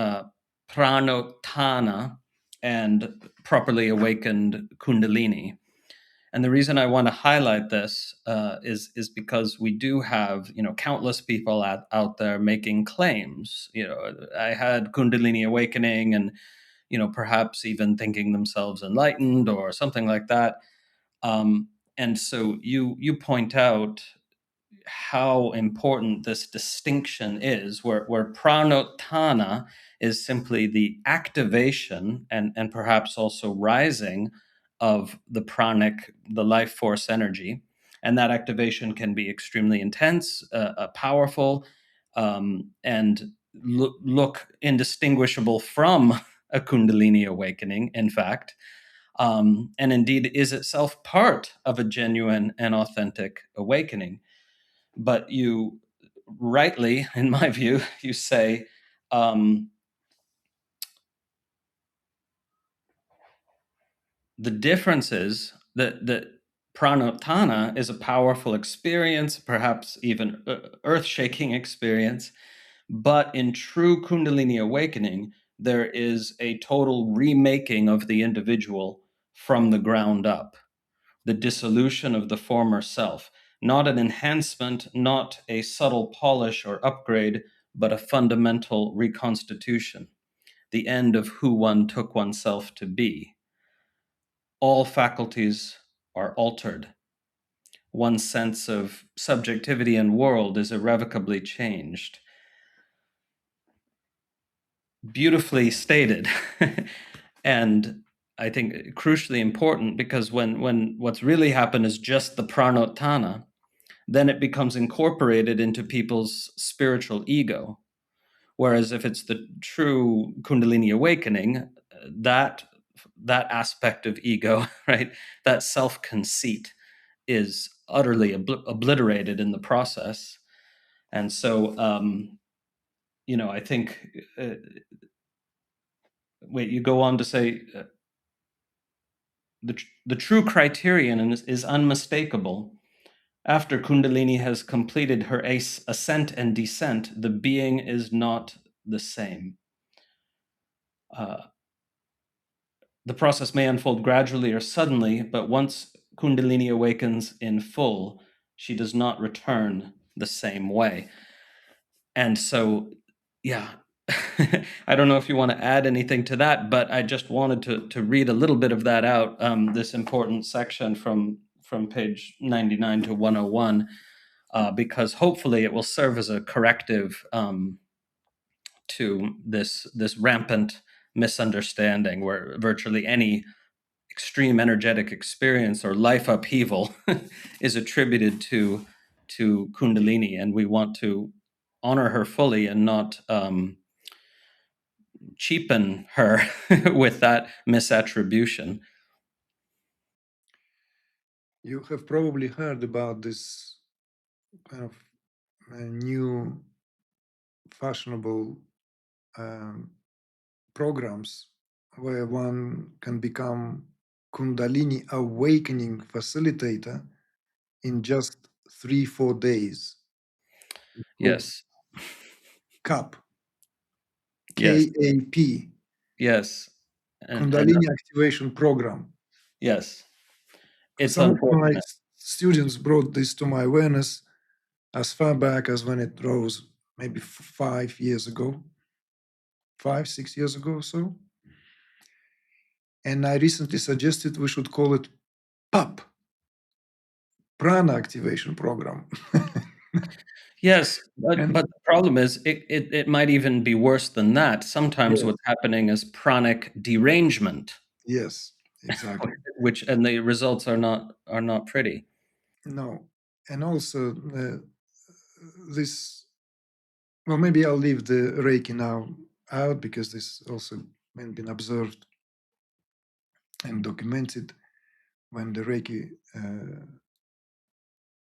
pranotana and properly awakened Kundalini. And the reason I want to highlight this is because we do have, countless people out there making claims. I had Kundalini awakening, and perhaps even thinking themselves enlightened or something like that. And so you point out how important this distinction is, where pranotana is simply the activation and perhaps also rising of the pranic, the life force energy. And that activation can be extremely intense, powerful, and look indistinguishable from a Kundalini awakening, in fact. And indeed is itself part of a genuine and authentic awakening. But you rightly, in my view, you say the difference is that pranotana is a powerful experience, perhaps even earth-shaking experience. But in true Kundalini awakening, there is a total remaking of the individual from the ground up, the dissolution of the former self, not an enhancement, not a subtle polish or upgrade, but a fundamental reconstitution, the end of who one took oneself to be. All faculties are altered. One's sense of subjectivity and world is irrevocably changed. Beautifully stated. And I think crucially important, because when what's really happened is just the pranotana, then it becomes incorporated into people's spiritual ego. Whereas if it's the true Kundalini awakening, that aspect of ego, right, that self-conceit is utterly obliterated in the process. And so, I think, you go on to say, the true criterion is unmistakable. After Kundalini has completed her ascent and descent, the being is not the same. The process may unfold gradually or suddenly, but once Kundalini awakens in full, she does not return the same way. And so, yeah, I don't know if you want to add anything to that, but I just wanted to read a little bit of that out, this important section from page 99 to 101, because hopefully it will serve as a corrective to this rampant misunderstanding where virtually any extreme energetic experience or life upheaval is attributed to Kundalini, and we want to honor her fully and not cheapen her with that misattribution. You have probably heard about this kind of new fashionable programs where one can become Kundalini awakening facilitator in just 3-4 days. Yes. CAP. Yes. KAP. Yes. Kundalini Activation Program. Yes. It's Some of my unfortunate. students brought this to my awareness as far back as when it rose, maybe 5 years ago, 5-6 years ago or so. And I recently suggested we should call it PAP, Prana Activation Program. Yes, but the problem is it might even be worse than that. Sometimes what's happening is pranic derangement. Yes, exactly. And the results are not pretty. No. And also this, well, maybe I'll leave the Reiki now out because this also been observed and documented when the Reiki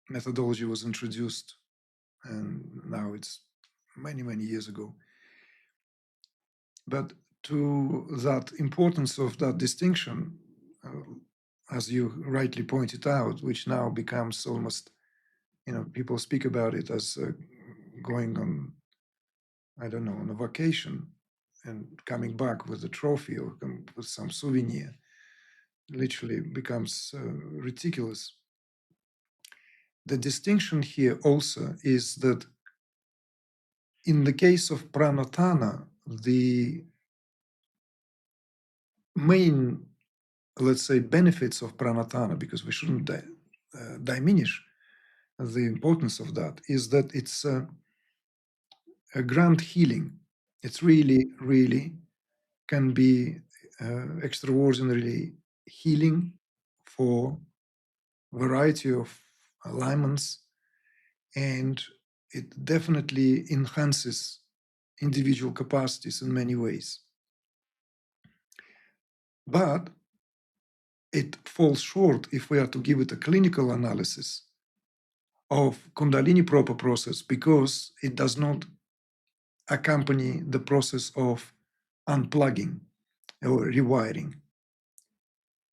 methodology was introduced, and now it's many, many years ago. But to that importance of that distinction, as you rightly pointed out, which now becomes almost, people speak about it as going on, I don't know, on a vacation and coming back with a trophy or with some souvenir, literally becomes ridiculous. The distinction here also is that in the case of pranatana, the main, let's say, benefits of pranatana, because we shouldn't diminish the importance of that, is that it's a grand healing. It's really, really can be extraordinarily healing for a variety of alignments, and it definitely enhances individual capacities in many ways. But it falls short, if we are to give it a clinical analysis, of Kundalini proper process, because it does not accompany the process of unplugging or rewiring.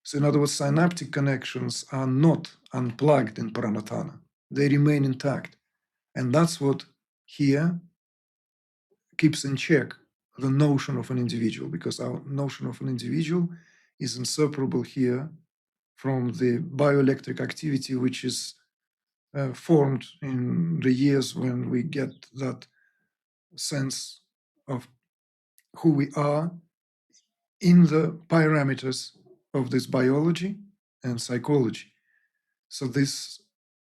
So in other words, synaptic connections are not unplugged in pranatana. They remain intact. And that's what here keeps in check the notion of an individual, because our notion of an individual is inseparable here from the bioelectric activity which is formed in the years when we get that sense of who we are in the parameters of this biology and psychology. So this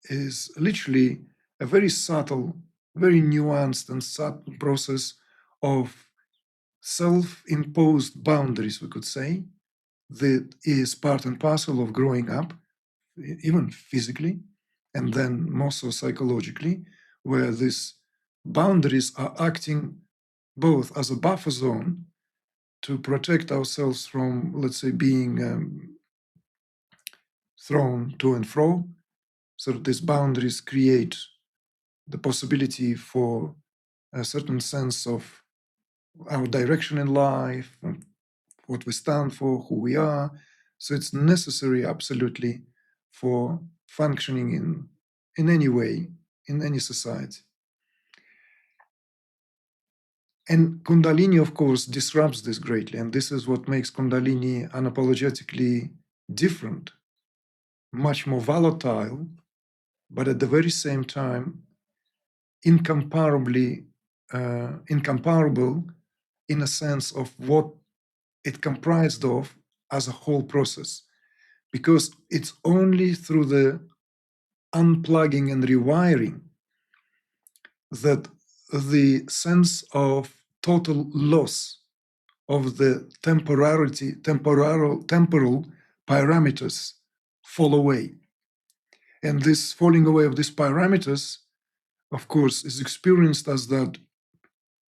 is literally a very subtle, very nuanced and subtle process of self-imposed boundaries, we could say, that is part and parcel of growing up, even physically, and then more so psychologically, where these boundaries are acting both as a buffer zone to protect ourselves from, let's say, being thrown to and fro. So that these boundaries create the possibility for a certain sense of our direction in life, what we stand for, who we are. So it's necessary, absolutely, for functioning in any way, in any society. And Kundalini, of course, disrupts this greatly. And this is what makes Kundalini unapologetically different, much more volatile, but at the very same time, incomparable in a sense of what it comprised of as a whole process. Because it's only through the unplugging and rewiring that the sense of total loss of the temporal parameters fall away. And this falling away of these parameters, of course, is experienced as that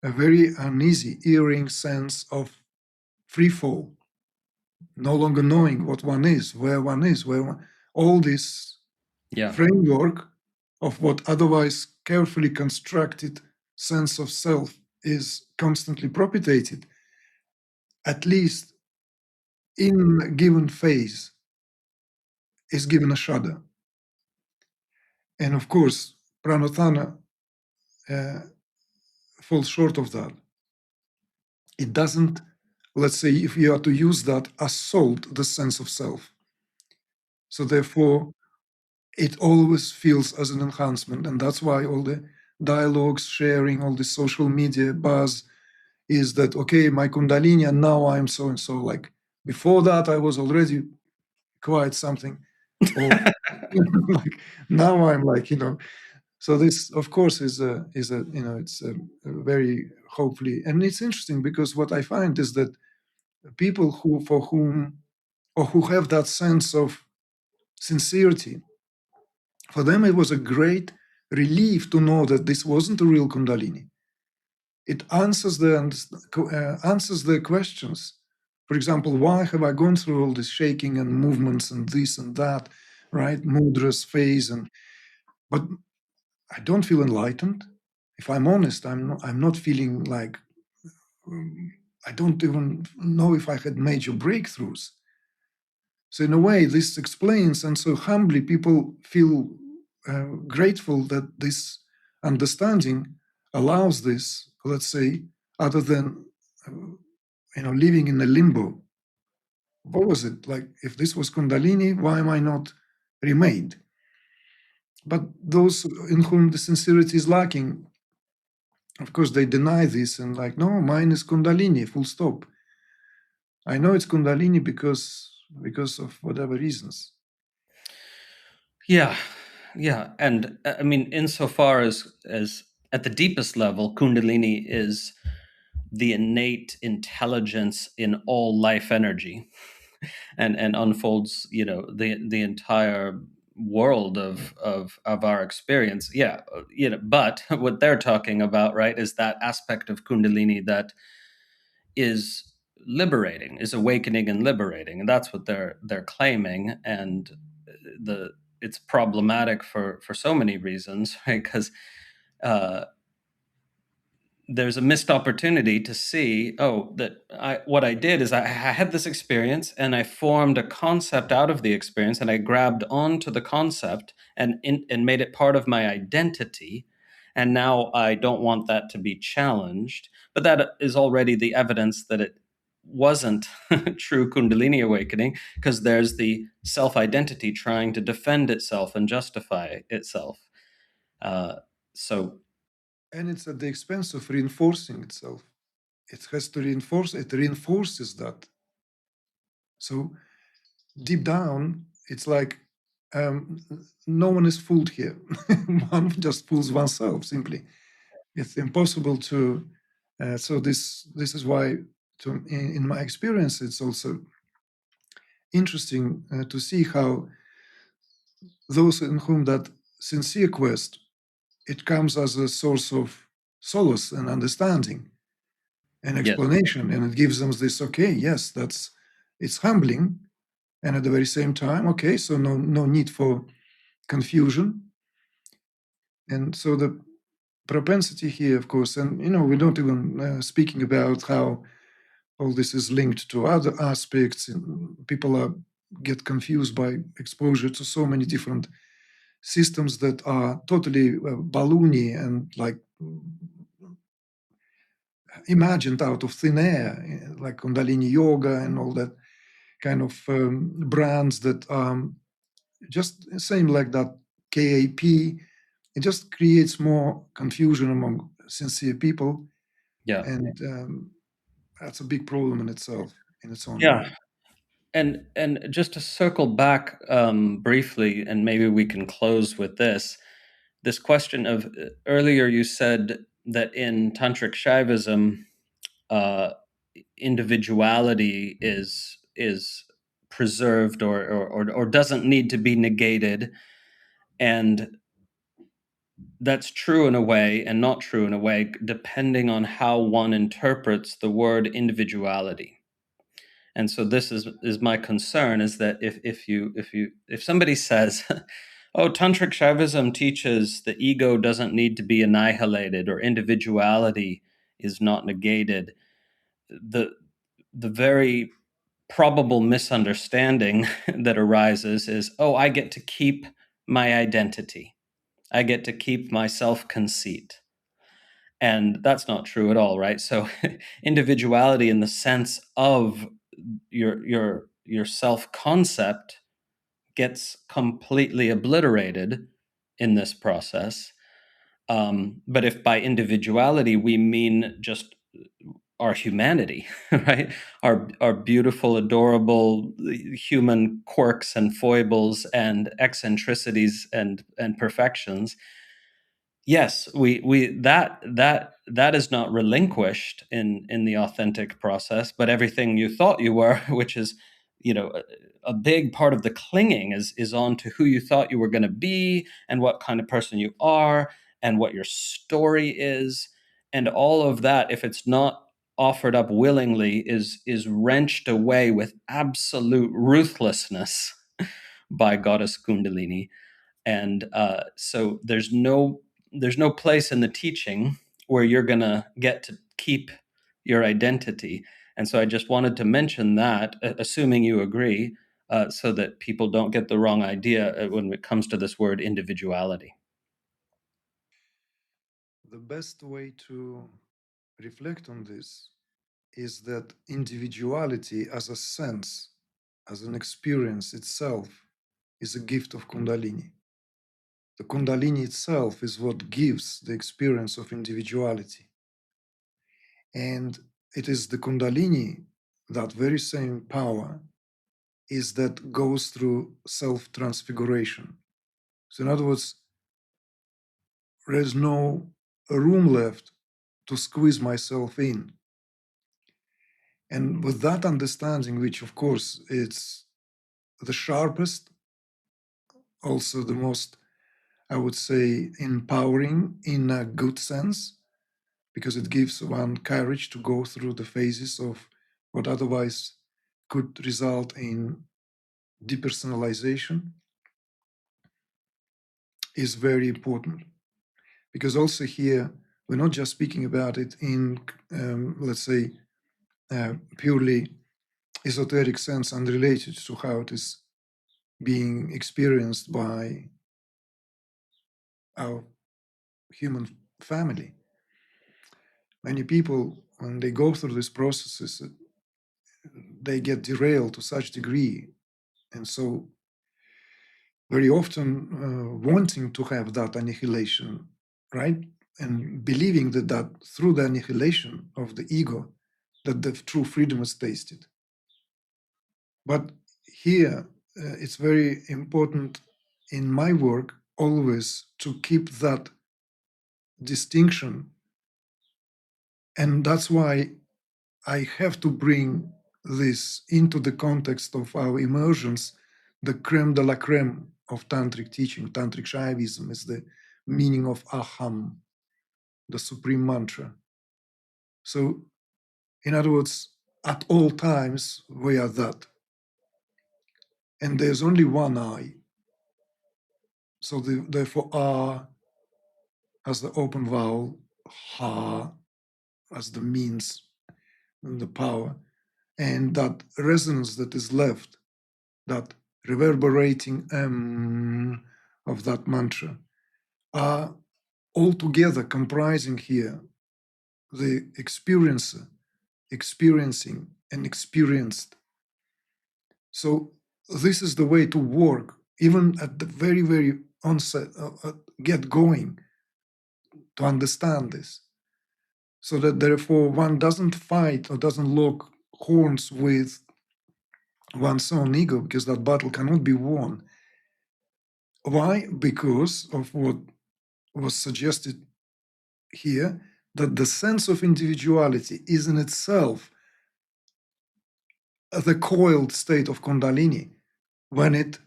a very uneasy, eerie sense of free fall, no longer knowing what one is, where one is, all this framework of what otherwise carefully constructed sense of self is constantly propagated, at least in a given phase, is given a shudder. And of course, pranatana falls short of that. It doesn't, let's say, if you are to use that, assault the sense of self. So therefore, it always feels as an enhancement. And that's why all the dialogues, sharing, all the social media buzz is that, okay, my Kundalini, and now I'm so and so. Like before that, I was already quite something. Or like now I'm like, So this, of course, is a it's a very hopefully, and it's interesting because what I find is that people for whom or who have that sense of sincerity For them, it was a great relief to know that this wasn't a real Kundalini. It answers the questions. For example, why have I gone through all this shaking and movements and this and that, right? Mudras, phase, but I don't feel enlightened. If I'm honest, I'm not feeling like I don't even know if I had major breakthroughs. So in a way, this explains, and so humbly people feel grateful that this understanding allows this, let's say, other than living in a limbo. What was it like? If this was Kundalini, why am I not remade? But those in whom the sincerity is lacking, of course, they deny this and like, no, mine is Kundalini, full stop. I know it's Kundalini because of whatever reasons. Yeah, yeah, and I mean, insofar as at the deepest level, Kundalini is the innate intelligence in all life energy, and unfolds, the entire world of our experience. Yeah, But what they're talking about, right, is that aspect of Kundalini that is liberating, is awakening and liberating, and that's what they're claiming. And the it's problematic for so many reasons, right? Because there's a missed opportunity to see, what I did is I had this experience and I formed a concept out of the experience, and I grabbed onto the concept and made it part of my identity, and now I don't want that to be challenged. But that is already the evidence that it wasn't true Kundalini awakening, because there's the self-identity trying to defend itself and justify itself. uh, so And it's at the expense of reinforcing itself. It has to reinforce, it reinforces that. So deep down, it's like no one is fooled here. One just fools oneself simply. It's impossible to. So this is why, in my experience, it's also interesting to see how those in whom that sincere quest, it comes as a source of solace and understanding and yes. explanation, and it gives them this, okay, yes, it's humbling, and at the very same time, okay, so no need for confusion. And so the propensity here, of course, and we don't even speaking about how all this is linked to other aspects, and people get confused by exposure to so many different systems that are totally balloony and like imagined out of thin air, like Kundalini yoga and all that kind of brands that just same like that KAP. It just creates more confusion among sincere people, Yeah. and that's a big problem in itself, in its own way. Yeah. And just to circle back briefly, and maybe we can close with this question of, earlier you said that in Tantric Shaivism, uh, individuality is preserved, or doesn't need to be negated, and that's true in a way and not true in a way, depending on how one interprets the word individuality. And so this is my concern, is that if somebody says, oh, Tantric Shaivism teaches the ego doesn't need to be annihilated, or individuality is not negated, the very probable misunderstanding that arises is, oh, I get to keep my identity, I get to keep my self-conceit. And that's not true at all, right? So individuality in the sense of your self-concept gets completely obliterated in this process. But if by individuality we mean just our humanity, right? Our beautiful, adorable human quirks and foibles and eccentricities and perfections, yes, we that is not relinquished in the authentic process, but everything you thought you were, which is a big part of the clinging is on to who you thought you were going to be and what kind of person you are and what your story is. And all of that, if it's not offered up willingly, is wrenched away with absolute ruthlessness by goddess Kundalini. And so there's no place in the teaching where you're going to get to keep your identity. And so I just wanted to mention that, assuming you agree, so that people don't get the wrong idea when it comes to this word individuality. The best way to reflect on this is that individuality as a sense, as an experience itself, is a gift of Kundalini. The Kundalini itself is what gives the experience of individuality. And it is the Kundalini, that very same power, is that goes through self-transfiguration. So in other words, there is no room left to squeeze myself in. And with that understanding, which of course it's the sharpest, also the most, I would say, empowering in a good sense, because it gives one courage to go through the phases of what otherwise could result in depersonalization, is very important. Because also here, we're not just speaking about it in, let's say, purely esoteric sense, unrelated to how it is being experienced by our human family. Many people, when they go through these processes, they get derailed to such degree, and so very often wanting to have that annihilation, right? And believing that through the annihilation of the ego, that the true freedom is tasted. But here, it's very important in my work always to keep that distinction. And that's why I have to bring this into the context of our immersions. The creme de la creme of Tantric teaching, Tantric Śaivism, is the meaning of Aham, the supreme mantra. So, in other words, at all times, we are that. And there's only one I. So, therefore, Ah as the open vowel, Ha as the means and the power, and that resonance that is left, that reverberating of that mantra, are altogether comprising here the experiencer, experiencing, and experienced. So this is the way to work, even at the very, very onset, get going, to understand this. So that therefore one doesn't fight or doesn't lock horns with one's own ego, because that battle cannot be won. Why? Because of what was suggested here, that the sense of individuality is in itself the coiled state of Kundalini, when it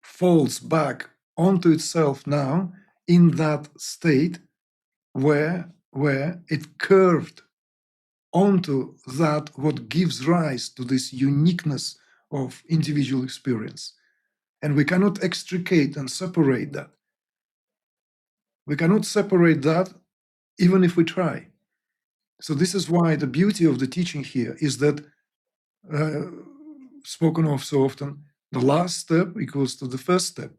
falls back onto itself now in that state where it curved onto that what gives rise to this uniqueness of individual experience. And we cannot extricate and separate that. We cannot separate that even if we try. So this is why the beauty of the teaching here is that, spoken of so often, the last step equals to the first step.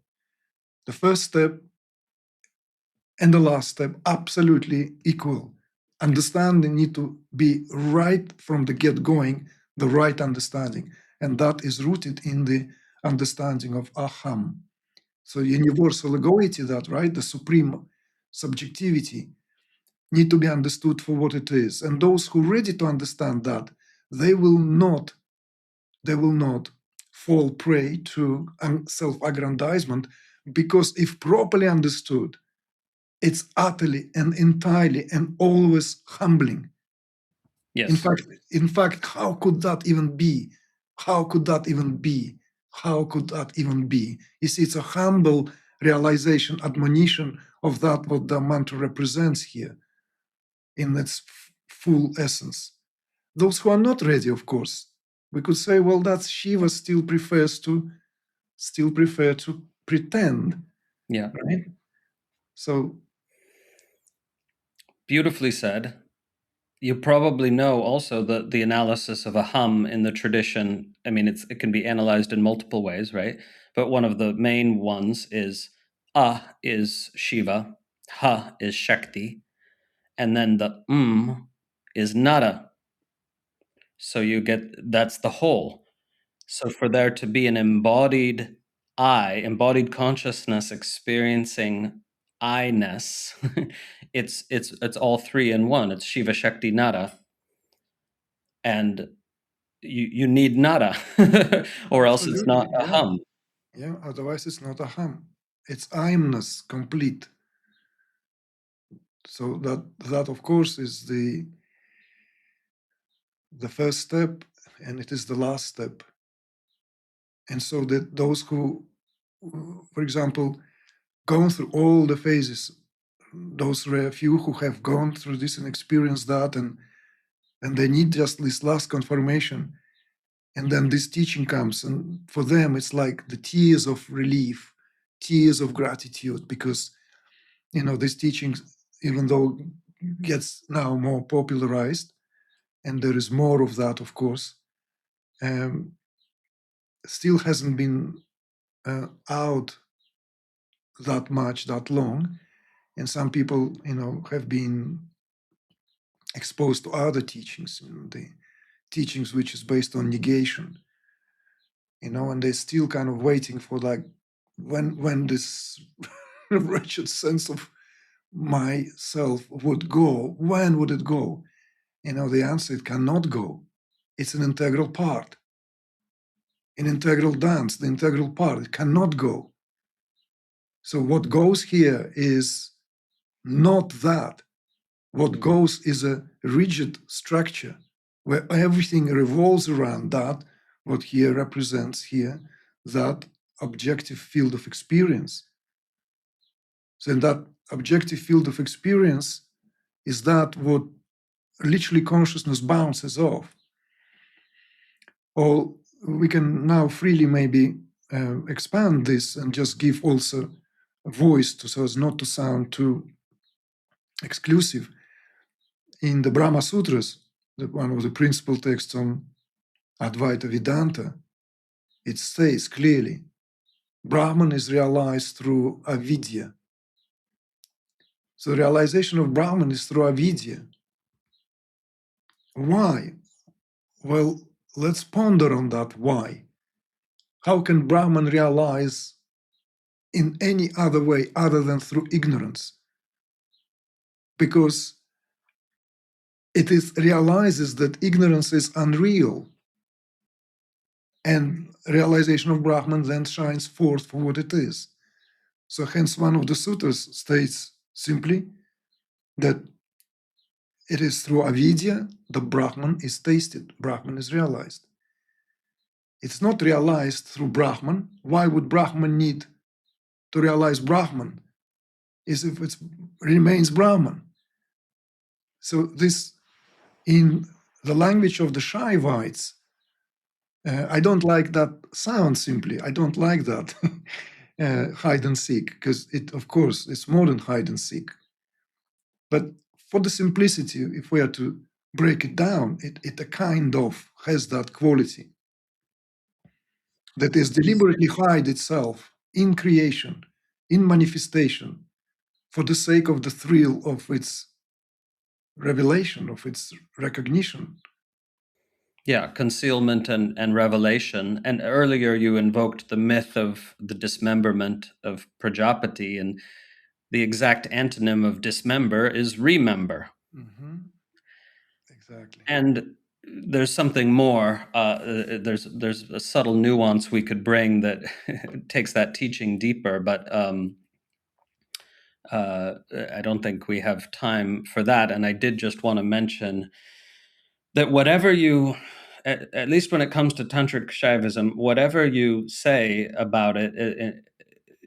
The first step and the last step absolutely equal. Understanding need to be right from the get-going, the right understanding. And that is rooted in the understanding of Aham. So universal egoity, that, right, the supreme subjectivity, need to be understood for what it is. And those who are ready to understand that, they will not fall prey to self-aggrandizement, because if properly understood, it's utterly and entirely and always humbling. Yes. In fact, how could that even be How could that even be? How could that even be? You see, it's a humble realization, admonition of that what the mantra represents here in its full essence. Those who are not ready, of course, we could say, well, that's Shiva still prefer to pretend, Yeah. right? So Beautifully said. You probably know also the analysis of a hum in the tradition. I mean, it can be analyzed in multiple ways, right? But one of the main ones is is Shiva, ha is Shakti, and then the is Nada. So you get, that's the whole. So for there to be an embodied embodied consciousness experiencing I-ness, it's all three in one. It's Shiva Shakti Nada. And you need nada, or else it's not absolutely, a yeah. hum. Yeah, otherwise it's not a hum. It's I-ness complete. So that of course is the first step, and it is the last step. And so that those who, for example, gone through all the phases, those rare few who have gone through this and experienced that, and they need just this last confirmation, and then this teaching comes, and for them it's like the tears of relief, tears of gratitude, because this teaching, even though gets now more popularized, and there is more of that, of course, um, still hasn't been out that much, that long. And some people, have been exposed to other teachings, the teachings which is based on negation, and they're still kind of waiting for, like, when this wretched sense of myself would go. When would it go? The answer, it cannot go. It's an integral part. An integral dance, the integral part, it cannot go. So what goes here is not that. What goes is a rigid structure where everything revolves around that, what here represents here, that objective field of experience. So in that objective field of experience is that what literally consciousness bounces off. Or we can now freely maybe expand this and just give also a voice so as not to sound too exclusive. In the Brahma Sutras, one of the principal texts on Advaita Vedanta, it says clearly, Brahman is realized through avidya. So the realization of Brahman is through avidya. Why? Well, let's ponder on that why. How can Brahman realize in any other way other than through ignorance? Because realizes that ignorance is unreal, and realization of Brahman then shines forth for what it is. So hence one of the sutras states simply that it is through avidya the Brahman is tasted, Brahman is realized. It's not realized through Brahman. Why would Brahman need to realize Brahman? Is if it remains Brahman. So this, in the language of the Shaivites, I don't like that sound simply. I don't like that hide and seek, because of course, it's more than hide and seek. But for the simplicity, if we are to break it down, it a kind of has that quality that is deliberately hide itself in creation, in manifestation, for the sake of the thrill of its revelation, of its recognition. Yeah, concealment and revelation. And earlier you invoked the myth of the dismemberment of Prajapati, and the exact antonym of dismember is remember. Mm-hmm. Exactly. And there's something more. There's a subtle nuance we could bring that takes that teaching deeper, but I don't think we have time for that. And I did just want to mention that whatever you at least when it comes to Tantric Śaivism, whatever you say about it,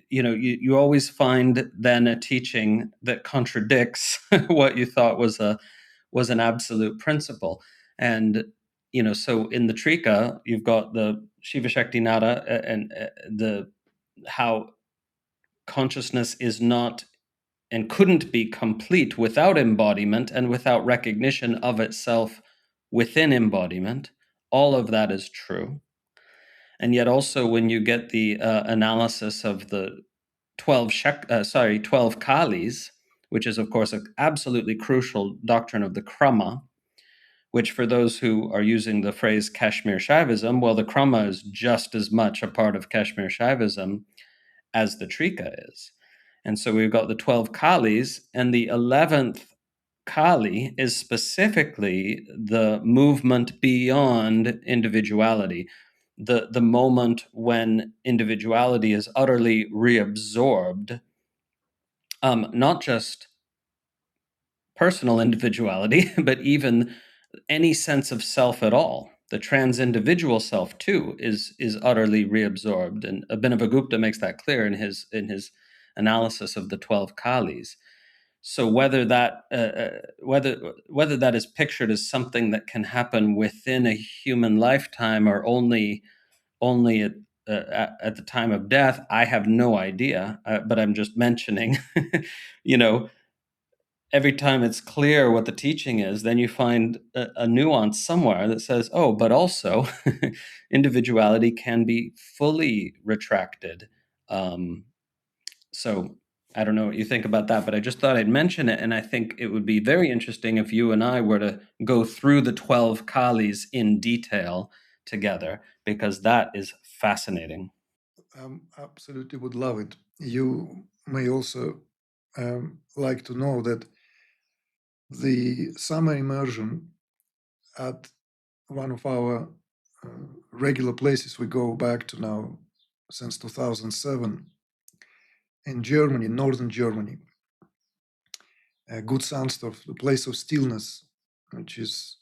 you always find then a teaching that contradicts what you thought was an absolute principle. And so in the Trika, you've got the Shiva Shakti Nada and the how consciousness is not and couldn't be complete without embodiment and without recognition of itself within embodiment. All of that is true. And yet also when you get the analysis of the 12 Kalis, which is of course an absolutely crucial doctrine of the Krama, which for those who are using the phrase Kashmir Shaivism, well, the Krama is just as much a part of Kashmir Shaivism as the Trika is. And so we've got the 12 Kalis, and the 11th Kali is specifically the movement beyond individuality, the moment when individuality is utterly reabsorbed, not just personal individuality, but even any sense of self at all. The trans-individual self too is utterly reabsorbed, and Abhinavagupta makes that clear in his analysis of the 12 Kalis. So whether that is pictured as something that can happen within a human lifetime or only at the time of death, I have no idea. But I'm just mentioning, every time it's clear what the teaching is, then you find a nuance somewhere that says, oh, but also individuality can be fully retracted. So I don't know what you think about that, but I just thought I'd mention it. And I think it would be very interesting if you and I were to go through the 12 Kalis in detail together, because that is fascinating. Absolutely would love it. You may also like to know that the summer immersion at one of our regular places we go back to now since 2007 in Germany, northern Germany, Good Sandstorf, the place of stillness, which is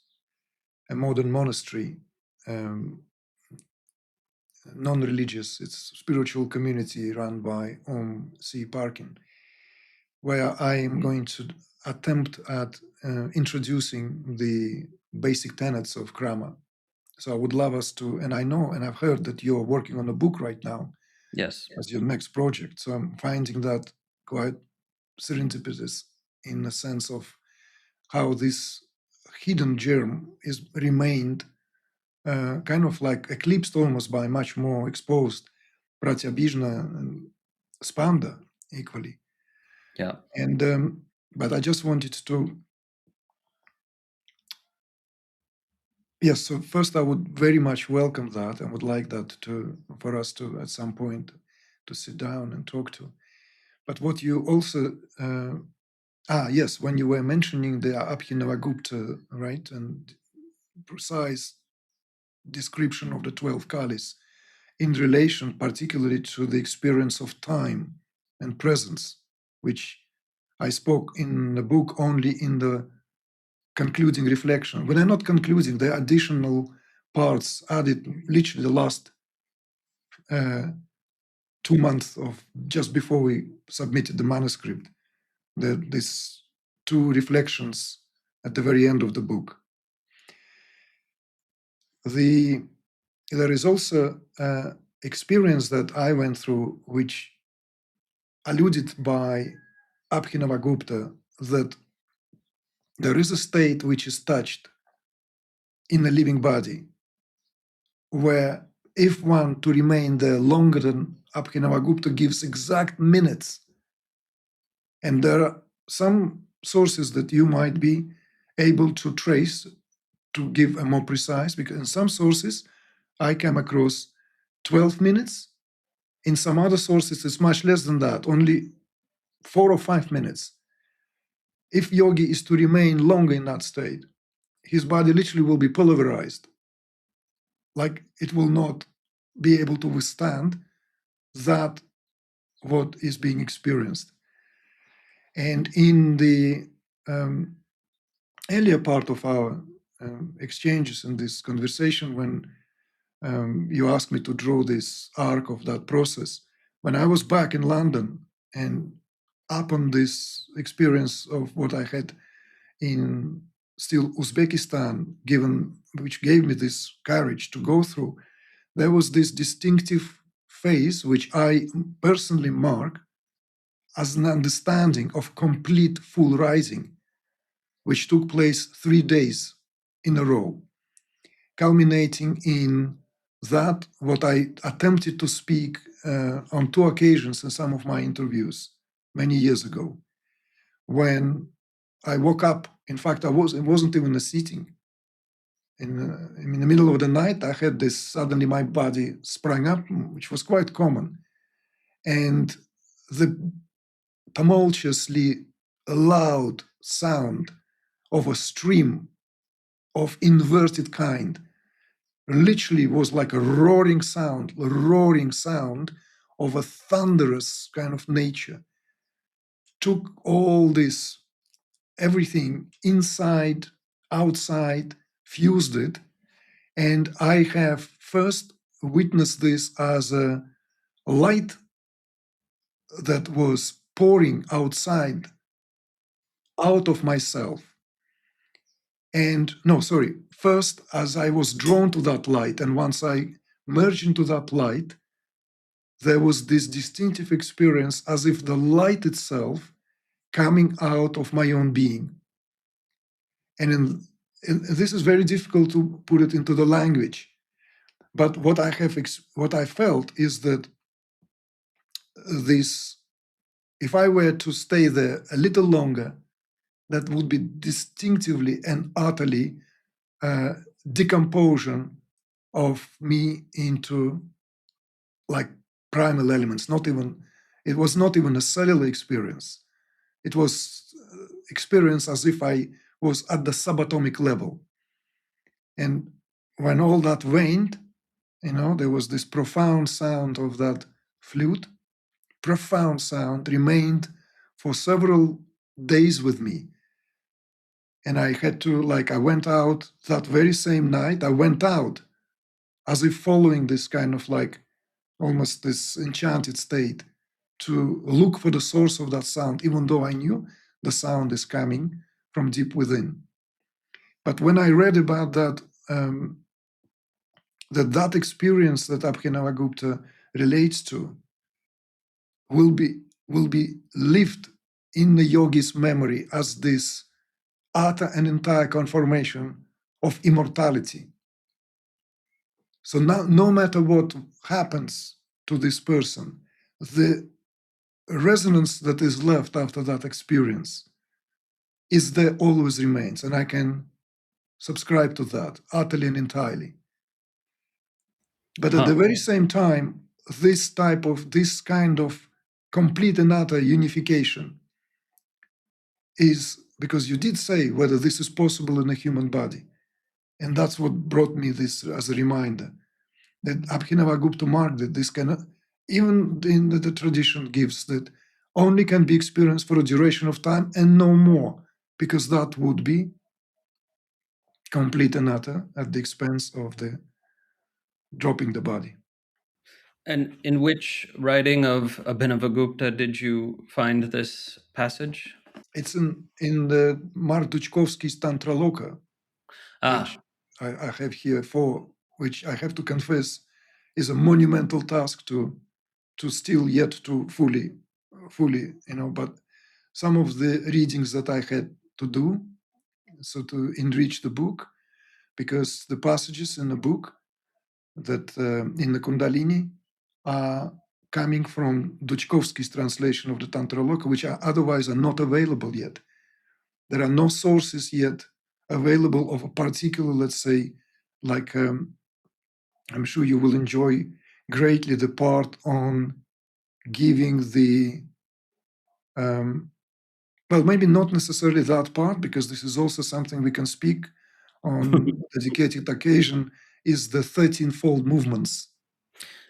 a modern monastery, non-religious. It's a spiritual community run by C. Parkin, where I am going to attempt at introducing the basic tenets of Krama. So I would love us to, and I know, and I've heard that you're working on a book right now. Yes. As your next project. So I'm finding that quite serendipitous in the sense of how this hidden germ is remained kind of like eclipsed almost by much more exposed Pratibhā and Spanda equally. Yeah. And but I just wanted to, yes. So first, I would very much welcome that and would like that for us to at some point to sit down and talk to. But what you also yes, when you were mentioning the Abhinavagupta, right, and precise description of the 12 Kalis in relation particularly to the experience of time and presence, which I spoke in the book only in the concluding reflection. When I'm not concluding, the additional parts added literally the last 2 months of just before we submitted the manuscript, these 2 reflections at the very end of the book. There is also experience that I went through, which alluded by Abhinavagupta, that there is a state which is touched in a living body, where if one to remain there longer than Abhinavagupta gives exact minutes, and there are some sources that you might be able to trace to give a more precise, because in some sources I came across 12 minutes. In some other sources, it's much less than that, only 4 or 5 minutes. If yogi is to remain longer in that state, his body literally will be pulverized. Like it will not be able to withstand that what is being experienced. And in the earlier part of our exchanges in this conversation when you asked me to draw this arc of that process. When I was back in London and upon this experience of what I had in still Uzbekistan, which gave me this courage to go through, there was this distinctive phase which I personally mark as an understanding of complete full rising, which took place 3 days in a row, culminating in that what I attempted to speak on 2 occasions in some of my interviews many years ago, when I woke up. In fact, it wasn't even a sitting. In the middle of the night, I had this, suddenly my body sprang up, which was quite common. And the tumultuously loud sound of a stream of inverted kind literally was like a roaring sound of a thunderous kind of nature. Took all this, everything inside, outside, fused it. And I have first witnessed this as a light that was pouring outside, out of myself. And no, sorry, first as I was drawn to that light, and once I merged into that light, there was this distinctive experience as if the light itself coming out of my own being. And this is very difficult to put it into the language. But what I felt is that this, if I were to stay there a little longer, that would be distinctively and utterly decomposition of me into like primal elements. It was not even a cellular experience. It was experience as if I was at the subatomic level. And when all that waned, there was this profound sound of that flute. Profound sound remained for several days with me. And I had to, I went out that very same night. I went out as if following this kind of almost this enchanted state to look for the source of that sound, even though I knew the sound is coming from deep within. But when I read about that, that experience that Abhinavagupta relates to will be lived in the yogi's memory as this utter and entire confirmation of immortality. So now, no matter what happens to this person, the resonance that is left after that experience is there, always remains. And I can subscribe to that utterly and entirely. But at the very same time, this kind of complete and utter unification is, because you did say whether this is possible in a human body. And that's what brought me this as a reminder, that Abhinavagupta marked that this cannot, even in the tradition gives, that only can be experienced for a duration of time and no more, because that would be complete and utter at the expense of the dropping the body. And in which writing of Abhinavagupta did you find this passage? It's in the Mark Duchkovsky's Tantraloka, which I have here which I have to confess is a monumental task to still yet to fully, but some of the readings that I had to do, so to enrich the book, because the passages in the book that in the Kundalini are coming from Duchkovsky's translation of the Tantraloka, which are otherwise are not available yet. There are no sources yet available of a particular, let's say, I'm sure you will enjoy greatly the part on giving the, well, maybe not necessarily that part, because this is also something we can speak on dedicated occasion, is the 13-fold movements.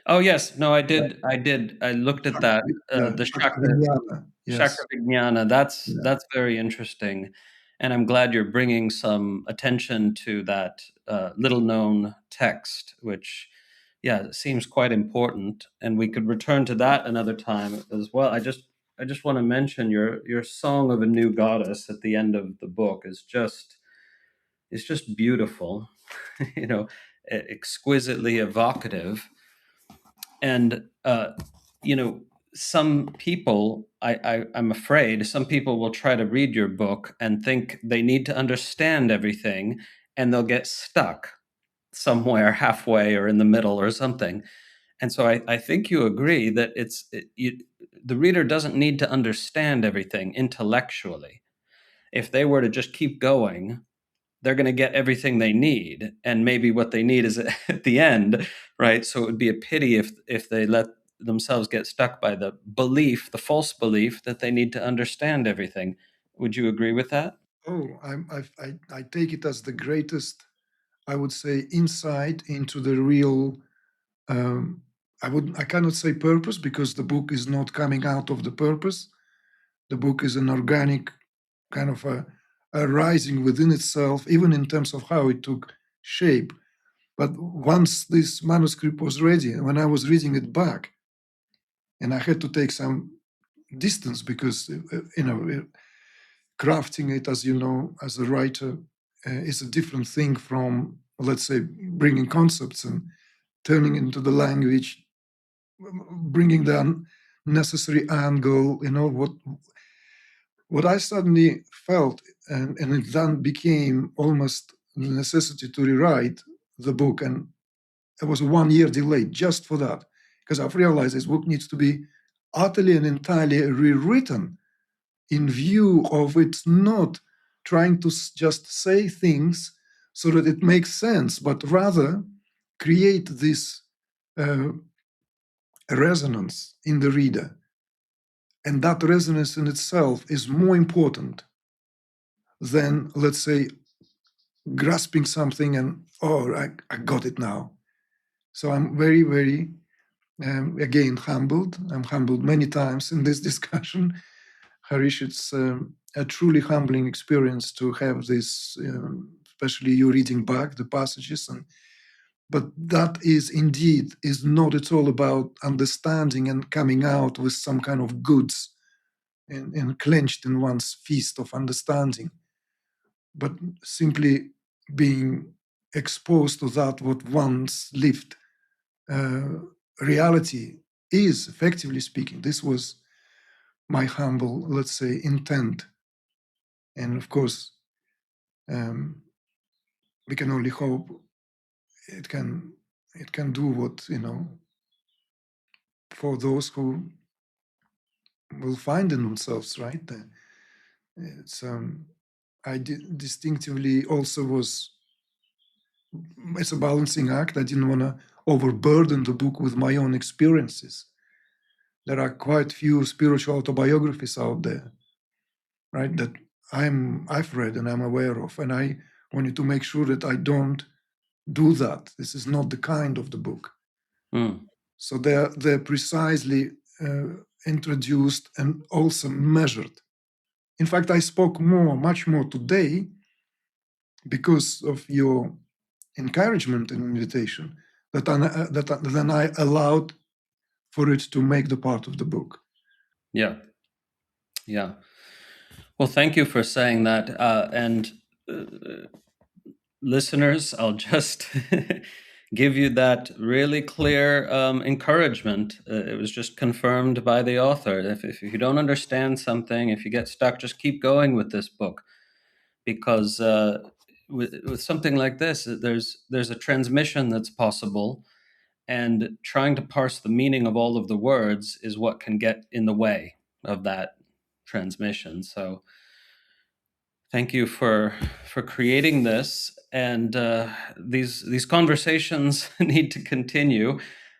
Oh yes, no, I did. I looked at that. The chakra Vijnana, yes. Vijnana. That's very interesting. And I'm glad you're bringing some attention to that little known text, which, yeah, seems quite important. And we could return to that another time as well. I just want to mention your song of a new goddess at the end of the book is just, it's just beautiful, you know, exquisitely evocative. And you know, some people, I'm afraid some people will try to read your book and think they need to understand everything, and they'll get stuck somewhere halfway or in the middle or something. And so I think you agree that the reader doesn't need to understand everything intellectually. If they were to just keep going, they're going to get everything they need, and maybe what they need is at the end, right? So it would be a pity if they let themselves get stuck by the belief, the false belief that they need to understand everything. Would you agree with that? Oh, I take it as the greatest, I would say, insight into the real. Um, I cannot say purpose because the book is not coming out of the purpose. The book is an organic kind of a rising within itself, even in terms of how it took shape. But once this manuscript was ready, when I was reading it back, and I had to take some distance because crafting it, as you know, as a writer, is a different thing from, let's say, bringing concepts and turning into the language, bringing the necessary angle. What I suddenly felt, and it then became almost the necessity to rewrite the book, and it was a 1 year delay just for that, because I've realized this book needs to be utterly and entirely rewritten in view of it not trying to just say things so that it makes sense, but rather create this uh, resonance in the reader. And that resonance in itself is more important than, let's say, grasping something and, oh, I got it now. So I'm very, very, again, humbled. I'm humbled many times in this discussion. Harish, it's a truly humbling experience to have this, especially you reading back the passages. But that is not at all about understanding and coming out with some kind of goods and clenched in one's fist of understanding, but simply being exposed to that what one's lived uh, reality is, effectively speaking. This was my humble, let's say, intent. And of course, we can only hope it can do what, for those who will find in themselves, right? It's I distinctively also was. It's a balancing act. I didn't want to overburden the book with my own experiences. There are quite few spiritual autobiographies out there, right? That I've read and I'm aware of, and I wanted to make sure that I don't do that. This is not the kind of the book. Mm. So they're precisely introduced and also measured. In fact, I spoke much more today because of your encouragement and invitation than I allowed for it to make the part of the book. Yeah. Yeah. Well, thank you for saying that. And listeners, I'll just give you that really clear encouragement. It was just confirmed by the author. If you don't understand something, if you get stuck, just keep going with this book, because with something like this, there's a transmission that's possible, and trying to parse the meaning of all of the words is what can get in the way of that transmission. So thank you for creating this, and these conversations need to continue.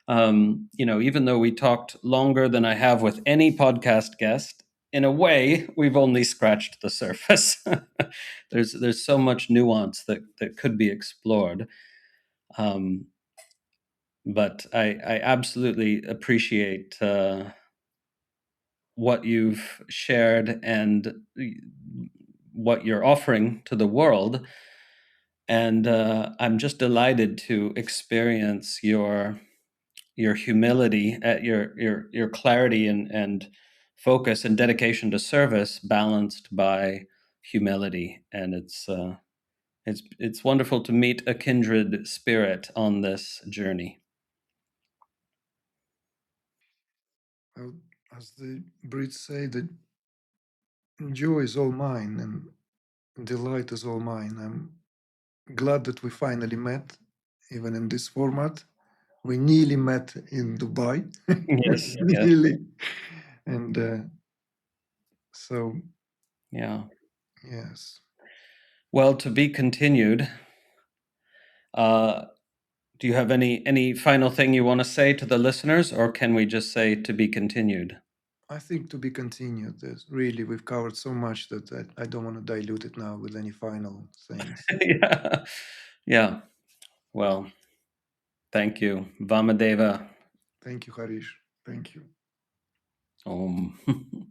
Even though we talked longer than I have with any podcast guest, in a way, we've only scratched the surface. There's so much nuance that could be explored. Um, but I absolutely appreciate what you've shared, and what you're offering to the world. And I'm just delighted to experience your humility, your clarity and focus and dedication to service, balanced by humility. And it's wonderful to meet a kindred spirit on this journey. Well, as the Brits say, that joy is all mine and delight is all mine. I'm glad that we finally met, even in this format. We nearly met in Dubai. Yes, yes, Nearly. And so, yeah. yes. Well, to be continued. Do you have any final thing you want to say to the listeners, or can we just say to be continued? I think to be continued. Really, we've covered so much that I don't want to dilute it now with any final things. Yeah, yeah. Well, thank you, Vamadeva. Thank you, Harish. Thank you. Om.